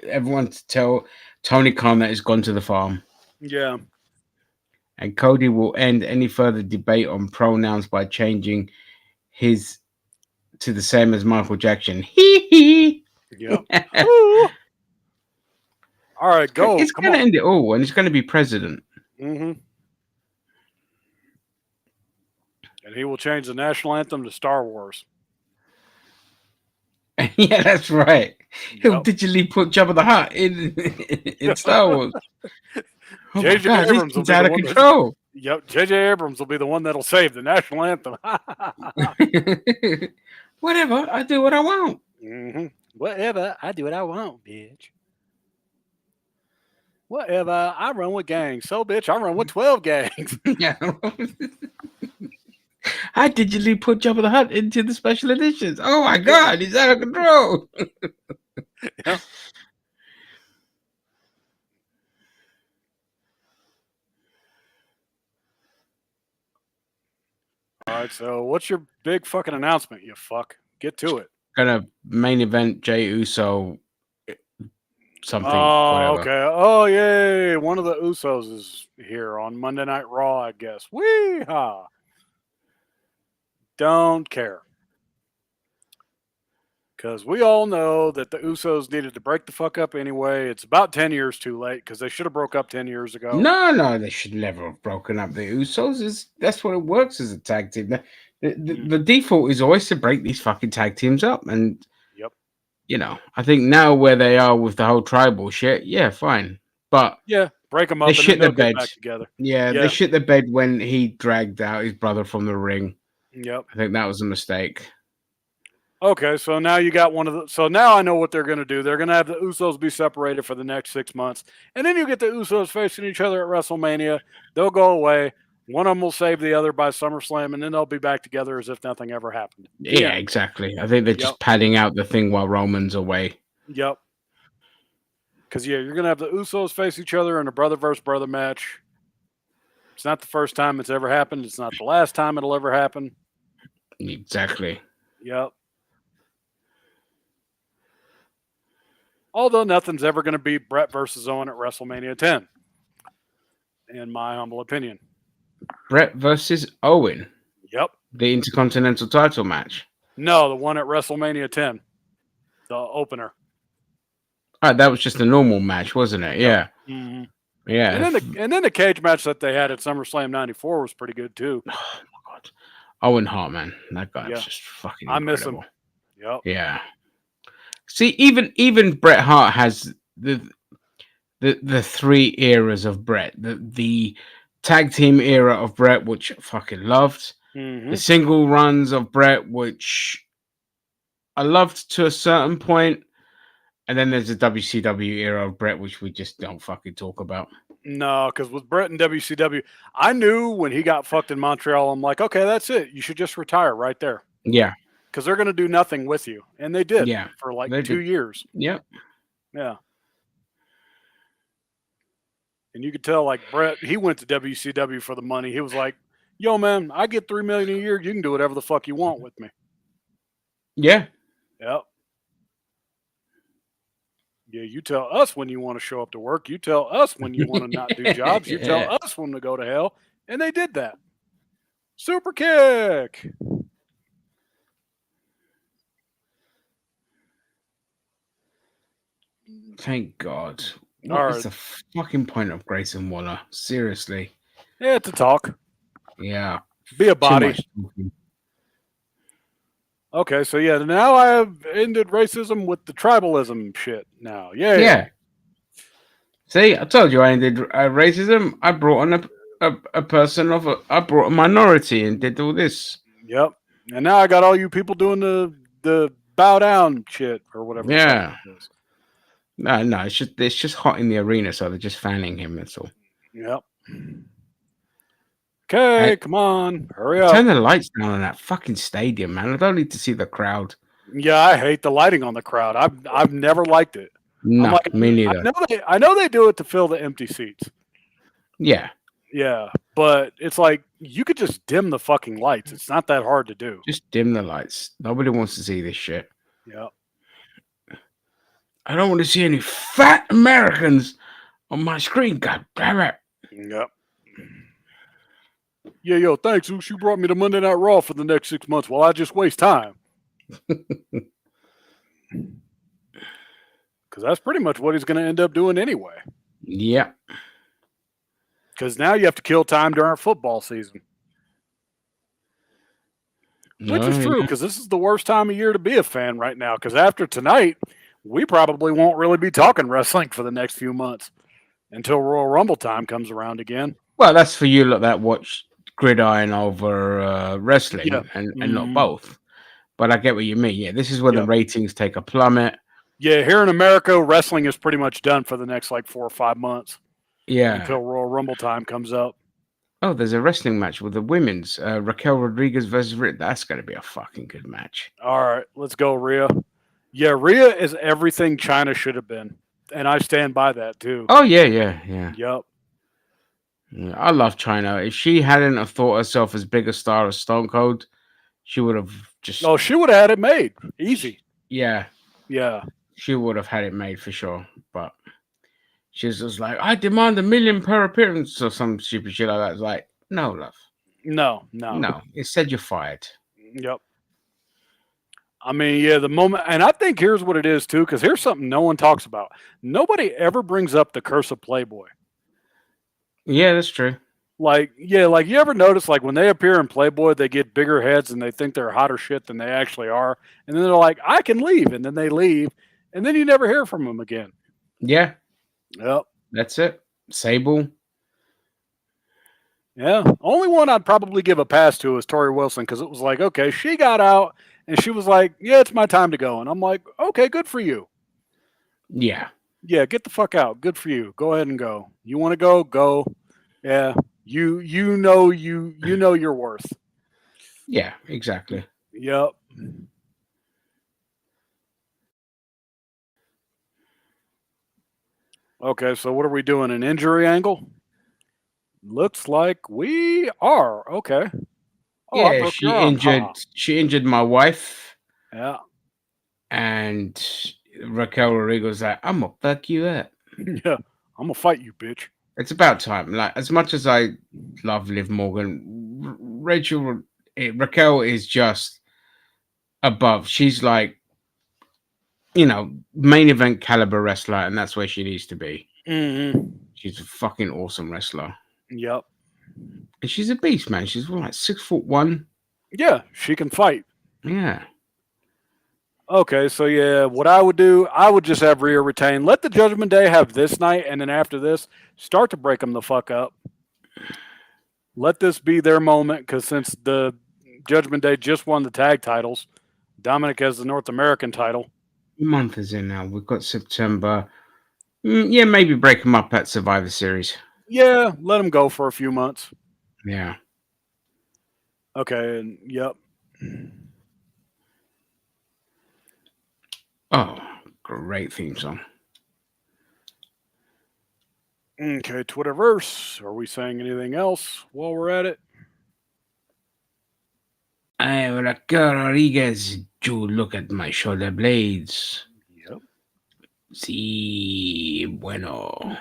everyone to tell Tony Khan that he's gone to the farm. Yeah. And Cody will end any further debate on pronouns by changing his to the same as Michael Jackson. Hee hee. Yeah. All right, go. It's going to end it all, and it's going to be president. Mm-hmm. And he will change the national anthem to Star Wars. Yeah, that's right. He'll digitally put Jabba the Hutt in Star Wars. Oh my God, Abrams this is out of control. Yep, J.J. Abrams will be the one that'll save the national anthem. Whatever, I do what I want. Mm-hmm. Whatever, I do what I want, bitch. Whatever, I run with gangs. So, bitch, I run with 12 gangs. Yeah. I digitally put Jabba the Hutt into the special editions. Oh my God, he's out of control. Yeah. All right, so what's your big fucking announcement, you fuck? Get to it. Gonna main event Jey Uso something. Oh, whatever. okay. Oh, yay. One of the Usos is here on Monday Night Raw, I guess. Wee-ha. Don't care. Because we all know that the Usos needed to break the fuck up anyway. It's about 10 years too late because they should have broke up 10 years ago. No, they should never have broken up the Usos. That's what it works as a tag team. The default is always to break these fucking tag teams up. And, you know, I think now where they are with the whole tribal shit, yeah, fine. But yeah, break them up they shit the bed. Back together. Yeah, they shit the bed when he dragged out his brother from the ring. Yep. I think that was a mistake. Okay, so now you got one of the. So now I know what they're going to do. They're going to have the Usos be separated for the next 6 months, and then you get the Usos facing each other at WrestleMania. They'll go away. One of them will save the other by SummerSlam, and then they'll be back together as if nothing ever happened. Yeah, exactly. I think they're just padding out the thing while Roman's away. Yep. Because, you're going to have the Usos face each other in a brother versus brother match. It's not the first time it's ever happened. It's not the last time it'll ever happen. Exactly. Yep. Although nothing's ever going to beat Brett versus Owen at WrestleMania 10, in my humble opinion. Brett versus Owen. Yep. The Intercontinental title match. No, the one at WrestleMania 10. The opener. Oh, that was just a normal match, wasn't it? Yeah. Mm-hmm. Yeah. And then the cage match that they had at SummerSlam 94 was pretty good too. Oh my god. Owen Hart, man. That guy was just fucking incredible. I miss him. Yep. Yeah. See, even Bret Hart has the three eras of Bret. The tag team era of Bret, which I fucking loved. Mm-hmm. The single runs of Bret, which I loved to a certain point. And then there's the WCW era of Bret, which we just don't fucking talk about. No, because with Bret and WCW, I knew when he got fucked in Montreal, I'm like, okay, that's it. You should just retire right there. Yeah. Because they're going to do nothing with you. And they did for like 2 years. Yep. Yeah. And you could tell, like, Bret, he went to WCW for the money. He was like, yo, man, I get $3 million a year. You can do whatever the fuck you want with me. Yeah. Yep. Yeah, you tell us when you want to show up to work. You tell us when you want to not do jobs. You tell us when to go to hell. And they did that. Super kick. Thank God. What is the fucking point of Grayson Waller? Seriously. Yeah, to talk. Yeah. Be a body. Okay, so now I have ended racism with the tribalism shit now. Yeah. See, I told you I ended racism. I brought on a person I brought a minority and did all this. Yep. And now I got all you people doing the bow down shit or whatever. Yeah. No, it's just hot in the arena, so they're just fanning him. That's all. Yep. Okay, come on, hurry up. Turn the lights down on that fucking stadium, man. I don't need to see the crowd. Yeah, I hate the lighting on the crowd. I've never liked it. No, me neither. I know they do it to fill the empty seats. Yeah. Yeah, but it's like you could just dim the fucking lights. It's not that hard to do. Just dim the lights. Nobody wants to see this shit. Yep. I don't want to see any fat Americans on my screen. God damn it. Yep. Yeah, thanks, Oosh. You brought me to Monday Night Raw for the next 6 months while I just waste time. Because that's pretty much what he's going to end up doing anyway. Yeah. Because now you have to kill time during football season. Which is true, because this is the worst time of year to be a fan right now. Because after tonight, we probably won't really be talking wrestling for the next few months until Royal Rumble time comes around again. Well, that's for you lot that watch Gridiron over wrestling and not both. But I get what you mean. Yeah, this is where the ratings take a plummet. Yeah, here in America, wrestling is pretty much done for the next 4 or 5 months. Yeah. Until Royal Rumble time comes up. Oh, there's a wrestling match with the women's. Raquel Rodriguez versus Rhea. That's going to be a fucking good match. All right, let's go, Rhea. Yeah, Rhea is everything China should have been. And I stand by that, too. Oh, yeah. Yep. Yeah, I love China. If she hadn't have thought herself as big a star as Stone Cold, she would have just... Oh, she would have had it made. Easy. Yeah. Yeah. She would have had it made for sure. But she's just like, I demand $1 million per appearance or some stupid shit like that. It's like, no, love. No. Instead, you're fired. Yep. I mean, yeah, the moment... And I think here's what it is, too, because here's something no one talks about. Nobody ever brings up the curse of Playboy. Yeah, that's true. Like you ever notice, when they appear in Playboy, they get bigger heads and they think they're hotter shit than they actually are. And then they're like, I can leave. And then they leave. And then you never hear from them again. Yeah. Yep. That's it. Sable. Yeah. Only one I'd probably give a pass to is Tori Wilson, because it was like, okay, she got out and she was like, yeah, it's my time to go. And I'm like, okay, good for you. Yeah. Yeah, get the fuck out. Good for you. Go ahead and go. You want to go? Go. Yeah. You know your worth. Yeah, exactly. Yep. Okay, so what are we doing? An injury angle? Looks like we are. Okay. Oh, I Yeah, broke your arm. she injured my wife, Yeah. and Raquel Rodriguez like, I'm gonna fuck you up. Yeah. I'm gonna fight you, bitch. It's about time. Like, as much as I love Liv Morgan, Raquel is just above. She's like, main event caliber wrestler, and that's where she needs to be. Mm-hmm. She's a fucking awesome wrestler. Yep. And she's a beast, man. She's like 6'1". Yeah, she can fight. Yeah. Okay, so yeah, what I would do, I would just have Rhea retain. Let the Judgment Day have this night, and then after this, start to break them the fuck up. Let this be their moment, because since the Judgment Day just won the tag titles, Dominic has the North American title. Month is in now. We've got September. Yeah, maybe break them up at Survivor Series. Yeah, let them go for a few months. Yeah. Okay, and yep. Oh, great theme song. Okay, Twitterverse. Are we saying anything else while we're at it? Raquel Rodriguez, you look at my shoulder blades. Yep. Sí, bueno.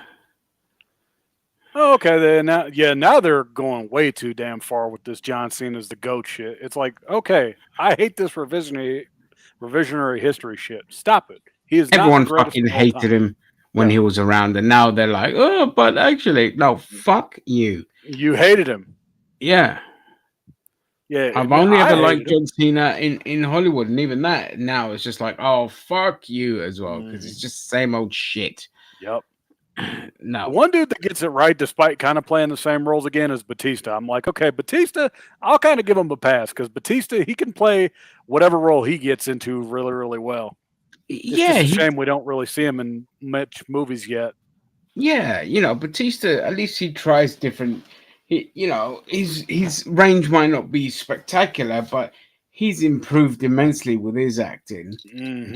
Okay, then now they're going way too damn far with this John Cena's the GOAT shit. It's like, okay, I hate this revisionary history shit. Stop it. He is Everyone not the greatest fucking of all hated time. him when he was around, and now they're like, oh, but actually, no, fuck you. You hated him. Yeah. Yeah, I've only ever liked hated him. John Cena in Hollywood, and even that now it's just like, oh, fuck you as well, because it's just the same old shit. Yep. No. The one dude that gets it right, despite kind of playing the same roles again, is Batista. I'm like, okay, Batista, I'll kind of give him a pass because Batista, he can play whatever role he gets into really, really well. It's Yeah, just a shame we don't really see him in much movies yet. yeah, Batista, at least he tries different. His range might not be spectacular, but he's improved immensely with his acting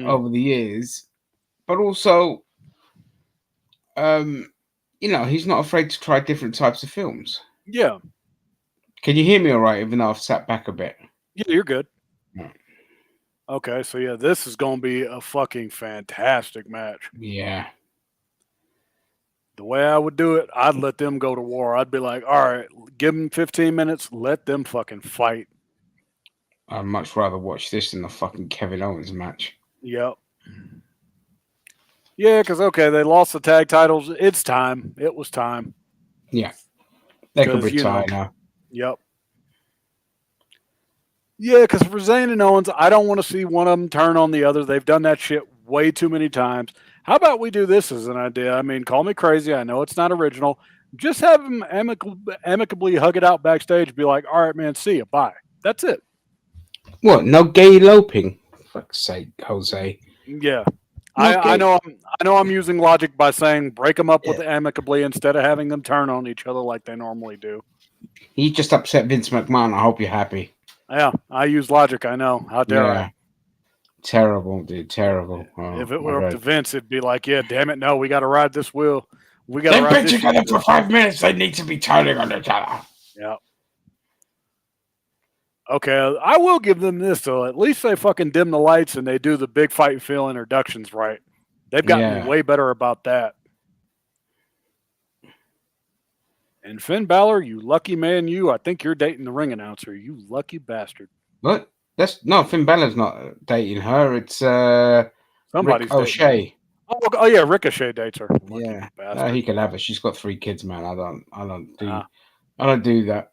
over the years. But also, he's not afraid to try different types of films. Yeah. Can you hear me all right, even though I've sat back a bit? Yeah, you're good. Right. Okay, so yeah, this is going to be a fucking fantastic match. Yeah. The way I would do it, I'd let them go to war. I'd be like, all right, give them 15 minutes, let them fucking fight. I'd much rather watch this than the fucking Kevin Owens match. Yep. Yeah, because, okay, they lost the tag titles. It's time. It was time. Yeah. They could retire now. Yep. Yeah, because for Zayn and Owens, I don't want to see one of them turn on the other. They've done that shit way too many times. How about we do this as an idea? I mean, call me crazy. I know it's not original. Just have them amicably hug it out backstage. Be like, all right, man, see you. Bye. That's it. What? No gay eloping? Fuck's sake, Jose. Yeah. I know I'm using logic by saying break them up with amicably instead of having them turn on each other like they normally do. He just upset Vince McMahon. I hope you're happy. Yeah, I use logic. I know. How dare I? Terrible, dude. Terrible. If it were up to Vince, it'd be like, yeah, damn it, no, we got to ride this wheel. We got to ride this. They've been together for 5 minutes. They need to be turning on each other. Yeah. Okay, I will give them this though. At least they fucking dim the lights and they do the big fight feel introductions right. They've gotten way better about that. And Finn Balor, you lucky man, you. I think you're dating the ring announcer. You lucky bastard. What? Finn Balor's not dating her. It's somebody's O'Shea. Oh yeah, Ricochet dates her. Lucky he can have her. She's got 3 kids, man. I don't do that.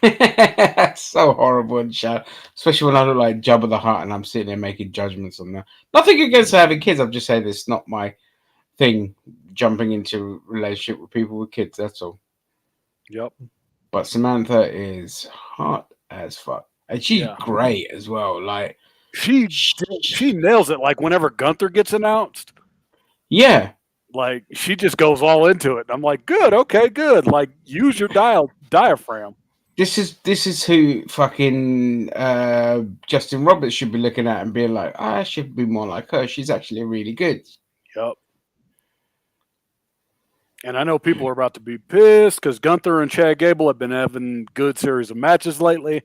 That's so horrible and shit. Especially when I look like Jabba the Hutt and I'm sitting there making judgments on that. Nothing against having kids. I'm just saying it's not my thing. Jumping into a relationship with people with kids. That's all. Yep. But Samantha is hot as fuck, and she's great as well. Like she nails it. Like whenever Gunther gets announced. Yeah. Like she just goes all into it. I'm like, good, okay, good. Like use your diaphragm. This is who fucking Justin Roberts should be looking at and being like, I should be more like her. She's actually really good. Yep. And I know people are about to be pissed because Gunther and Chad Gable have been having good series of matches lately.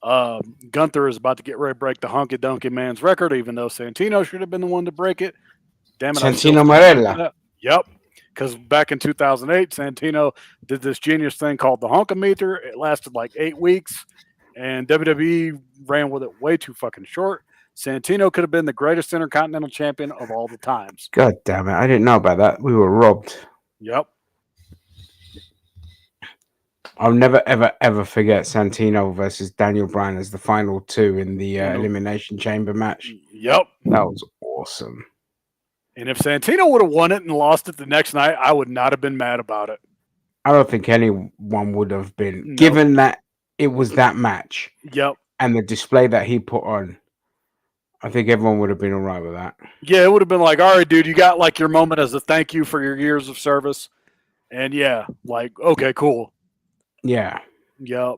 Gunther is about to get ready to break the Honky Donkey Man's record, even though Santino should have been the one to break it. Damn it, Santino Marella. Yep. Because back in 2008, Santino did this genius thing called the Honkometer. It lasted like 8 weeks, and WWE ran with it way too fucking short. Santino could have been the greatest Intercontinental Champion of all the times. God damn it. I didn't know about that. We were robbed. Yep. I'll never, ever, ever forget Santino versus Daniel Bryan as the final two in the Elimination Chamber match. Yep. That was awesome. And if Santino would have won it and lost it the next night, I would not have been mad about it. I don't think anyone would have been, given that it was that match. Yep. And the display that he put on. I think everyone would have been all right with that. Yeah, it would have been like, all right, dude, you got like your moment as a thank you for your years of service. And yeah, like, okay, cool. Yeah. Yep.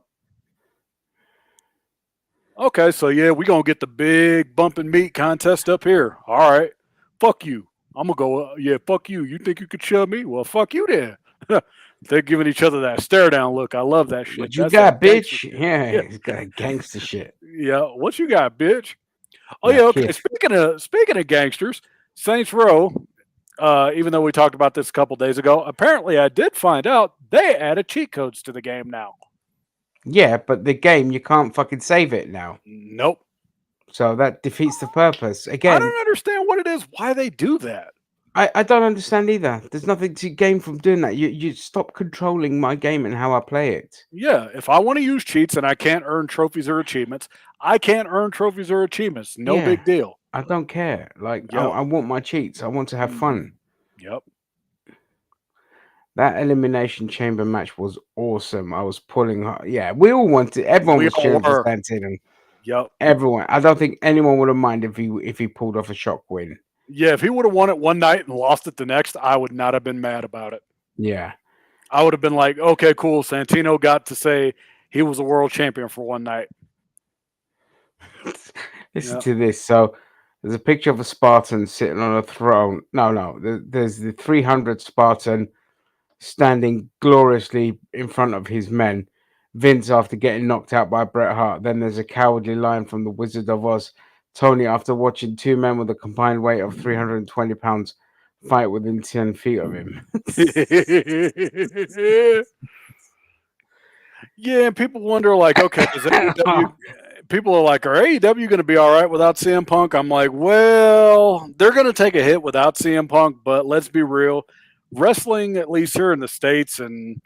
Okay, so yeah, we're going to get the big bump and meat contest up here. All right. Fuck you. I'm going to go, yeah, fuck you. You think you could shove me? Well, fuck you then. They're giving each other that stare down look. I love that shit. What you got, bitch? Yeah, he's got gangster shit. Yeah, what you got, bitch? Oh yeah, okay. Speaking of gangsters, Saints Row. Even though we talked about this a couple days ago, apparently I did find out they added cheat codes to the game now. Yeah, but the game you can't fucking save it now. Nope. So that defeats the purpose. Again, I don't understand what it is. Why they do that? I don't understand either. There's nothing to gain from doing that. You stop controlling my game and how I play it. Yeah, if I want to use cheats and I can't earn trophies or achievements, I can't earn trophies or achievements. No big deal. I don't care. Like, I want my cheats. I want to have fun. Yep. That Elimination Chamber match was awesome. I was pulling. Yeah, we all wanted. Everyone was cheering for Santino. Yep. Everyone. I don't think anyone would have minded if he pulled off a shock win. Yeah, if he would have won it one night and lost it the next, I would not have been mad about it. Yeah. I would have been like, okay, cool. Santino got to say he was a world champion for one night. Listen to this. So there's a picture of a Spartan sitting on a throne. No. There's the 300 Spartan standing gloriously in front of his men. Vince after getting knocked out by Bret Hart. Then there's a cowardly line from the Wizard of Oz. Tony after watching two men with a combined weight of 320 pounds fight within 10 feet of him. Yeah, and people wonder, like, okay, is AEW, people are like, are AEW going to be all right without CM Punk? I'm like, well, they're going to take a hit without CM Punk, but let's be real. Wrestling, at least here in the States and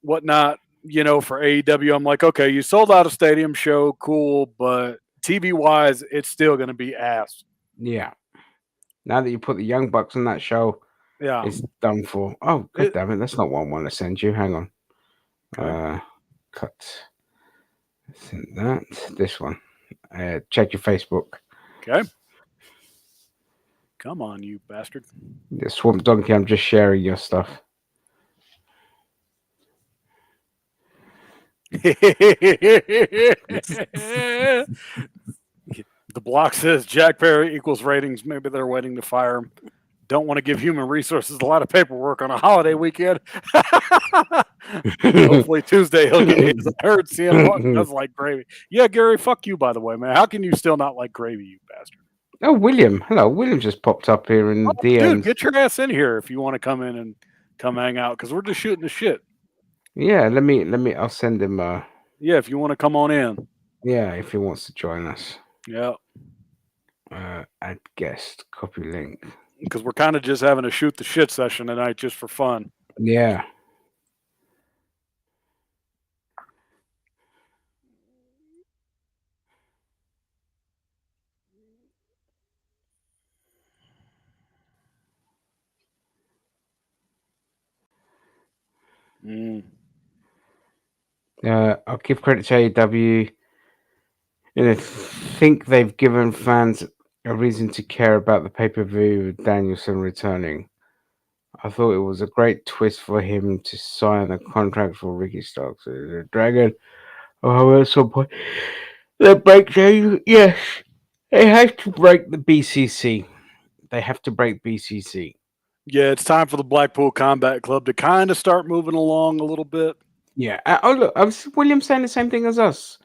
whatnot, for AEW, I'm like, okay, you sold out a stadium show, cool, but TV-wise, it's still going to be ass. Yeah. Now that you put the Young Bucks on that show, it's done for. Oh, god damn it. That's not what I want to send you. Hang on. Okay. Cut. Send that. This one. Check your Facebook. Okay. Come on, you bastard. The Swamp Donkey, I'm just sharing your stuff. The block says Jack Perry equals ratings. Maybe they're waiting to fire him. Don't want to give human resources a lot of paperwork on a holiday weekend. Hopefully Tuesday he'll get his. I heard CM Punk does like gravy. Yeah, Gary, fuck you, by the way, man. How can you still not like gravy, you bastard? Oh, William. Hello. William just popped up here in DMs. Dude, get your ass in here if you want to come in and come hang out, because we're just shooting the shit. Yeah, let me. I'll send him. Yeah, if you want to come on in. Yeah, if he wants to join us. Yeah. Add guest, copy link. Because we're kind of just having a shoot the shit session tonight, just for fun. Yeah. I'll give credit to AEW. I think they've given fans a reason to care about the pay-per-view with Danielson returning. I thought it was a great twist for him to sign a contract for Ricky Starks as a dragon. Oh, at some point, the break, yes, they have to break the BCC. They have to break BCC. Yeah, it's time for the Blackpool Combat Club to kind of start moving along a little bit. Yeah. Oh, look, I was William saying the same thing as us.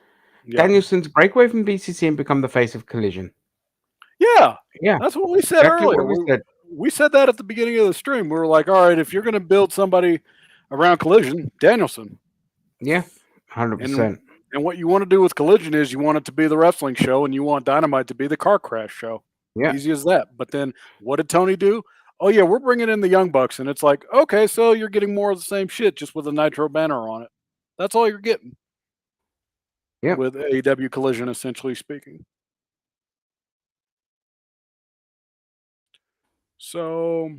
Yeah. Danielson's break away from BCC and become the face of Collision. Yeah. Yeah, That's what we said exactly earlier. what we said. We said that at the beginning of the stream. We were like, all right, if you're going to build somebody around Collision, Danielson. Yeah, And 100%. and what you want to do with Collision is you want it to be the wrestling show and you want Dynamite to be the car crash show. Yeah, Easy as that. But then what did Tony do? Oh yeah, we're bringing in the Young Bucks, and it's like, okay, so you're getting more of the same shit just with a Nitro banner on it. That's all you're getting yeah. with AEW Collision, essentially speaking. So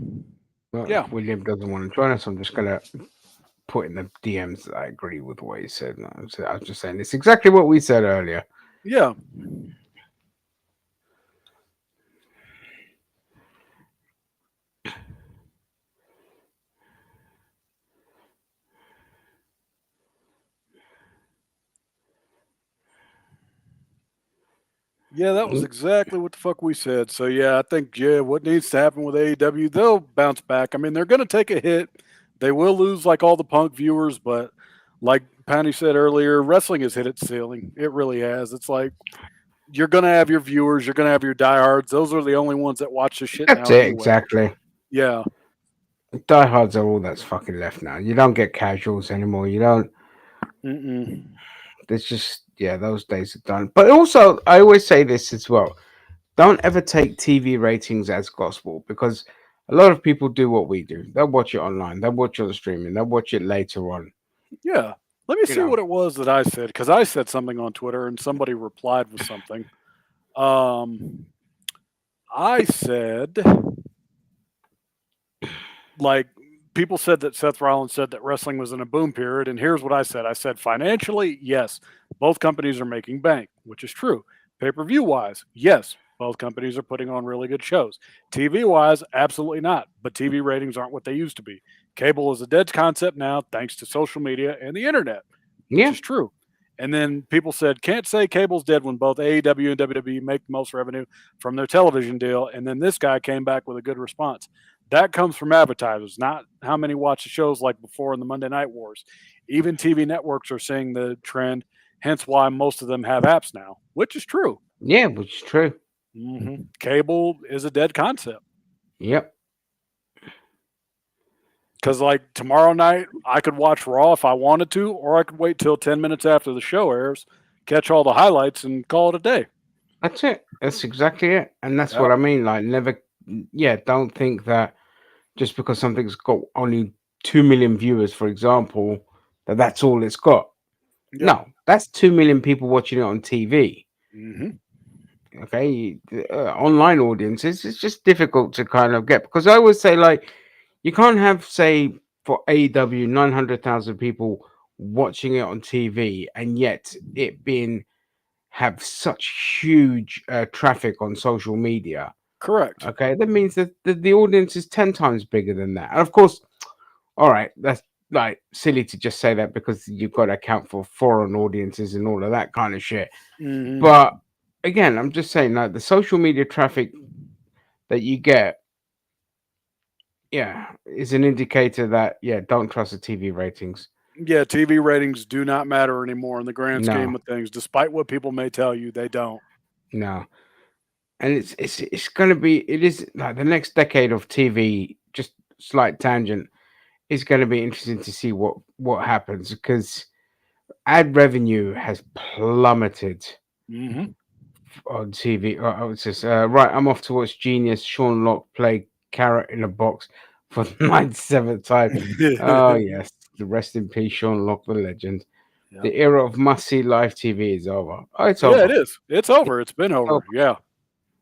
Well, yeah, William doesn't want to join us. I'm just gonna put in the DMs that I agree with what he said. No, I was just saying it's exactly what we said earlier. yeah. Yeah, that was exactly what the fuck we said. So yeah, I think what needs to happen with AEW, they'll bounce back. I mean, they're gonna take a hit. They will lose like all the punk viewers, but like Patty said earlier, wrestling has hit its ceiling. It really has. It's like you're gonna have your viewers, you're gonna have your diehards. Those are the only ones that watch the shit That's now it anyway. exactly. Yeah. Diehards are all that's fucking left now. You don't get casuals anymore. You don't. Mm-mm. There's just those days are done. But also, I always say this as well. Don't ever take TV ratings as gospel because a lot of people do what we do. They'll watch it online. They'll watch it on streaming. They'll watch it later on. Yeah. Let me You see know. what it was that I said, because I said something on Twitter and somebody replied with something. I said, like, people said that Seth Rollins said that wrestling was in a boom period. And here's what I said: I said, financially, yes, both companies are making bank, which is true. Pay per view wise, yes, both companies are putting on really good shows. TV wise, absolutely not. But TV ratings aren't what they used to be. Cable is a dead concept now, thanks to social media and the internet, which Yeah. is true. And then people said, can't say cable's dead when both AEW and WWE make the most revenue from their television deal. And then this guy came back with a good response. That comes from advertisers, not how many watch the shows like before in the Monday Night Wars. Even TV networks are seeing the trend, hence why most of them have apps now, which is true. Yeah, which is true. Cable is a dead concept. Yep. Because, like, tomorrow night, I could watch Raw if I wanted to, or I could wait till 10 minutes after the show airs, catch all the highlights, and call it a day. That's it. That's exactly it. And that's Yep. what I mean. Like, never, don't think that just because something's got only 2 million viewers, for example, that's all it's got. Yep. No, that's 2 million people watching it on TV. Mm-hmm. Okay. Online audiences, it's just difficult to kind of get because I always say, like, you can't have, say, for AEW, 900,000 people watching it on TV and yet it being have such huge traffic on social media. Correct. Okay, that means that the audience is 10 times bigger than that. And of course, all right, that's like silly to just say that because you've got to account for foreign audiences and all of that kind of shit. Mm-hmm. But again, I'm just saying, like, the social media traffic that you get, is an indicator that don't trust the TV ratings. Yeah, TV ratings do not matter anymore in the grand scheme No, of things, despite what people may tell you. They don't. no, and it's gonna be it is like the next decade of TV. Just slight tangent. It's going to be interesting to see what happens because ad revenue has plummeted Mm-hmm. on TV. I was just right. I'm off to watch Genius. Sean Locke play Carrot in a Box for the 97th time. Oh yes, the rest in peace, Sean Locke, the legend. Yep. The era of must see live TV is over. Oh, it's Yeah, over. it is. It's over. It's been over. Yeah.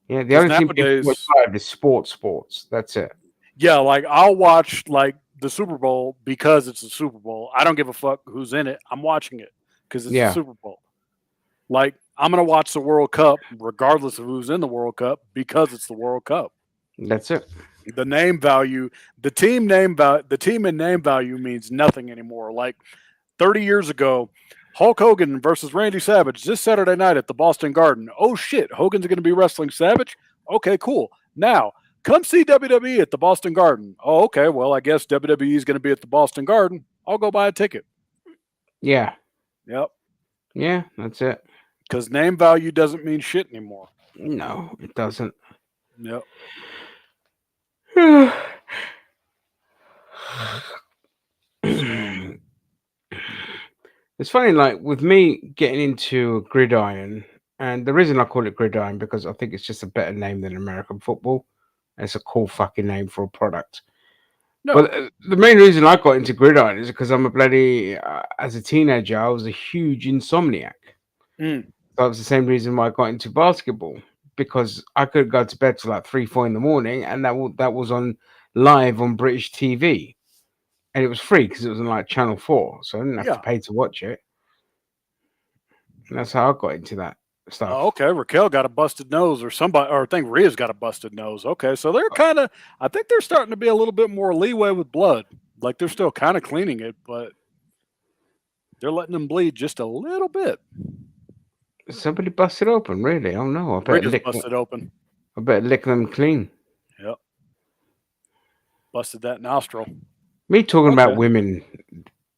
Yeah, the 'Cause only thing people nowadays, watch live is sports. That's it. yeah, like I'll watch like the Super Bowl because it's the Super Bowl. I don't give a fuck who's in it. I'm watching it because it's the Yeah, Super Bowl. Like I'm gonna watch the World Cup regardless of who's in the World Cup because it's the World Cup. that's it. The name value, the team and name value means nothing anymore. Like 30 years ago, Hulk Hogan versus Randy Savage this Saturday night at the Boston Garden. Oh shit, Hogan's going to be wrestling Savage? Okay, cool. Now, come see WWE at the Boston Garden. Oh, okay, well, I guess WWE is going to be at the Boston Garden. I'll go buy a ticket. Yeah. Yep. Yeah, that's it. Because name value doesn't mean shit anymore. No, it doesn't. Yep. It's funny, like with me getting into gridiron, and the reason I call it gridiron because I think it's just a better name than American football. It's a cool fucking name for a product. No. But the main reason I got into gridiron is because I'm a bloody, as a teenager, I was a huge insomniac. Mm. That was the same reason why I got into basketball, because I could go to bed till like 3, 4 in the morning, and that was on live on British TV, and it was free because it was on like Channel 4, so I didn't have to pay to watch it. And that's how I got into that stuff. Oh, okay. Raquel got a busted nose, or somebody, or I think Rhea's got a busted nose. Okay, so they're kind of, I think they're starting to be a little bit more leeway with blood. Like they're still kind of cleaning it, but they're letting them bleed just a little bit. Somebody busted open, really? Oh no, I better lick busted open. I better lick them clean. Yep. Busted that nostril. Me talking about women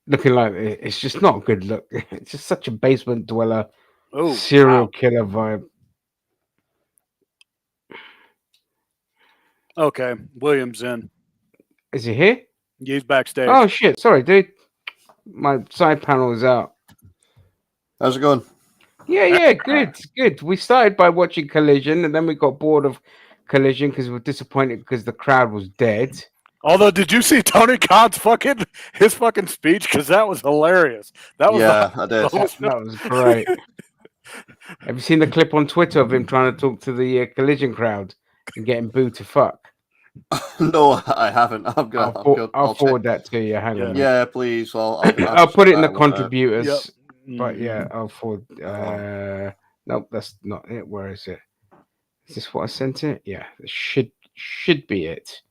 looking like it's just not a good look. It's just such a basement dweller, serial killer vibe. Okay, William's in. Is he here? He's backstage. Oh shit! Sorry, dude. My side panel is out. How's it going? Yeah, good. We started by watching Collision, and then we got bored of Collision because we were disappointed because the crowd was dead. Although, did you see Tony Khan's his fucking speech? Because that was hilarious. That was I did. That was great. Have you seen the clip on Twitter of him trying to talk to the Collision crowd and getting booed to fuck? No, I haven't. I'll forward that to you. Hang on. Yeah, please. Well, I'll put it in the contributors. Yep. But yeah, I'll forward. Nope, that's not it. Where is it? Is this what I sent it? Yeah, it should be it.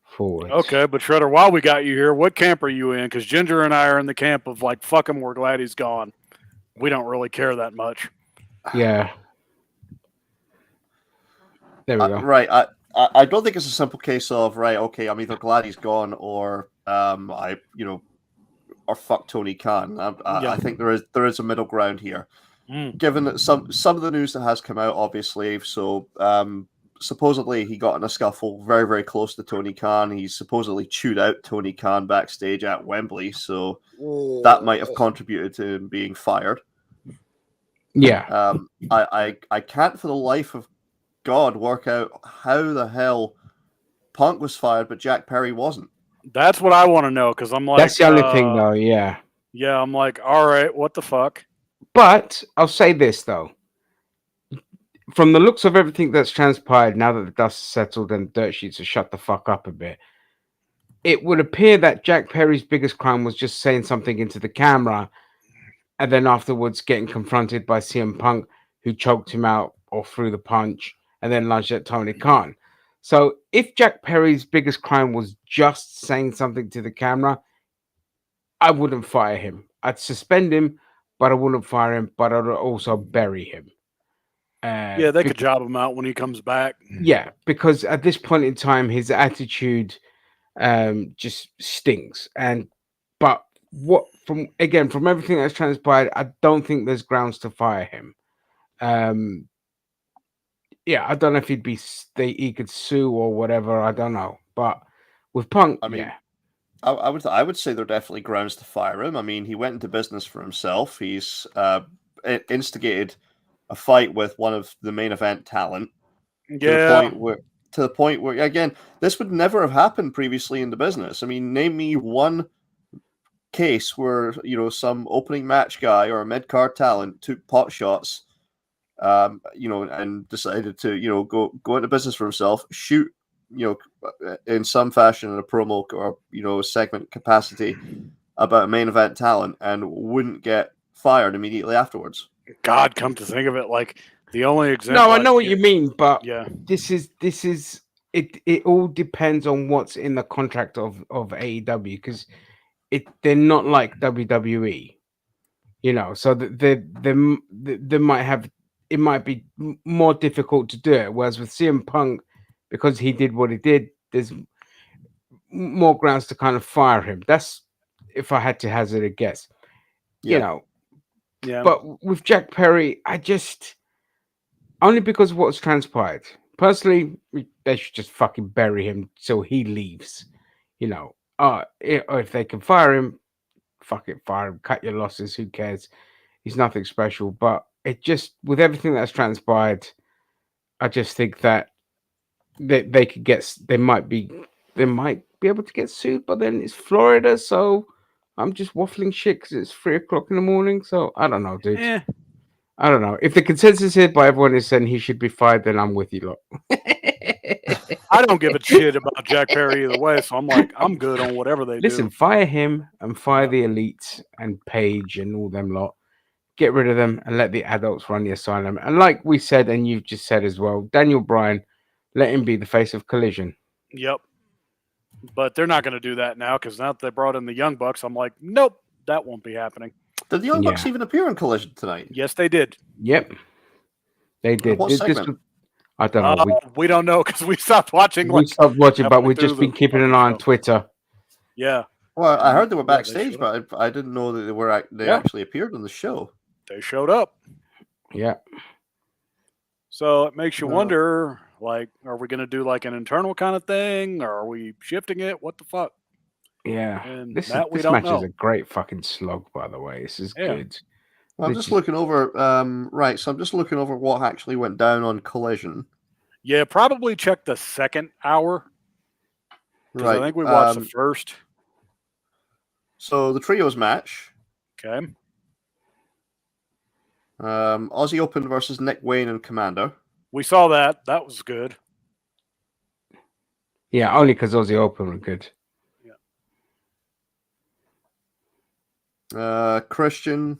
Forward. Okay, but Shredder, while we got you here, what camp are you in? Because Ginger and I are in the camp of like, fuck him, we're glad he's gone. We don't really care that much. Yeah. There we go. Right. I don't think it's a simple case of right. Okay, I'm either glad he's gone or or fuck Tony Khan. I think there is a middle ground here. Given that some of the news that has come out, obviously, so supposedly he got in a scuffle very, very close to Tony Khan. He supposedly chewed out Tony Khan backstage at Wembley, so that might have contributed to him being fired. Yeah. I can't for the life of God work out how the hell Punk was fired, but Jack Perry wasn't. That's what I want to know, because I'm like... That's the only thing, though, yeah. Yeah, I'm like, all right, what the fuck? But I'll say this, though. From the looks of everything that's transpired, now that the dust has settled and dirt sheets have shut the fuck up a bit, it would appear that Jack Perry's biggest crime was just saying something into the camera and then afterwards getting confronted by CM Punk, who choked him out or threw the punch and then lunged at Tony Khan. So if Jack Perry's biggest crime was just saying something to the camera, I wouldn't fire him. I'd suspend him, but I wouldn't fire him, but I'd also bury him. Yeah, they could job him out when he comes back. Yeah, because at this point in time, his attitude just stinks. But from everything that's transpired, I don't think there's grounds to fire him. Yeah, I don't know if he could sue or whatever. I don't know, but with Punk, I would say there are definitely grounds to fire him. I mean, he went into business for himself. He's instigated a fight with one of the main event talent. Yeah. To the point where again, this would never have happened previously in the business. I mean, name me one case where some opening match guy or a mid card talent took pot shots, and decided to go into business for himself, shoot in some fashion in a promo or segment capacity about a main event talent and wouldn't get fired immediately afterwards. God, come to think of it, like the only example. No, I know what you mean, but yeah, this is it all depends on what's in the contract of AEW, because they're not like WWE, so they might have, it might be more difficult to do it. Whereas with CM Punk, because he did what he did, there's more grounds to kind of fire him. That's if I had to hazard a guess, Yeah. Yeah. But with Jack Perry, I just, only because of what's transpired. Personally, they should just fucking bury him till he leaves. Or if they can fire him, fuck it, fire him. Cut your losses. Who cares? He's nothing special. But it just, with everything that's transpired, I just think that they could get, they might be able to get sued. But then it's Florida, so I'm just waffling shit because it's 3:00 in the morning. So I don't know, dude. I don't know. If the consensus here by everyone is saying he should be fired, then I'm with you lot. I don't give a shit about Jack Perry either way, so I'm like, I'm good on whatever they Listen, do. fire him and fire Yeah. the elites and Page and all them lot. Get rid of them and let the adults run the asylum. And like we said, and you've just said as well, Daniel Bryan, let him be the face of Collision. Yep. But they're not going to do that now, because now that they brought in the Young Bucks, I'm like, nope, that won't be happening. Did the Young Bucks even appear in Collision tonight? Yes, they did. Yep. They did. What segment? I don't know. We don't know, because we stopped watching. We stopped watching, but we've just been keeping an eye on show. Twitter. Yeah. Well, I heard they were Yeah, they backstage, showed but I didn't know that they actually appeared on the show. They showed up. Yeah. So it makes you wonder, like, are we going to do like an internal kind of thing, or are we shifting it? What the fuck? Yeah. And This that we match don't know. is a great fucking slog, by the way. This is good. Well, I'm just looking over. Right, so I'm just looking over what actually went down on Collision. Yeah, probably check the second hour. Right. I think we watched the first. So the trios match. Okay. Aussie Open versus Nick Wayne and Commander. We saw that. That was good. Yeah, only because Aussie Open were good. Yeah. Christian,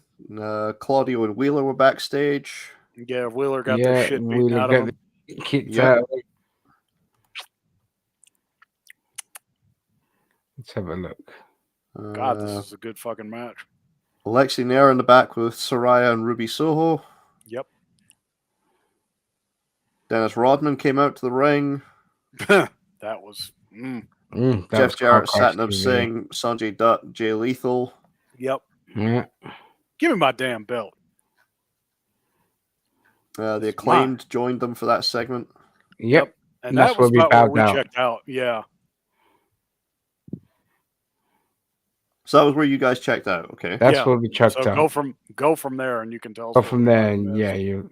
Claudio, and Wheeler were backstage. Yeah, Wheeler got the shit beaten out of him. Kicked out. Let's have a look. God, this is a good fucking match. Alexi Nair in the back with Saraya and Ruby Soho. Yep. Dennis Rodman came out to the ring. That was. Jeff Jarrett, Satnam Singh, Sanjay Dutt, Jay Lethal. Yep. Yeah. Give me my damn belt. The Acclaimed joined them for that segment. Yep. And that was about where we checked out. Yeah. So that was where you guys checked out. Okay. That's where we checked out. Go from there, and you can tell us. Go from there, and you.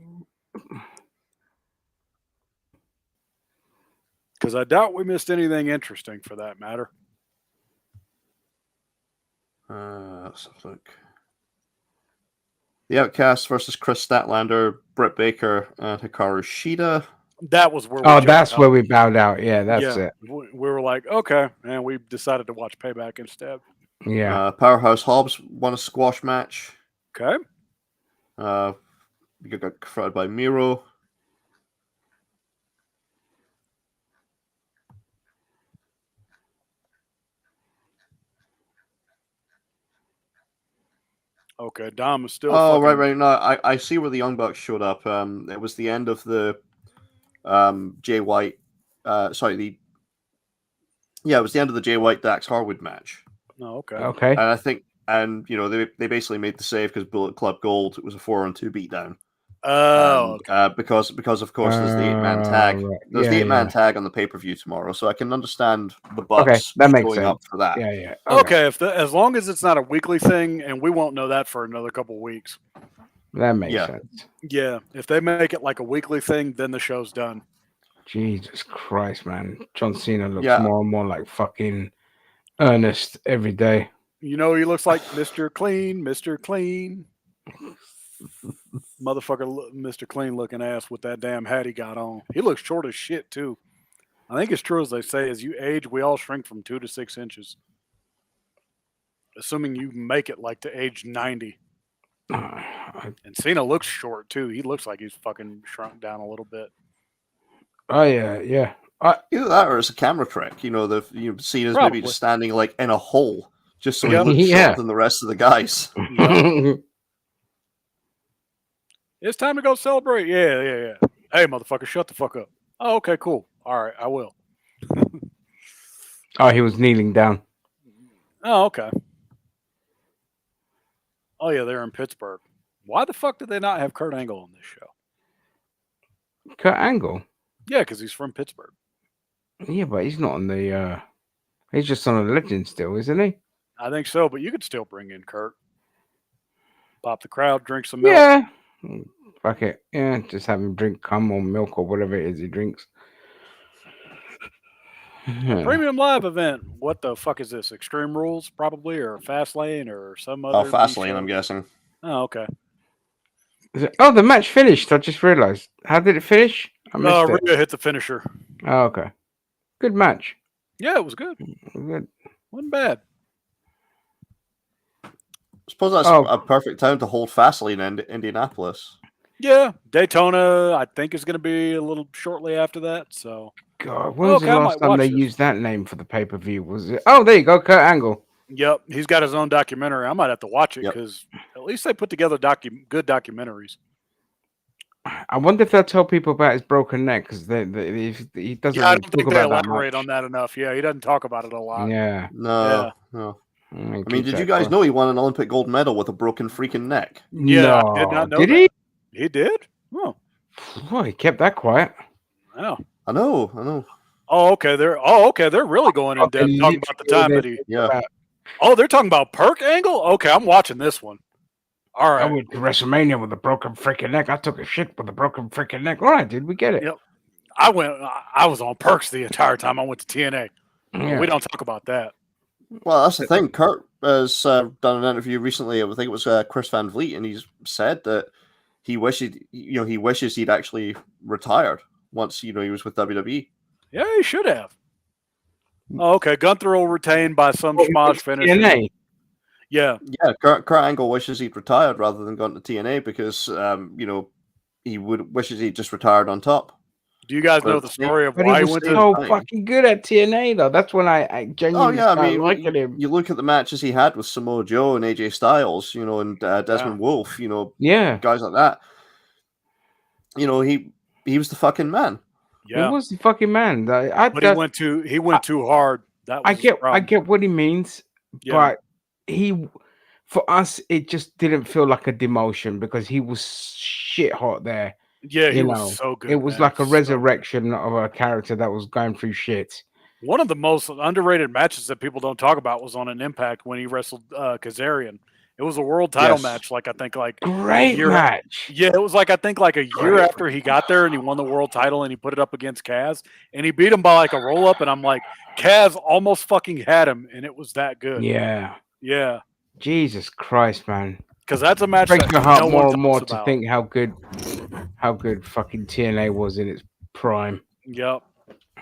Because I doubt we missed anything interesting for that matter. Let's have a look. The Outcasts versus Chris Statlander, Britt Baker, and Hikaru Shida. That was where. That's where we bowed out. Yeah, that's it. We were like, okay, and we decided to watch Payback instead. Yeah. Powerhouse Hobbs won a squash match. Okay. You got confronted by Miro. Okay, Dom is still. Oh, right. No, I see where the Young Bucks showed up. It was the end of the Jay White. It was the end of the Jay White Dax Harwood match. Oh, okay. Okay. And I think, they basically made the save because Bullet Club Gold, it was a 4-on-2 beatdown. Oh, okay. Because of course there's the 8-man tag. Right. There's the 8-man tag on the pay-per-view tomorrow, so I can understand the Bucks that makes showing sense. up for that. Yeah. Okay, as long as it's not a weekly thing, and we won't know that for another couple weeks. That makes sense. Yeah, if they make it like a weekly thing, then the show's done. Jesus Christ, man! John Cena looks more and more like fucking Ernest every day. You know, he looks like Mr. Clean, Mr. Clean. Motherfucker, Mr. Clean looking ass with that damn hat he got on. He looks short as shit, too. I think it's true, as they say, as you age, we all shrink from 2 to 6 inches. Assuming you make it like to age 90. And Cena looks short, too. He looks like he's fucking shrunk down a little bit. Oh, yeah. Either that or it's a camera trick. You know, seen as maybe just standing like in a hole, just so he looks shorter than the rest of the guys. Yep. It's time to go celebrate. Yeah. Hey, motherfucker, shut the fuck up. Oh, okay, cool. All right, I will. Oh, he was kneeling down. Oh, okay. Oh, yeah, they're in Pittsburgh. Why the fuck did they not have Kurt Angle on this show? Kurt Angle? Yeah, because he's from Pittsburgh. Yeah, but he's not on the... He's just on a Legend still, isn't he? I think so, but you could still bring in Kurt. Pop the crowd, drink some milk. Yeah. Fuck it. Yeah, just have him drink cum or milk or whatever it is he drinks. A premium live event. What the fuck is this? Extreme Rules, probably, or Fastlane, or some other. Oh, Fastlane, I'm guessing. Oh, okay. Oh, the match finished. I just realized. How did it finish? I missed it. Rhea hit the finisher. Oh, okay. Good match. Yeah, it was good. Good. Wasn't bad. I suppose that's a perfect time to hold Fastlane in Indianapolis. Yeah, Daytona, I think, is going to be a little shortly after that. So, God, when was the last time they used that name for the pay-per-view? Was it? Oh, there you go, Kurt Angle. Yep, he's got his own documentary. I might have to watch it because at least they put together good documentaries. I wonder if they'll tell people about his broken neck because he doesn't. Yeah, I don't think they elaborate on that enough. Yeah, he doesn't talk about it a lot. Yeah, no. I mean, did you guys know he won an Olympic gold medal with a broken freaking neck? Yeah, no. I did not know. Did that. He did? Oh. Well, he kept that quiet. Oh. I know. Oh, okay. They're really going in depth talking about the time that he. Yeah. Oh, they're talking about Perk Angle? Okay, I'm watching this one. All right. I went to WrestleMania with a broken freaking neck. I took a shit with a broken freaking neck. All right, dude, we get it. Yep. I was on Perks the entire time I went to TNA. Yeah. We don't talk about that. Well, that's the thing. Kurt has done an interview recently. I think it was Chris Van Vliet, and he's said that he wishes he'd actually retired once he was with WWE. Yeah, he should have. Oh, okay. Gunther will retain by some schmoz finish. TNA. Yeah. Kurt Angle wishes he'd retired rather than gone to TNA because he wishes he'd just retired on top. Do you guys know the story of why he went to? So fucking good at TNA though. That's when I genuinely started liking him. You look at the matches he had with Samoa Joe and AJ Styles, and Desmond Wolfe, guys like that. He was the fucking man. Yeah, he was the fucking man. But he went too hard. That was I get what he means, but for us it just didn't feel like a demotion because he was shit hot there. Yeah, he was so good. It was like a resurrection of a character that was going through shit. One of the most underrated matches that people don't talk about was on an Impact when he wrestled Kazarian. It was a world title match, I think great match. Yeah, it was I think a year after he got there and he won the world title and he put it up against Kaz and he beat him by a roll up and I'm like, Kaz almost fucking had him and it was that good. Yeah. Yeah. Jesus Christ, man. Because that's a match breaks that your heart no more one and more talks to about. think how good fucking TNA was in its prime. Yep.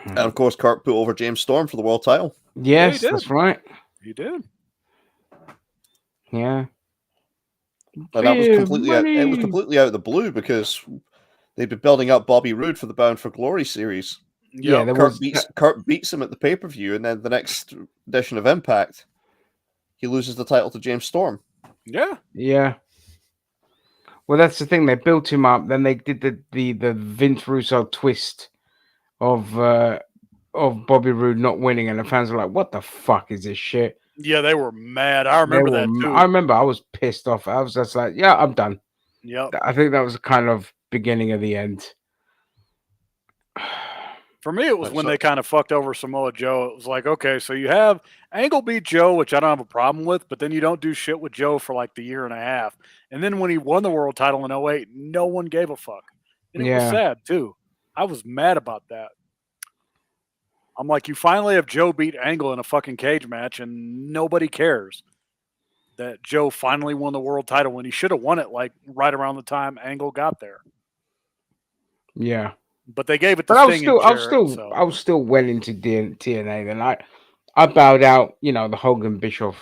And of course, Kurt put over James Storm for the world title. Yes, that's right. He did. Yeah. And that was completely out of the blue because they'd been building up Bobby Roode for the Bound for Glory series. Yeah, Kurt beats him at the pay-per-view, and then the next edition of Impact, he loses the title to James Storm. Yeah. Yeah. Well, that's the thing. They built him up. Then they did the Vince Russo twist of Bobby Roode not winning, and the fans were like, "What the fuck is this shit?" Yeah, they were mad. I remember that too. I remember I was pissed off. I was just like, "Yeah, I'm done." Yep. I think that was kind of beginning of the end. For me, it was when they kind of fucked over Samoa Joe. It was like, okay, so you have Angle beat Joe, which I don't have a problem with, but then you don't do shit with Joe for the year and a half. And then when he won the world title in 2008, no one gave a fuck. And it was sad, too. I was mad about that. I'm like, you finally have Joe beat Angle in a fucking cage match, and nobody cares that Joe finally won the world title when he should have won it right around the time Angle got there. Yeah. But they gave it to Sting. But I was still well into TNA. Then I bowed out. The Hogan Bischoff.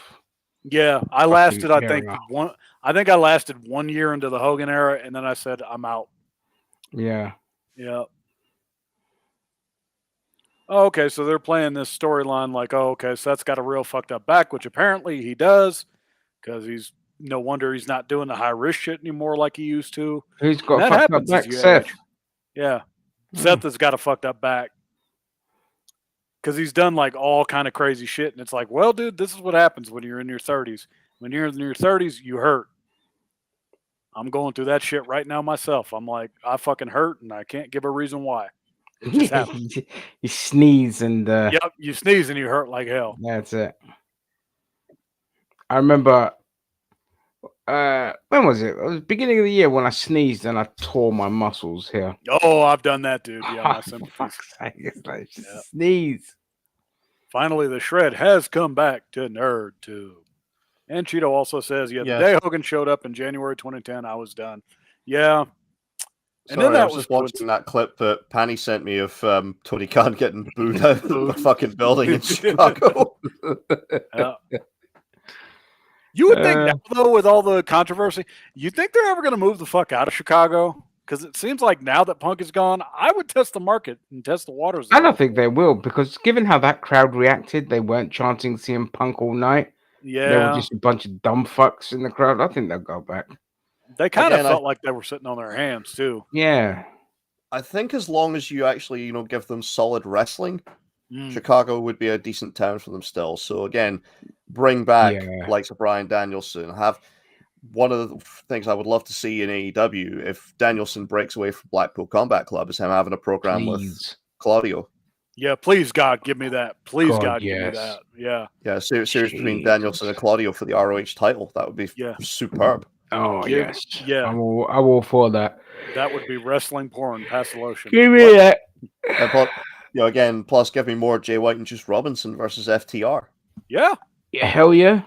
Yeah, I lasted. I think I lasted 1 year into the Hogan era, and then I said I'm out. Yeah. Yeah. Oh, okay, so they're playing this storyline like, oh, okay, so that's got a real fucked up back, which apparently he does, because he's no wonder he's not doing the high risk shit anymore like he used to. Who's And got that fucked up happens as back? you Seth. age. Yeah, Seth has got a fucked up back because he's done like all kind of crazy shit, and it's like, well, dude, this is what happens when you're in your 30s. When you're in your 30s, you hurt. I'm going through that shit right now myself. I'm like, I fucking hurt, and I can't give a reason why. It just happens. You sneeze and Yep, you sneeze and you hurt like hell. that's it. I remember when was it? It was beginning of the year when I sneezed and I tore my muscles here. Oh, I've done that, dude. Yeah, my For sympathies. fuck's sake, it's like just Yeah. sneeze. Finally, the shred has come back to Nerd Tube. And Cheeto also says, yeah, the Yes. day Hogan showed up in January 2010, I was done. Yeah. And Sorry, then that I was was just watching that clip that Panny sent me of Tony Khan getting booed out of the fucking building in Chicago. You would think now, though, with all the controversy, you think they're ever going to move the fuck out of Chicago? Because it seems like now that Punk is gone, I would test the market and test the waters. I don't think they will, because given how that crowd reacted, they weren't chanting CM Punk all night. Yeah. They were just a bunch of dumb fucks in the crowd. I think they'll go back. They kind of felt like they were sitting on their hands, too. Yeah. I think as long as you actually, give them solid wrestling, Chicago would be a decent town for them still. So again, bring back likes of Bryan Danielson. Have one of the things I would love to see in AEW if Danielson breaks away from Blackpool Combat Club is him having a program with Claudio. Yeah, please God, give me that. Please God, give me that. Yeah. Yeah, series between Danielson and Claudio for the ROH title. That would be superb. Oh yes. Yeah. I'm all for that. That would be wrestling porn past the lotion. Give me that. And again, plus give me more Jay White and Juice Robinson versus FTR. Yeah. Yeah, hell yeah.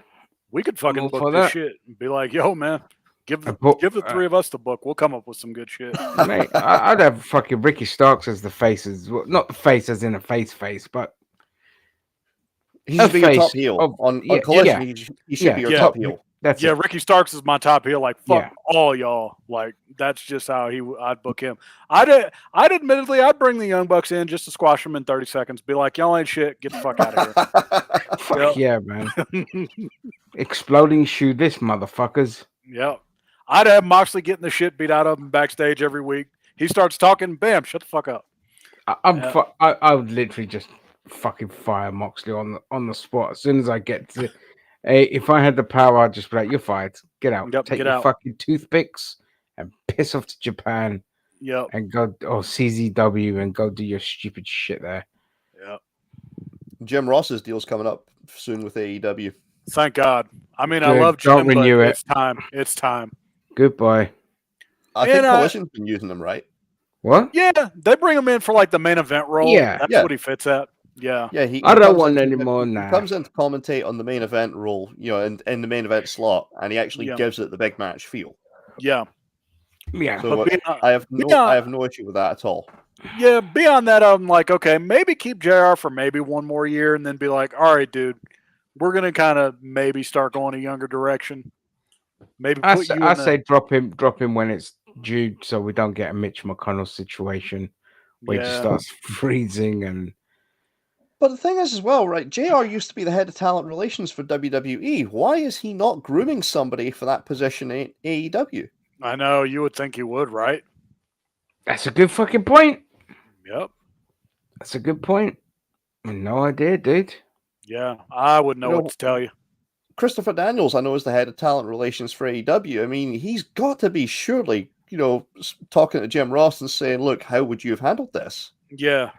We could fucking book this shit and be like, yo, man, give the three of us the book. We'll come up with some good shit. Mate, I'd have fucking Ricky Starks as the face, not the face as in a face, but he should be a top heel on Collision. He should be your top heel. Ricky Starks is my top heel. Like fuck all y'all. Like that's just how I'd book him. I'd bring the Young Bucks in just to squash them in 30 seconds. Be like, y'all ain't shit. Get the fuck out of here. Fuck yeah, man. Exploding shoe this motherfuckers. Yep. I'd have Moxley getting the shit beat out of him backstage every week. He starts talking, bam, shut the fuck up. I would literally just fucking fire Moxley on the spot as soon as I get to. Hey, if I had the power, I'd just be like, "You're fired. Get out. Take your fucking toothpicks and piss off to Japan. Yep. And go CZW and go do your stupid shit there." Yep. Jim Ross's deal's coming up soon with AEW. Thank God. I mean, I love Jim, but it's time. It's time. Goodbye. I think Collision's been using them, right? What? Yeah, they bring him in for like the main event role. Yeah, that's what he fits at. Yeah, yeah. I don't want any more now. He comes in to commentate on the main event role, and in the main event slot, and he actually gives it the big match feel. Yeah, yeah. So I have no issue with that at all. Yeah, beyond that, I'm like, okay, maybe keep JR for maybe one more year, and then be like, all right, dude, we're gonna kind of maybe start going a younger direction. Maybe I say drop him when it's due, so we don't get a Mitch McConnell situation where he just starts freezing and. But the thing is, as well, right? JR used to be the head of talent relations for WWE. Why is he not grooming somebody for that position in AEW? I know, you would think he would, right? That's a good fucking point. Yep. That's a good point. No idea, dude. Yeah, I wouldn't know what to tell you. Christopher Daniels, I know, is the head of talent relations for AEW. I mean, he's got to be surely, talking to Jim Ross and saying, look, how would you have handled this? Yeah.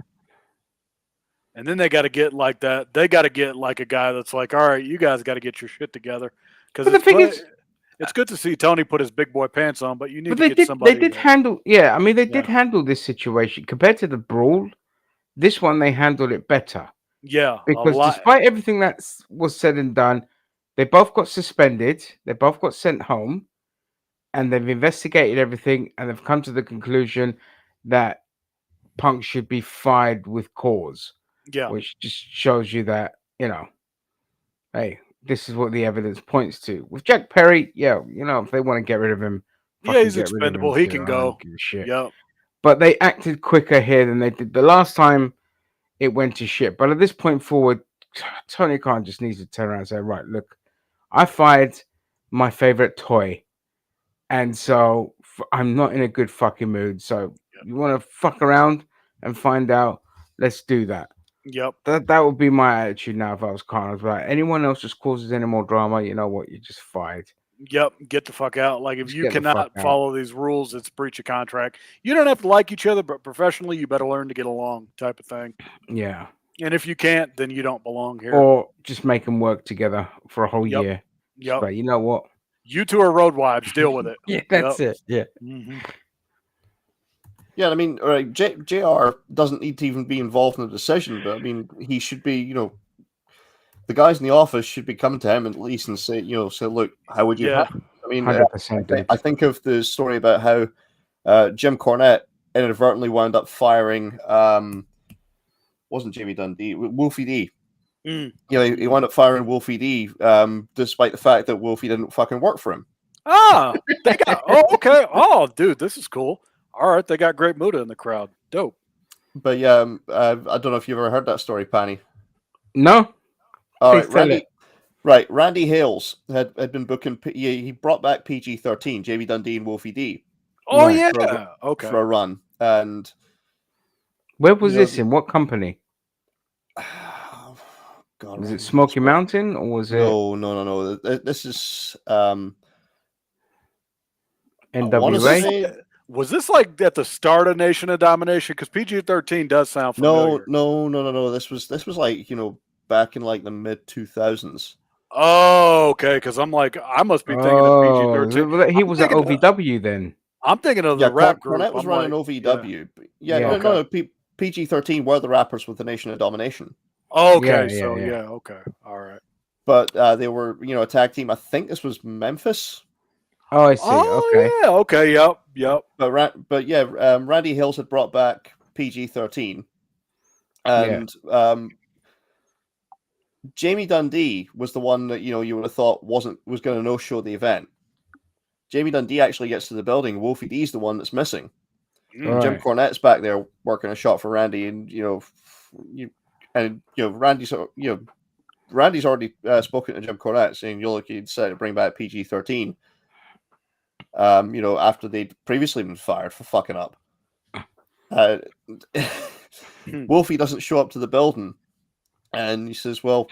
And then they got to get like that. They got to get like a guy that's like, all right, you guys got to get your shit together. Because it's good to see Tony put his big boy pants on, but you need to get somebody. They did handle, did handle this situation compared to the Brawl. This one, they handled it better. Yeah. Because despite everything that was said and done, they both got suspended. They both got sent home. And they've investigated everything. And they've come to the conclusion that Punk should be fired with cause. Yeah. Which just shows you that, hey, this is what the evidence points to. With Jack Perry, if they want to get rid of him, he's expendable. He can go. Shit. Yep. But they acted quicker here than they did the last time. it went to shit. But at this point forward, Tony Khan just needs to turn around and say, right, look, I fired my favorite toy. And so I'm not in a good fucking mood. So you want to fuck around and find out? Let's do that. Yep. That would be my attitude now if I was Khan. I was like, anyone else just causes any more drama, you know what? You're just fired. Yep, get the fuck out. Like, if Just you get the fuck cannot out. follow these rules, it's breach of contract. You don't have to like each other, but professionally, you better learn to get along, type of thing. Yeah. And if you can't, then you don't belong here. Or just make them work together for a whole Yep. year. Yep. But you know what? You two are road wives. Deal with it. Yeah, that's it. Yeah. Mm-hmm. Yeah, I mean, all right, JR doesn't need to even be involved in the decision, but I mean, he should be, the guys in the office should be coming to him at least and say, say, look, how would you Yeah. have? I mean, 100%. I think of the story about how Jim Cornette inadvertently wound up firing, wasn't Jamie Dundee, Wolfie D. Mm. He wound up firing Wolfie D, despite the fact that Wolfie didn't fucking work for him. Ah, they got. Oh, okay. Oh, dude, this is cool. All right, they got Great Muta in the crowd. Dope. But yeah, I don't know if you've ever heard that story, Panny. No. All Please tell it. Randy Hales had been booking. He brought back PG-13, Jamie Dundee and Wolfie D. Oh Right. yeah. Okay. For a run, and Where was this in? What company? God, Was it Smoky Mountain or was it No. This is NWA? Was this like at the start of Nation of Domination? Because PG-13 does sound familiar. No. This was like back in like the mid 2000s. Oh, okay. Because I'm like, I must be thinking of PG-13. He was at OVW then. I'm thinking of the rap group. Cornette was running OVW. No, PG-13 were the rappers with the Nation of Domination. Okay, okay, all right. But they were, a tag team. I think this was Memphis. Oh, I see. Okay. Yeah, okay, yep. But Randy Hills had brought back PG-13, and Jamie Dundee was the one that you would have thought was going to no-show the event. Jamie Dundee actually gets to the building. Wolfie D's the one that's missing. Right. Jim Cornette's back there working a shot for Randy, and Randy's already spoken to Jim Cornette saying, he decided to bring back PG-13. After they'd previously been fired for fucking up. Wolfie doesn't show up to the building, and he says, "Well,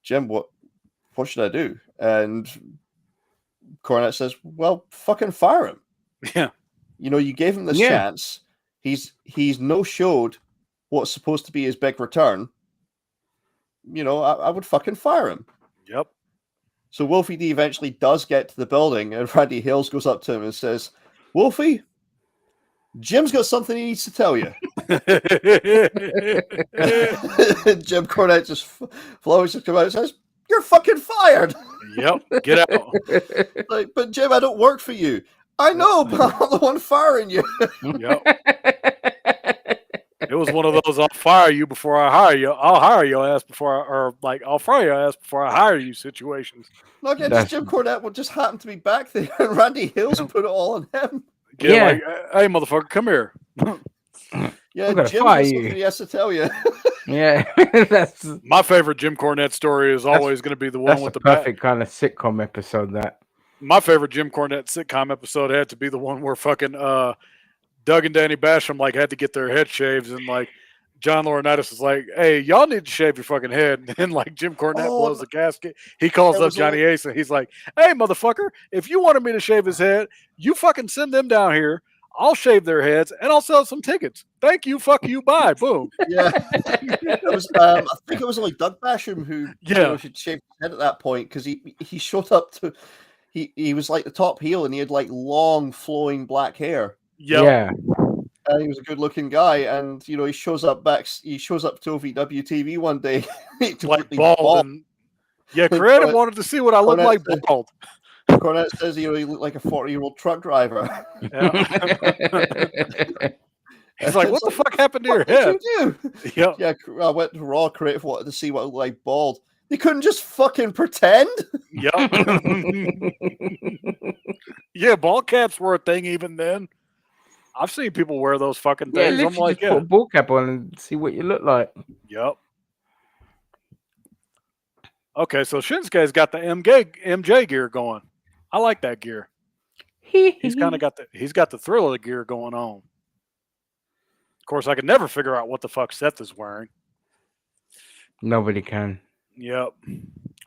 Jim, what should I do?" And Cornette says, "Well, fucking fire him." Yeah. You gave him this chance. He's no-showed what's supposed to be his big return. I would fucking fire him. Yep. So Wolfie D eventually does get to the building, and Randy Hills goes up to him and says, "Wolfie, Jim's got something he needs to tell you." Jim Cornette just flows to come out and says, "You're fucking fired." Yep, get out. But Jim, I don't work for you. I know, but I'm the one firing you. Yep. It was one of those, I'll fire you before I hire you. I'll hire your ass I'll fire your ass before I hire you situations. No, again, just Jim Cornette would just happen to be back there, and Randy Hills put it all on him. Hey, motherfucker, come here. Yeah, Jim's got something he has to tell you. Yeah, that's my favorite Jim Cornette story is always going to be the one with the perfect kind of sitcom episode. That my favorite Jim Cornette sitcom episode had to be the one where fucking Doug and Danny Basham had to get their head shaved, and John Laurinaitis is like, "Hey, y'all need to shave your fucking head." And then Jim Cornette blows the casket. He calls up Johnny Ace and he's like, "Hey, motherfucker, if you wanted me to shave his head, you fucking send them down here. I'll shave their heads and I'll sell some tickets. Thank you, fuck you, bye." Boom. Yeah. I think it was Doug Basham who should shave his head at that point, because he showed up to he was like the top heel and he had long flowing black hair. Yep. Yeah. And he was a good-looking guy, and he shows up to OVW TV one day, bald. Cornette wanted to see what I look like bald. Cornette says he looked like a 40-year-old truck driver. Yeah. He's like, "What the fuck happened to your head?" Yep. Yeah, I went to Raw Creative wanted to see what it looked like bald. They couldn't just fucking pretend. Yep. Yeah, ball caps were a thing even then. I've seen people wear those fucking Yeah, things. I'm literally like, just put a ball cap on and see what you look like. yep. Okay, so Shinsuke's got the MJ gear going. I like that gear. He's kind of got the Thriller gear going on. Of course, I could never figure out what the fuck Seth is wearing. Nobody can. Yep.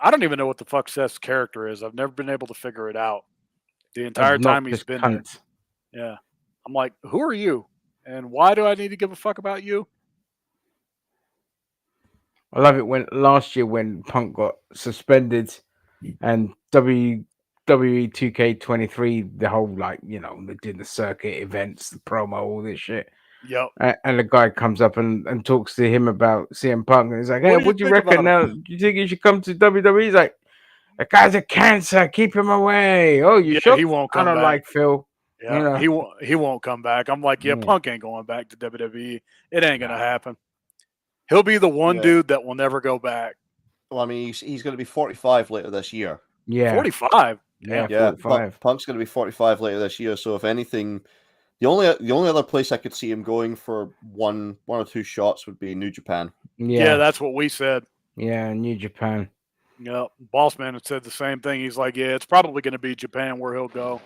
I don't even know what the fuck Seth's character is. I've never been able to figure it out the entire time he's been there. Yeah. I'm like, who are you? And why do I need to give a fuck about you? I love it when last year when Punk got suspended and WWE 2K23, the whole they did the circuit events, the promo, all this shit. Yep. And the guy comes up and talks to him about CM Punk, and he's like, "Hey, what do you reckon now? Do you think you should come to WWE?" He's like, "The guy's a cancer. Keep him away." Oh, you sure? He won't come I don't back. like Phil. Yeah, he won't come back. I'm like, Punk ain't going back to WWE. It ain't gonna happen. He'll be the one dude that will never go back. Well, I mean, he's going to be 45 later this year. Yeah, 45. Yeah, 45. Punk's going to be 45 later this year. So if anything, the only other place I could see him going for one or two shots would be New Japan. Yeah, that's what we said. Yeah, New Japan. Yep. Bossman had said the same thing. He's like, yeah, it's probably going to be Japan where he'll go.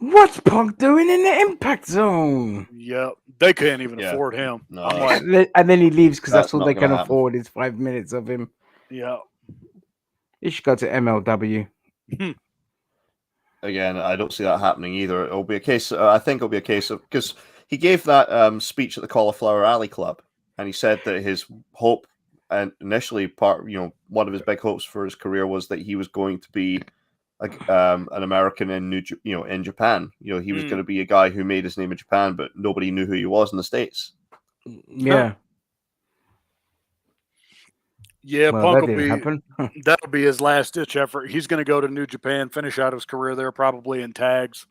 What's Punk doing in the Impact Zone? Yep. They can't even afford him. No. I'm like, and then he leaves because that's all they can happen. afford is 5 minutes of him. Yeah. He should go to MLW. Again, I don't see that happening either. It'll be a case. I think it'll be a case of, because he gave that speech at the Cauliflower Alley Club, and he said that his hope, and initially one of his big hopes for his career was that he was going to be an American in in Japan. He was going to be a guy who made his name in Japan, but nobody knew who he was in the States. Yeah. Yeah, well, Punk that didn't happen. That'll be his last ditch effort. He's going to go to New Japan, finish out his career there, probably in tags.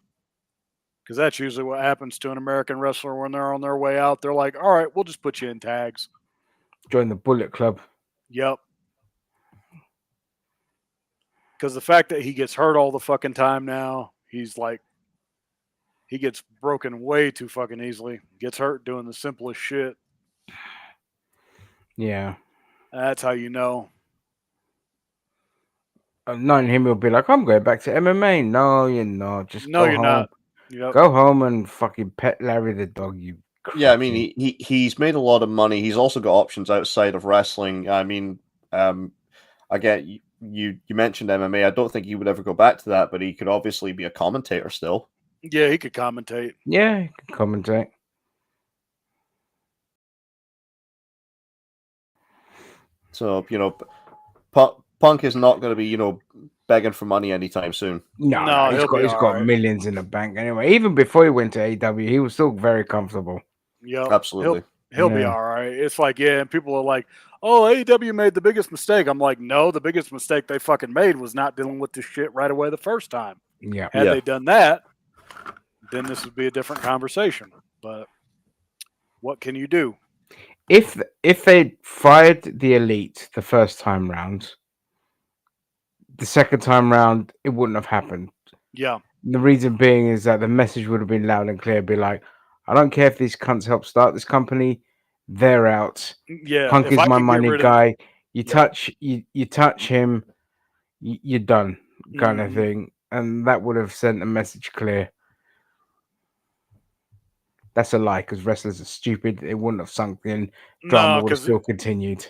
Because that's usually what happens to an American wrestler when they're on their way out. They're like, all right, we'll just put you in tags. Join the Bullet Club. Yep. Because the fact that he gets hurt all the fucking time now, he gets broken way too fucking easily. Gets hurt doing the simplest shit. Yeah. That's how you know. Knowing him, he'll be like, I'm going back to MMA. No, you're not. Just go home. Not. Yep. Go home and fucking pet Larry the dog, you Yeah, I mean, he's made a lot of money. He's also got options outside of wrestling. I mean, again, you mentioned MMA. I don't think he would ever go back to that, but he could obviously be a commentator still. Yeah, he could commentate. Yeah, he could commentate. So, Punk is not going to be, begging for money anytime soon. No, he's got millions in the bank anyway. Even before he went to AEW, he was still very comfortable. Yeah, absolutely. He'll be all right. It's like, and people are like, oh, AEW made the biggest mistake. I'm like, no, the biggest mistake they fucking made was not dealing with this shit right away the first time. Yeah. Had they done that, then this would be a different conversation. But what can you do? If they fired the Elite the first time round, the second time round, it wouldn't have happened. Yeah. The reason being is that the message would have been loud and clear. Be like, I don't care if these cunts help start this company. They're out. Yeah. Punk is my money guy. You touch him, you're done, kind of thing. And that would have sent a message clear. That's a lie, because wrestlers are stupid. It wouldn't have sunk in. Drama would have still continued.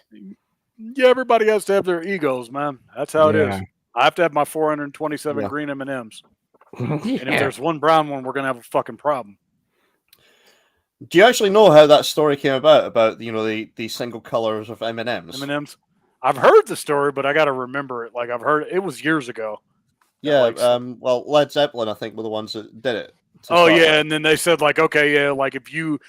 Yeah, everybody has to have their egos, man. That's how it is. I have to have my 427 green M&Ms. And if there's one brown one, we're going to have a fucking problem. Do you actually know how that story came about the single colors of M&Ms? M&Ms? I've heard the story, but I got to remember it. Like, I've heard it was years ago. Yeah, well, Led Zeppelin, I think, were the ones that did it. Oh, yeah, and then they said, like, okay, yeah, like, if you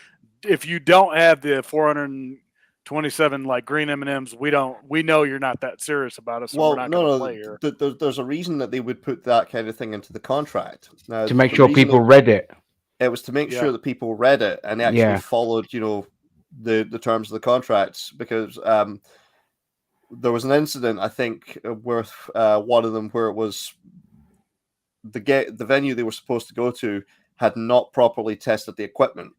don't have the 427 like green M&Ms, we know you're not that serious about it, so we're not going to play here. There's a reason that they would put that kind of thing into the contract. Now, to make sure people read it. It was to make sure that people read it and actually followed, the terms of the contracts, because there was an incident, I think, with one of them where it was the venue they were supposed to go to had not properly tested the equipment.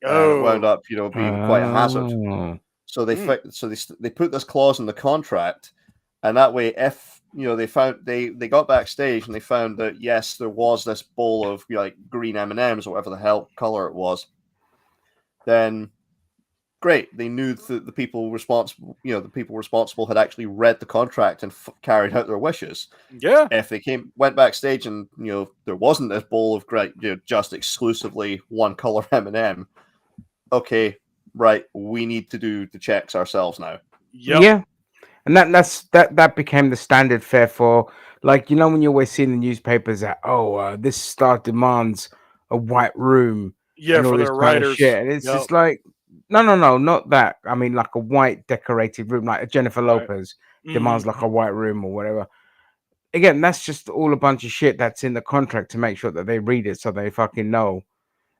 Oh, it wound up, being quite a hazard. Oh. So they put this clause in the contract, and that way, if they got backstage and they found that yes, there was this bowl of like green M&Ms or whatever the hell color it was, then great, they knew that the people responsible had actually read the contract and carried out their wishes. Yeah. If they went backstage and there wasn't this bowl of just exclusively one color M&M, okay, right, we need to do the checks ourselves now. Yep. Yeah, and that became the standard fare for, like, when you always see in the newspapers that this star demands a white room, Yeah, and all for this their kind of writers. shit, and it's just like, no, not that. I mean, like a white decorated room, like a Jennifer Lopez demands like a white room or whatever. Again, that's just all a bunch of shit that's in the contract to make sure that they read it so they fucking know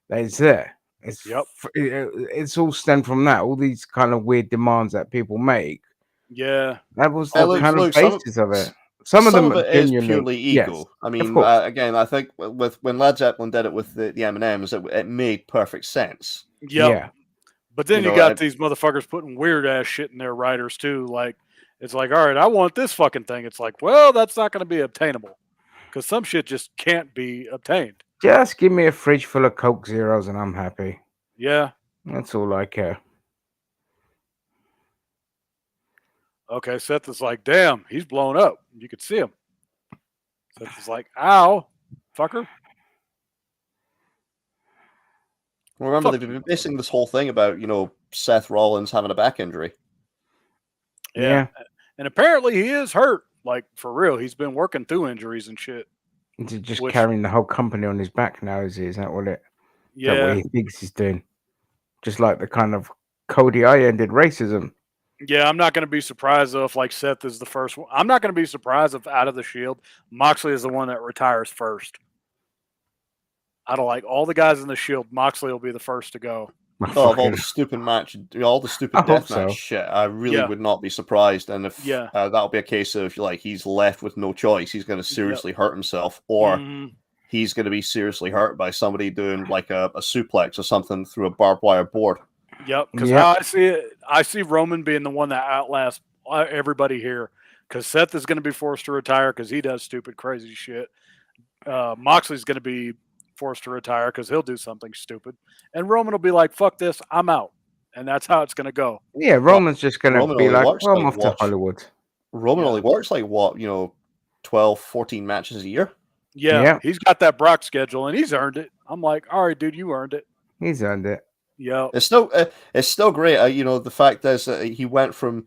that it's there. It's all stemmed from that. All these kind of weird demands that people make. Yeah, That was the kind of basis of it. Some of them it is purely ego. Yes, I mean, again, I think when Led Zeppelin did it with the M&Ms, it made perfect sense. Yeah. But then you got these motherfuckers putting weird ass shit in their writers too. Like, it's like, all right, I want this fucking thing. It's like, well, that's not going to be obtainable because some shit just can't be obtained. Just give me a fridge full of Coke Zeros and I'm happy. Yeah. That's all I care. Okay, Seth is like, damn, he's blown up. You could see him. Seth is like, ow, fucker. Remember, they've been basing this whole thing about, Seth Rollins having a back injury. Yeah. And apparently he is hurt. Like, for real. He's been working through injuries and shit. Just carrying the whole company on his back now, is that what it? Yeah. Is that what he thinks he's doing? Just like the kind of Cody I ended racism. Yeah, I'm not going to be surprised, though, if, like, Seth is the first one. I'm not going to be surprised if out of the Shield, Moxley is the one that retires first. Out of, like, all the guys in the Shield, Moxley will be the first to go. Of all the stupid deathmatch shit, I really would not be surprised. And if that'll be a case of, like, he's left with no choice, he's going to seriously hurt himself, or he's going to be seriously hurt by somebody doing, like, a suplex or something through a barbed wire board. Yep, because how I see it, I see Roman being the one that outlasts everybody here. Because Seth is going to be forced to retire because he does stupid, crazy shit. Moxley's going to be forced to retire because he'll do something stupid. And Roman will be like, fuck this, I'm out. And that's how it's going to go. Yeah, Roman's just going to be like, well, I'm off to Hollywood. Roman only works like, 12, 14 matches a year? Yeah, he's got that Brock schedule, and he's earned it. I'm like, all right, dude, you earned it. He's earned it. Yeah, it's still great. The fact is that he went from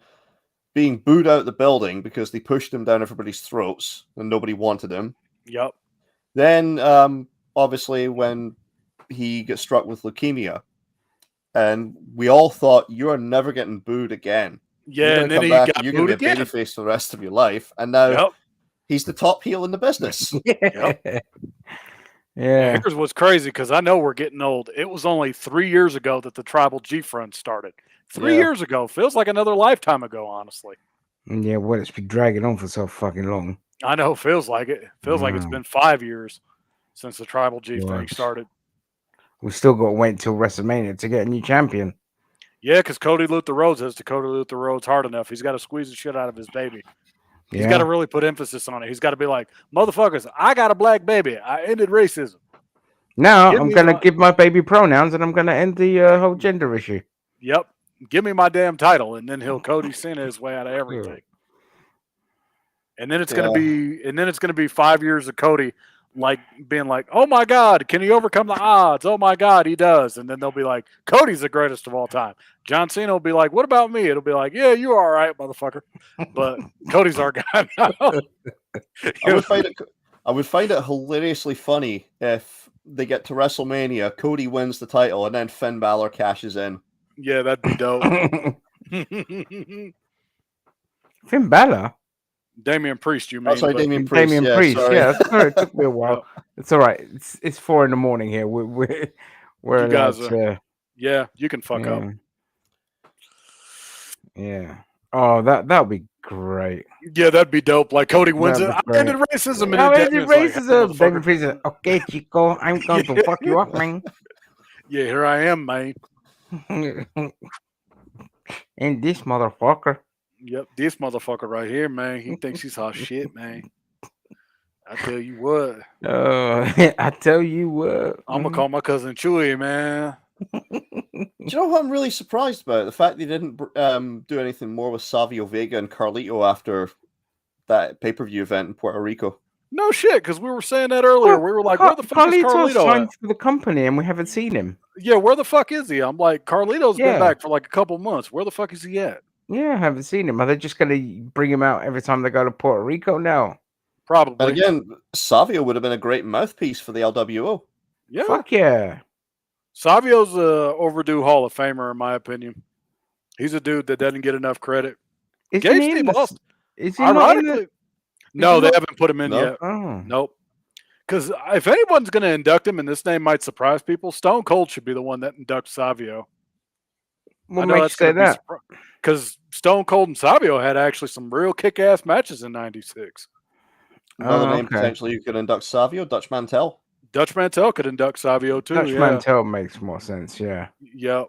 being booed out the building because they pushed him down everybody's throats and nobody wanted him. Yep. Then, obviously, when he got struck with leukemia, and we all thought, you're never getting booed again. Yeah, and then he got you're booed going to be a babyface for the rest of your life, and now he's the top heel in the business. Yeah. Here's what's crazy, because I know we're getting old. It was only 3 years ago that the Tribal G Front started. 3 years ago. Feels like another lifetime ago, honestly. Yeah, well, it's been dragging on for so fucking long. I know, feels like it. Feels like it's been 5 years since the Tribal G thing started. We still got to wait until WrestleMania to get a new champion. Yeah, because Cody Luther Rhodes has to Cody Luther Rhodes hard enough. He's got to squeeze the shit out of his baby. He's got to really put emphasis on it. He's got to be like, motherfuckers, I got a black baby. I ended racism. Now I'm going to give my baby pronouns and I'm going to end the whole gender issue. Yep. Give me my damn title. And then he'll Cody Cena his way out of everything. And then it's going to be 5 years of Cody like being like, oh my God, can he overcome the odds? Oh my God, he does. And then they'll be like, Cody's the greatest of all time. John Cena will be like, what about me? It'll be like, yeah, you're all right, motherfucker. But Cody's our guy now. I would find it hilariously funny if they get to WrestleMania, Cody wins the title, and then Finn Balor cashes in. Yeah, that'd be dope. Finn Balor? Damian Priest, you mean? Oh, sorry, Damian Priest. Yeah, sorry, it took me a while. It's all right. It's 4 a.m. here. We're you guys you can fuck up. Yeah. Oh, that'll be great. Yeah, that'd be dope. Like Cody wins it. That'd be I ended great. racism, and No, then it's Damien's like, "Hey, racism. David motherfucker." Priest said, okay, Chico, I'm going to fuck you up, man. Yeah, here I am, man. And this motherfucker. Yep, this motherfucker right here, man. He thinks he's hot shit, man. I tell you what, I tell you what. I'm gonna call my cousin Chewy, man. Do you know what I'm really surprised about? The fact they didn't do anything more with Savio Vega and Carlito after that pay-per-view event in Puerto Rico. No shit, because we were saying that earlier. We were like, where the fuck is Carlito's Carlito signed at? to the company and we haven't seen him. Yeah, where the fuck is he? I'm like, Carlito's been Yeah. back for like a couple months. Where the fuck is he at? Yeah, I haven't seen him. Are they just going to bring him out every time they go to Puerto Rico now? Probably. And again, Savio would have been a great mouthpiece for the LWO. Yeah. Fuck yeah. Savio's a overdue Hall of Famer, in my opinion. He's a dude that doesn't get enough credit. Isn't he in the, is he not in Ironically, the, no, he they not- haven't put him in No. yet. Oh. Nope. Because if anyone's going to induct him, and this name might surprise people, Stone Cold should be the one that inducts Savio. What makes you say that? Because Stone Cold and Savio had actually some real kick-ass matches in '96. Another name okay. potentially you could induct Savio, Dutch Mantel. Dutch Mantel could induct Savio too. Dutch yeah. Mantel makes more sense, yeah. Yep.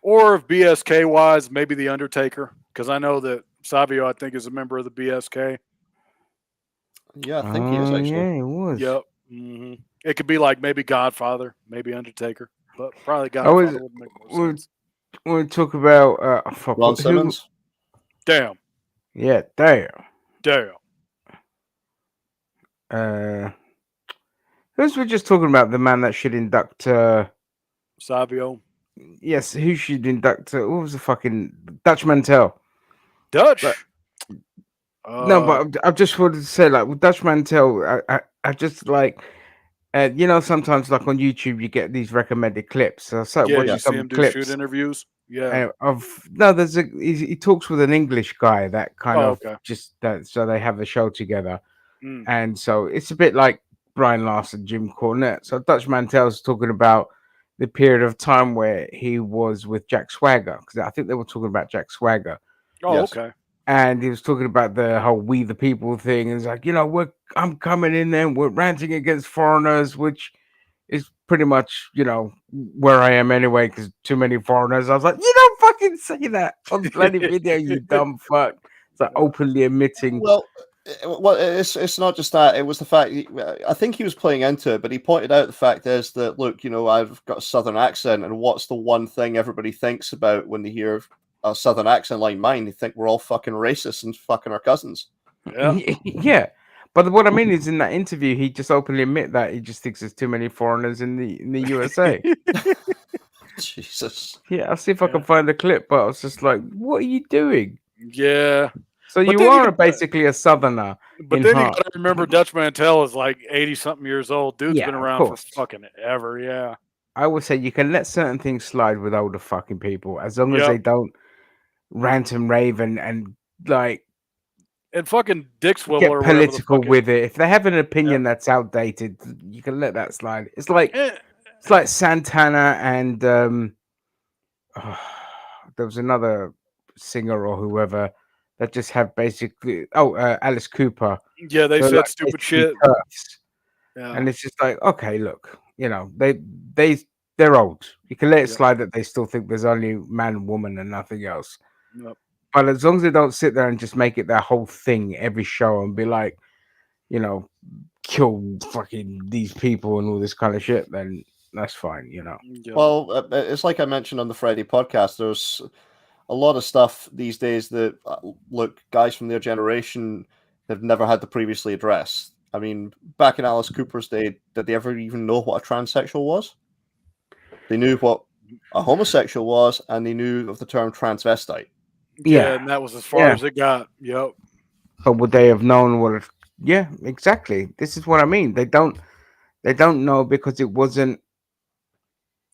Or if BSK wise, maybe the Undertaker, because I know that Savio, I think, is a member of the BSK. Yeah, I think he is actually. Yeah, he was. Yep. Mm-hmm. It could be like maybe Godfather, maybe Undertaker, but probably Godfather would make more sense. We'll talk about Ron Simmons. Damn. Yeah, damn. Who's we're just talking about? The man that should induct Savio. Yes, who should induct what was the fucking Dutch Mantel? Dutch. No, but I just wanted to say, like, with Dutch Mantel, I just like, you know, sometimes like on YouTube you get these recommended clips. So I started watching some clips. Shoot interviews. Yeah. He talks with an English guy that kind of okay. just that, so they have a show together, Mm. and so it's a bit like Brian Larson, Jim Cornette. So Dutch Mantel's talking about the period of time where he was with Jack Swagger, because I think they were talking about Jack Swagger. Oh, Yes. okay. And he was talking about the whole "We the People" thing. And it's like, you know, I'm coming in there and we're ranting against foreigners, which is pretty much, you know, where I am anyway, because too many foreigners. I was like, you don't fucking say that on the bloody video, you dumb fuck. It's like openly admitting. Well, it's not just that. It was the fact. I think he was playing into it, but he pointed out the fact is that, look, you know, I've got a southern accent, and what's the one thing everybody thinks about when they hear a southern accent like mine? They think we're all fucking racist and fucking our cousins. Yeah. Yeah. But what I mean is, in that interview, he just openly admit that he just thinks there's too many foreigners in the USA. Jesus. Yeah, I'll see if I can find a clip. But I was just like, what are you doing? Yeah. So But you then are basically a southerner. But in then you heart. gotta remember Dutch Mantel is like 80-something years old. Dude's Yeah, been of around for course. fucking ever. Yeah. I would say you can let certain things slide with older fucking people as long as Yep. they don't rant and rave and like And fucking Dick Swivel get or whatever the political fuck with it. If they have an opinion that's outdated, you can let that slide. It's like Santana and there was another singer or whoever that just have basically Alice Cooper. Yeah, they They're said like stupid basically shit. turfs. Yeah. And it's just like, okay, look, you know, they're old. You can let it slide that they still think there's only man, woman, and nothing else. Yep. But as long as they don't sit there and just make it their whole thing every show and be like, you know, kill fucking these people and all this kind of shit, then that's fine, you know. Yep. Well, it's like I mentioned on the Friday podcast. There's a lot of stuff these days that, look, guys from their generation have never had to previously address. I mean, back in Alice Cooper's day, did they ever even know what a transsexual was? They knew what a homosexual was, and they knew of the term transvestite. Yeah, and that was as far as it got. Yep. But would they have known what? Yeah, exactly. This is what I mean. They don't know because it wasn't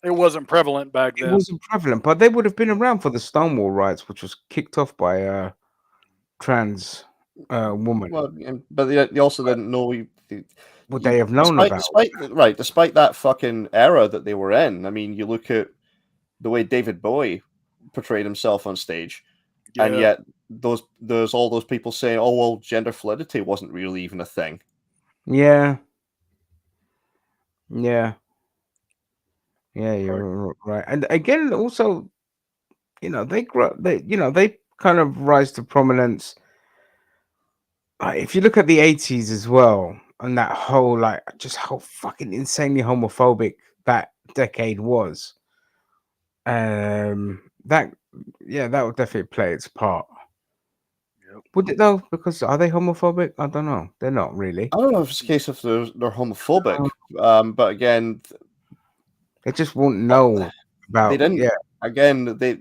prevalent back then. It wasn't prevalent, but they would have been around for the Stonewall riots, which was kicked off by a trans woman. Well, but they also didn't know. Would they have known about? Despite that fucking era that they were in. I mean, you look at the way David Bowie portrayed himself on stage. And yet there's all those people saying, "Oh well, gender fluidity wasn't really even a thing." Yeah. Yeah. Yeah, you're right. And again, also, they grow. They kind of rise to prominence. If you look at the 80s as well, and that whole just how fucking insanely homophobic that decade was, that would definitely play its part. Yep. Would it though? Because are they homophobic? I don't know. They're not really. I don't know if it's a case of they're homophobic, but again, They just won't know they about. didn't. Yeah. Again, they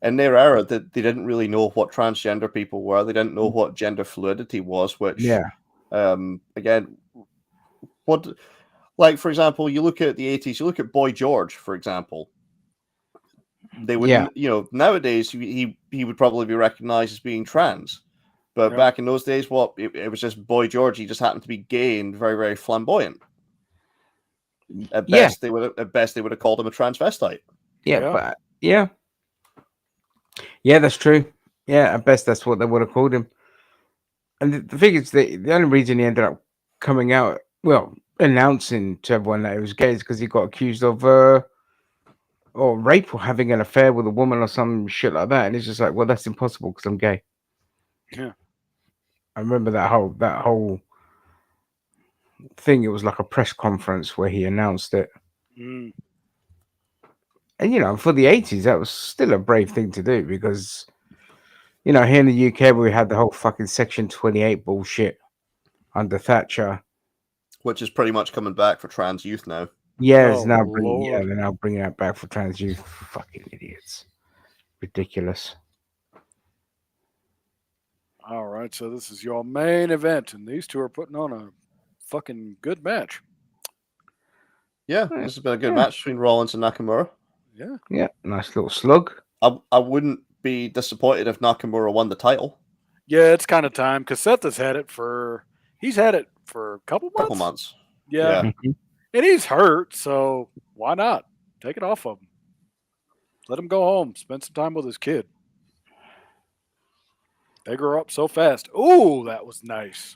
in their era that they didn't really know what transgender people were. They didn't know what gender fluidity was. Which, Yeah. again, what like for example, you look at the 80s. You look at Boy George, for example. They wouldn't, nowadays he would probably be recognized as being trans. But back in those days, it was just Boy George. He just happened to be gay and very, very flamboyant. At best, they would have called him a transvestite. Yeah, yeah, that's true. Yeah, at best, that's what they would have called him. And the thing is, the only reason he ended up coming out, announcing to everyone that he was gay, is because he got accused of or rape or having an affair with a woman or some shit like that. And it's just like, well, that's impossible because I'm gay. Yeah, I remember that whole thing. It was like a press conference where he announced it. Mm. And for the 80s, that was still a brave thing to do because here in the UK we had the whole fucking Section 28 bullshit under Thatcher, which is pretty much coming back for trans youth now. Yeah, they're now bringing that back for trans youth. Fucking idiots, ridiculous. All right, so this is your main event, and these two are putting on a fucking good match. Yeah, this has been a good match between Rollins and Nakamura. Yeah, nice little slug. I wouldn't be disappointed if Nakamura won the title. Yeah, it's kind of time because Seth has had it for a couple months. Yeah. Mm-hmm. And he's hurt, so why not take it off of him? Let him go home, spend some time with his kid. They grew up so fast. Ooh, that was nice.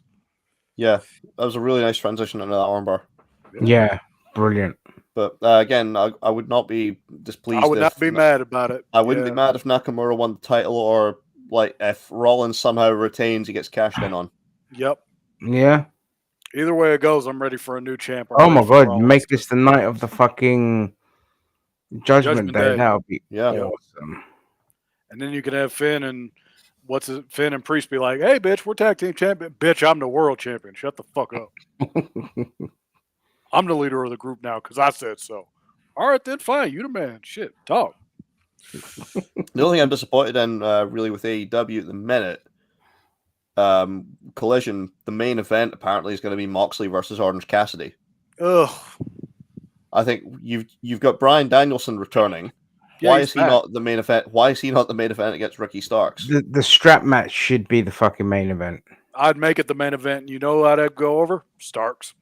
Yeah, that was a really nice transition into that armbar. Yeah, brilliant. But again, I would not be displeased. I would not be mad about it. I wouldn't be mad if Nakamura won the title, or if Rollins somehow retains, he gets cashed in on. Yep. Yeah. Either way it goes, I'm ready for a new champ. Oh my god, make this the night of the fucking Judgment Day. That would be awesome. And then you could have Finn and Priest be like, "Hey, bitch, we're tag team champion. Bitch, I'm the world champion. Shut the fuck up. I'm the leader of the group now because I said so." All right, then fine. You the man. Shit, talk. The only thing I'm disappointed in, really, with AEW at the minute, Collision, the main event apparently is going to be Moxley versus Orange Cassidy. Ugh. I think you've got Bryan Danielson returning. Yeah, why is he not the main event? Why is he not the main event against Ricky Starks? The strap match should be the fucking main event. I'd make it the main event. You know how that'd go over? Starks.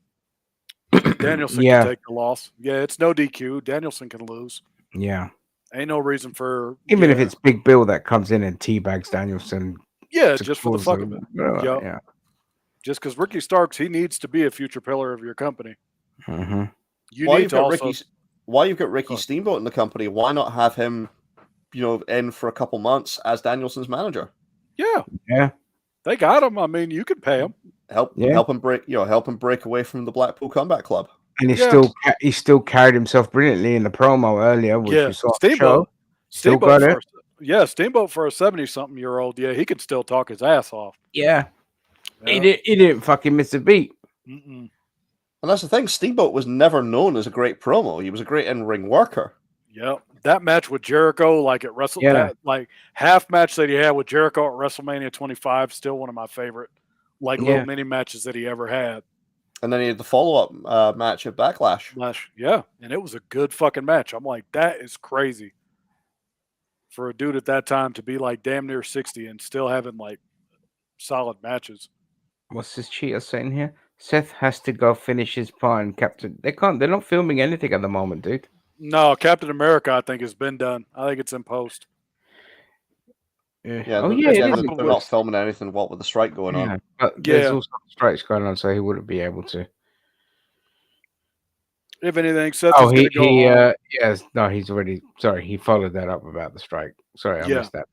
Danielson can take the loss. Yeah, it's no DQ. Danielson can lose. Yeah. Ain't no reason for... Even if it's Big Bill that comes in and teabags Danielson. Yeah, just for the fuck of it. Yeah. Just because Ricky Starks, he needs to be a future pillar of your company. Mm-hmm. Why you've got Ricky Steamboat in the company? Why not have him, in for a couple months as Danielson's manager? Yeah. They got him. I mean, you can pay him. Help him break away from the Blackpool Combat Club. And he still carried himself brilliantly in the promo earlier, which we saw Steamboat. Still got it. Steamboat for a 70-something-year-old. Yeah, he could still talk his ass off. Yeah. He didn't fucking miss a beat. Mm-mm. And that's the thing. Steamboat was never known as a great promo. He was a great in-ring worker. Yep. That match with Jericho, like at that half match that he had with Jericho at WrestleMania 25, still one of my favorite little mini matches that he ever had. And then he had the follow-up match at Backlash. Yeah, and it was a good fucking match. I'm like, that is crazy for a dude at that time to be like damn near 60 and still having like solid matches. What's this cheater saying here? Seth has to go finish his part in Captain. They're not filming anything at the moment, dude. No, Captain America, I think, has been done. I think it's in post. Yeah, Oh, they're, yeah, it again, is. they're probably- not filming anything. What with the strike going Yeah, on? but there's Yeah. also strikes going on, so he wouldn't be able to. If anything, Seth Oh, is going to go home. yes, no, he's already. Sorry, he followed that up about the strike. Sorry, I Yeah. missed that.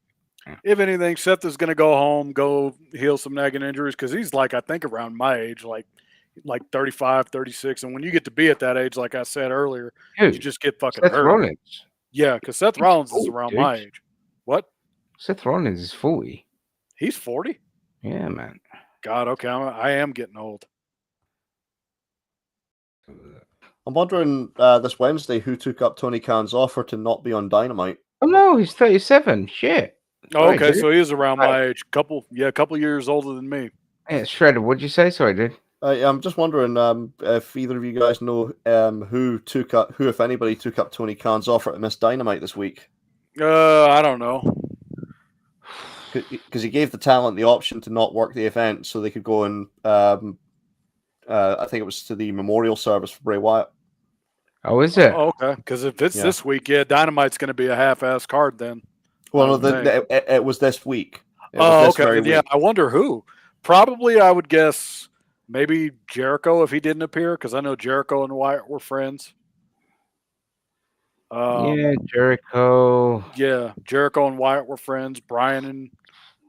If anything, Seth is going to go home, go heal some nagging injuries because he's like, I think around my age, like 35, 36. And when you get to be at that age, like I said earlier, Who? you just get fucking Seth hurt. Rollins. Yeah, because Seth He's Rollins is old, around dude. my age. What? Seth Rollins is 40. He's 40? Yeah, man. God, okay. I am getting old. I'm wondering this Wednesday who took up Tony Khan's offer to not be on Dynamite. Oh no, he's 37. Shit. Oh, Sorry, okay, dude. so he is around my age. Couple years older than me. Yeah, Shredder, what'd you say? Sorry, dude. I'm just wondering if either of you guys know who, if anybody, took up Tony Khan's offer to miss Dynamite this week. I don't know. Because he gave the talent the option to not work the event so they could go and I think it was to the memorial service for Bray Wyatt. Oh, is it? Oh, okay, because if it's this week, Dynamite's going to be a half-ass card then. Well, no, it was this week. Okay. Yeah, I wonder who. Probably, I would guess maybe Jericho if he didn't appear, because I know Jericho and Wyatt were friends. Yeah, Jericho. Yeah, Jericho and Wyatt were friends. Brian and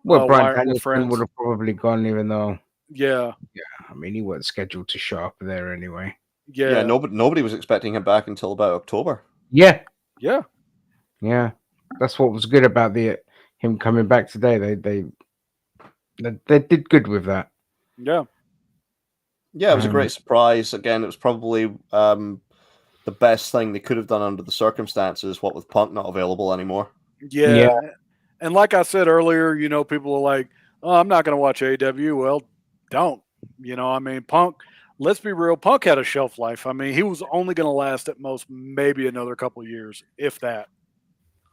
Well, Brian Wyatt were Danielson friends. would have probably gone, even though. Yeah. I mean, he wasn't scheduled to show up there anyway. Yeah. Nobody was expecting him back until about October. Yeah. Yeah. Yeah. That's what was good about him coming back today. They did good with that. Yeah. Yeah, it was a great surprise. Again, it was probably the best thing they could have done under the circumstances, what with Punk not available anymore. Yeah. And like I said earlier, people are like, oh, I'm not going to watch AEW. Well, don't. I mean, Punk, let's be real, Punk had a shelf life. I mean, he was only going to last at most maybe another couple years, if that.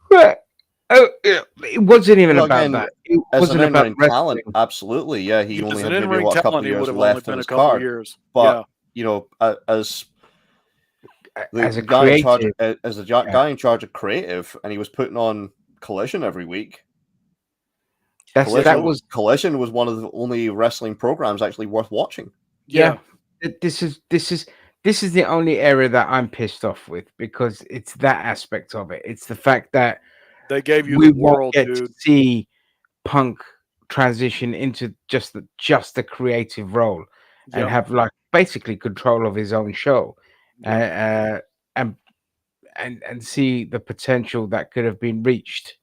But it wasn't even about that. It wasn't about wrestling. Talent. Absolutely, yeah. He only had maybe a couple of years left in his card. But as the guy in charge, as the guy in charge of creative, and he was putting on Collision every week. Collision was one of the only wrestling programs actually worth watching. Yeah. This is the only area that I'm pissed off with, because it's that aspect of it. It's the fact that they gave you we the world, won't get dude. to see Punk transition into just the creative role and have like basically control of his own show, and see the potential that could have been reached.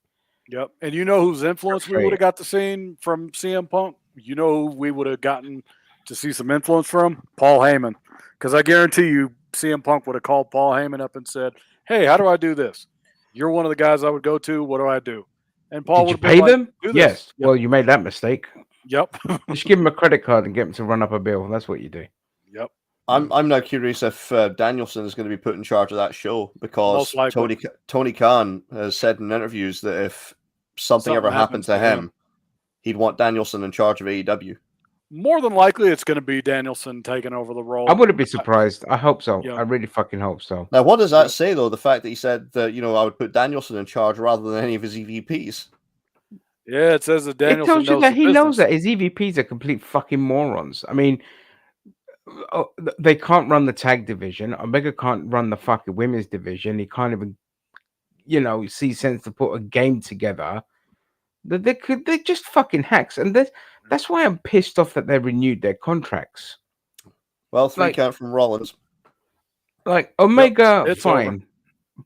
Yep. And you know whose influence we would have got to see from CM Punk? You know who we would have gotten to see some influence from? Paul Heyman. Because I guarantee you CM Punk would have called Paul Heyman up and said, hey, how do I do this? You're one of the guys I would go to. What do I do? And Paul would pay them? Do this. Yes. Yep. Well, you made that mistake. Yep. Just give him a credit card and get him to run up a bill. That's what you do. Yep. I'm now curious if Danielson is going to be put in charge of that show, because Tony Khan has said in interviews that if something ever happened to him, he'd want Danielson in charge of AEW. More than likely, it's going to be Danielson taking over the role. I wouldn't be surprised. I hope so. I really fucking hope so. Now, what does that say, though? The fact that he said that, I would put Danielson in charge rather than any of his EVPs. Yeah, it says that Danielson knows that he knows that his EVPs are complete fucking morons. I mean, they can't run the tag division. Omega can't run the fucking women's division. He can't even, see sense to put a game together. They're just fucking hacks, and that's why I'm pissed off that they renewed their contracts. Well, 3 count from Rollins. Like Omega, it's fine, over.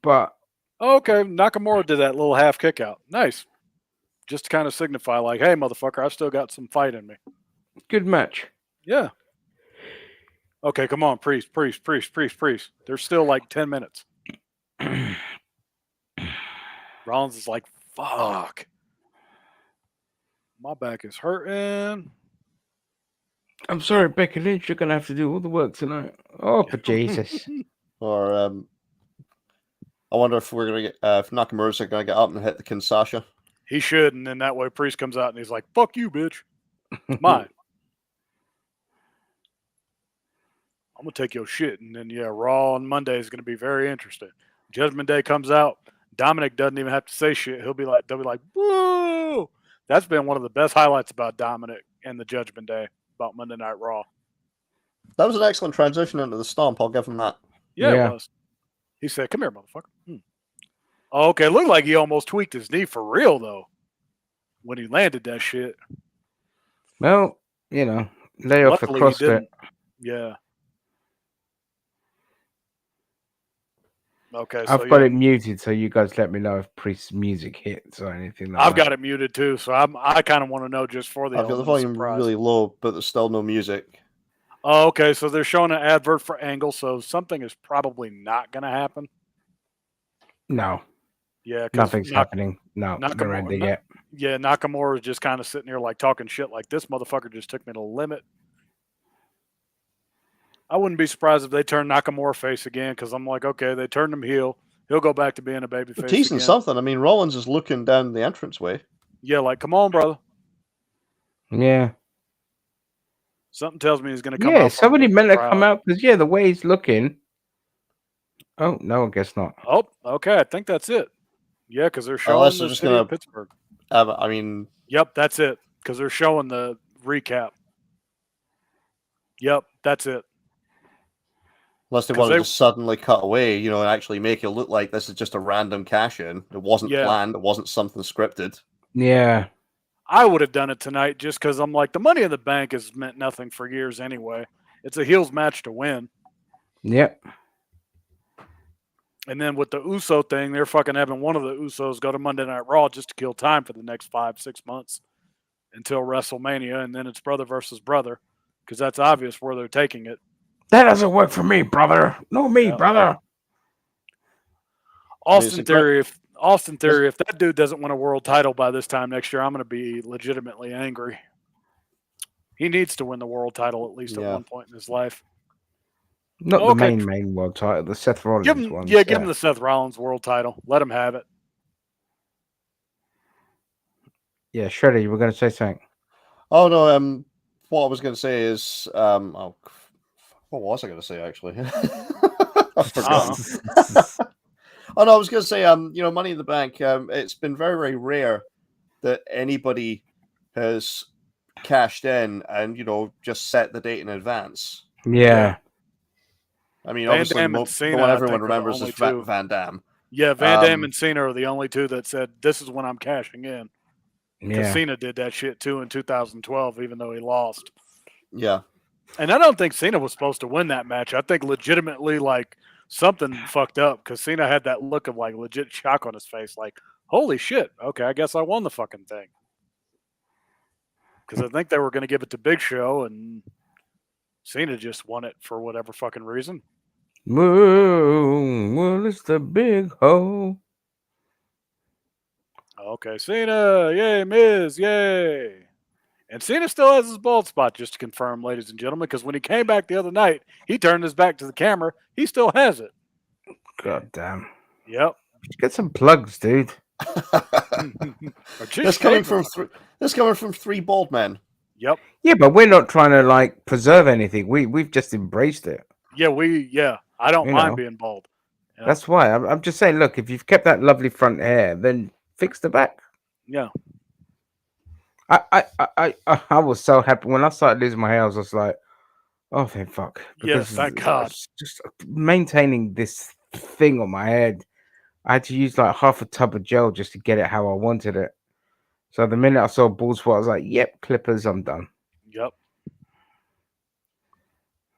But okay, Nakamura did that little half kick out. Nice, just to kind of signify, like, hey, motherfucker, I still got some fight in me. Good match. Yeah. Okay, come on, Priest. There's still like 10 minutes. Rollins is like, fuck. My back is hurting. I'm sorry, Becky Lynch. You're gonna have to do all the work tonight. Oh, but Jesus. Or I wonder if we're gonna get if Nakamura's gonna get up and hit the Kinshasa. He should, and then that way Priest comes out and he's like, "Fuck you, bitch. It's mine. I'm gonna take your shit." And then Raw on Monday is gonna be very interesting. Judgment Day comes out. Dominic doesn't even have to say shit. They'll be like, "Woo!" That's been one of the best highlights about Dominic and the Judgment Day about Monday Night Raw. That was an excellent transition into the stomp. I'll give him that. Yeah, Yeah. it was. He said, "Come here, motherfucker." Oh, okay, looked like he almost tweaked his knee for real though when he landed that shit. Well, lay off the Luckily, he CrossFit. didn't. Yeah. Okay, so I've got it muted, so you guys let me know if Priest's music hits or anything like I've that. got it muted too, so I kind of want to know just for the I've got the volume really low, but there's still no music. Oh, okay, so they're showing an advert for Angle, so something is probably not going to happen. No. Yeah, nothing's happening. No, they're ending it. Yeah, Nakamura is just kind of sitting here like talking shit like this motherfucker just took me to the limit. I wouldn't be surprised if they turn Nakamura face again because I'm like, okay, they turned him heel. He'll go back to being a baby face. Teasing again. something. I mean, Rollins is looking down the entranceway. Yeah, like, come on, brother. Yeah. Something tells me he's going to come out. Yeah, somebody meant to come out because, the way he's looking. Oh, no, I guess not. Oh, okay. I think that's it. Yeah, because they're showing Unless the they're just city gonna, of Pittsburgh. I mean... Yep, that's it. Because they're showing the recap. Yep, that's it. Unless they wanted to suddenly cut away, and actually make it look like this is just a random cash-in. It wasn't planned. It wasn't something scripted. Yeah. I would have done it tonight just because I'm like, the Money in the Bank has meant nothing for years anyway. It's a heels match to win. Yep. And then with the Uso thing, they're fucking having one of the Usos go to Monday Night Raw just to kill time for the next 5-6 months until WrestleMania, and then it's brother versus brother because that's obvious where they're taking it. That doesn't work for me, brother. No, me, brother. Austin Theory, if that dude doesn't win a world title by this time next year, I'm going to be legitimately angry. He needs to win the world title at least at one point in his life. Not the main world title, the Seth Rollins one. Yeah, give him the Seth Rollins world title. Let him have it. Yeah, Shredder, you were going to say something. Oh no, what I was going to say is, what was I going to say actually? I've forgotten. Oh no, I was going to say, Money in the Bank. It's been very, very rare that anybody has cashed in and just set the date in advance. Yeah. I mean, obviously, the one everyone remembers is Van Dam. Yeah, Van Dam and Cena are the only two that said, this is when I'm cashing in. Because Cena did that shit too in 2012, even though he lost. Yeah. And I don't think Cena was supposed to win that match. I think legitimately, like, something fucked up because Cena had that look of, like, legit shock on his face. Like, holy shit. Okay, I guess I won the fucking thing. Because I think they were going to give it to Big Show, and Cena just won it for whatever fucking reason. Well, it's the big hole. Okay, Cena, yay, Miz, yay. And Cena still has his bald spot, just to confirm, ladies and gentlemen, because when he came back the other night, he turned his back to the camera. He still has it. God damn. Yep. Get some plugs, dude. That's coming from three bald men. Yep. Yeah, but we're not trying to like preserve anything. We've just embraced it. Yeah, I don't mind being bald. Yeah. That's why I'm just saying. Look, if you've kept that lovely front hair, then fix the back. Yeah. I was so happy when I started losing my hair. I was just like, oh, thank fuck. Yes, thank God. Just maintaining this thing on my head. I had to use like half a tub of gel just to get it how I wanted it. So the minute I saw a bald spot, I was like, yep, clippers, I'm done. Yep.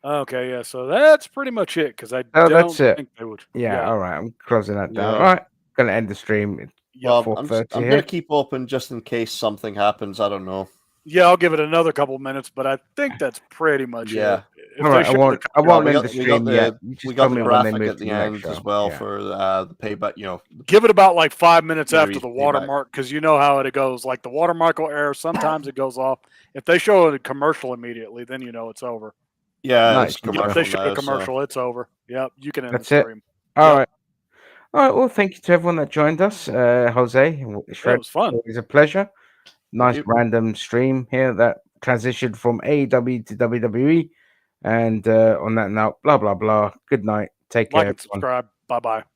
Okay, yeah, so that's pretty much it because I don't think they would. Yeah, all right, I'm closing that down. All right, gonna end the stream. Well, I'm gonna keep open just in case something happens. I don't know. Yeah, I'll give it another couple minutes, but I think that's pretty much it. All right, I won't end the stream yet. We got the graphic at the end as well for the payback. Give it about like 5 minutes after the watermark because you know how it goes. Like the watermark will error. Sometimes it goes off. If they show a commercial immediately, then you know it's over. Yeah, if they show a commercial, it's over. Yep, you can end the stream. All right. All right. Well, thank you to everyone that joined us. Jose, it was fun. It was a pleasure. Nice random stream here that transitioned from AEW to WWE. And on that note, blah, blah, blah. Good night. Take care. Like and subscribe. Bye-bye.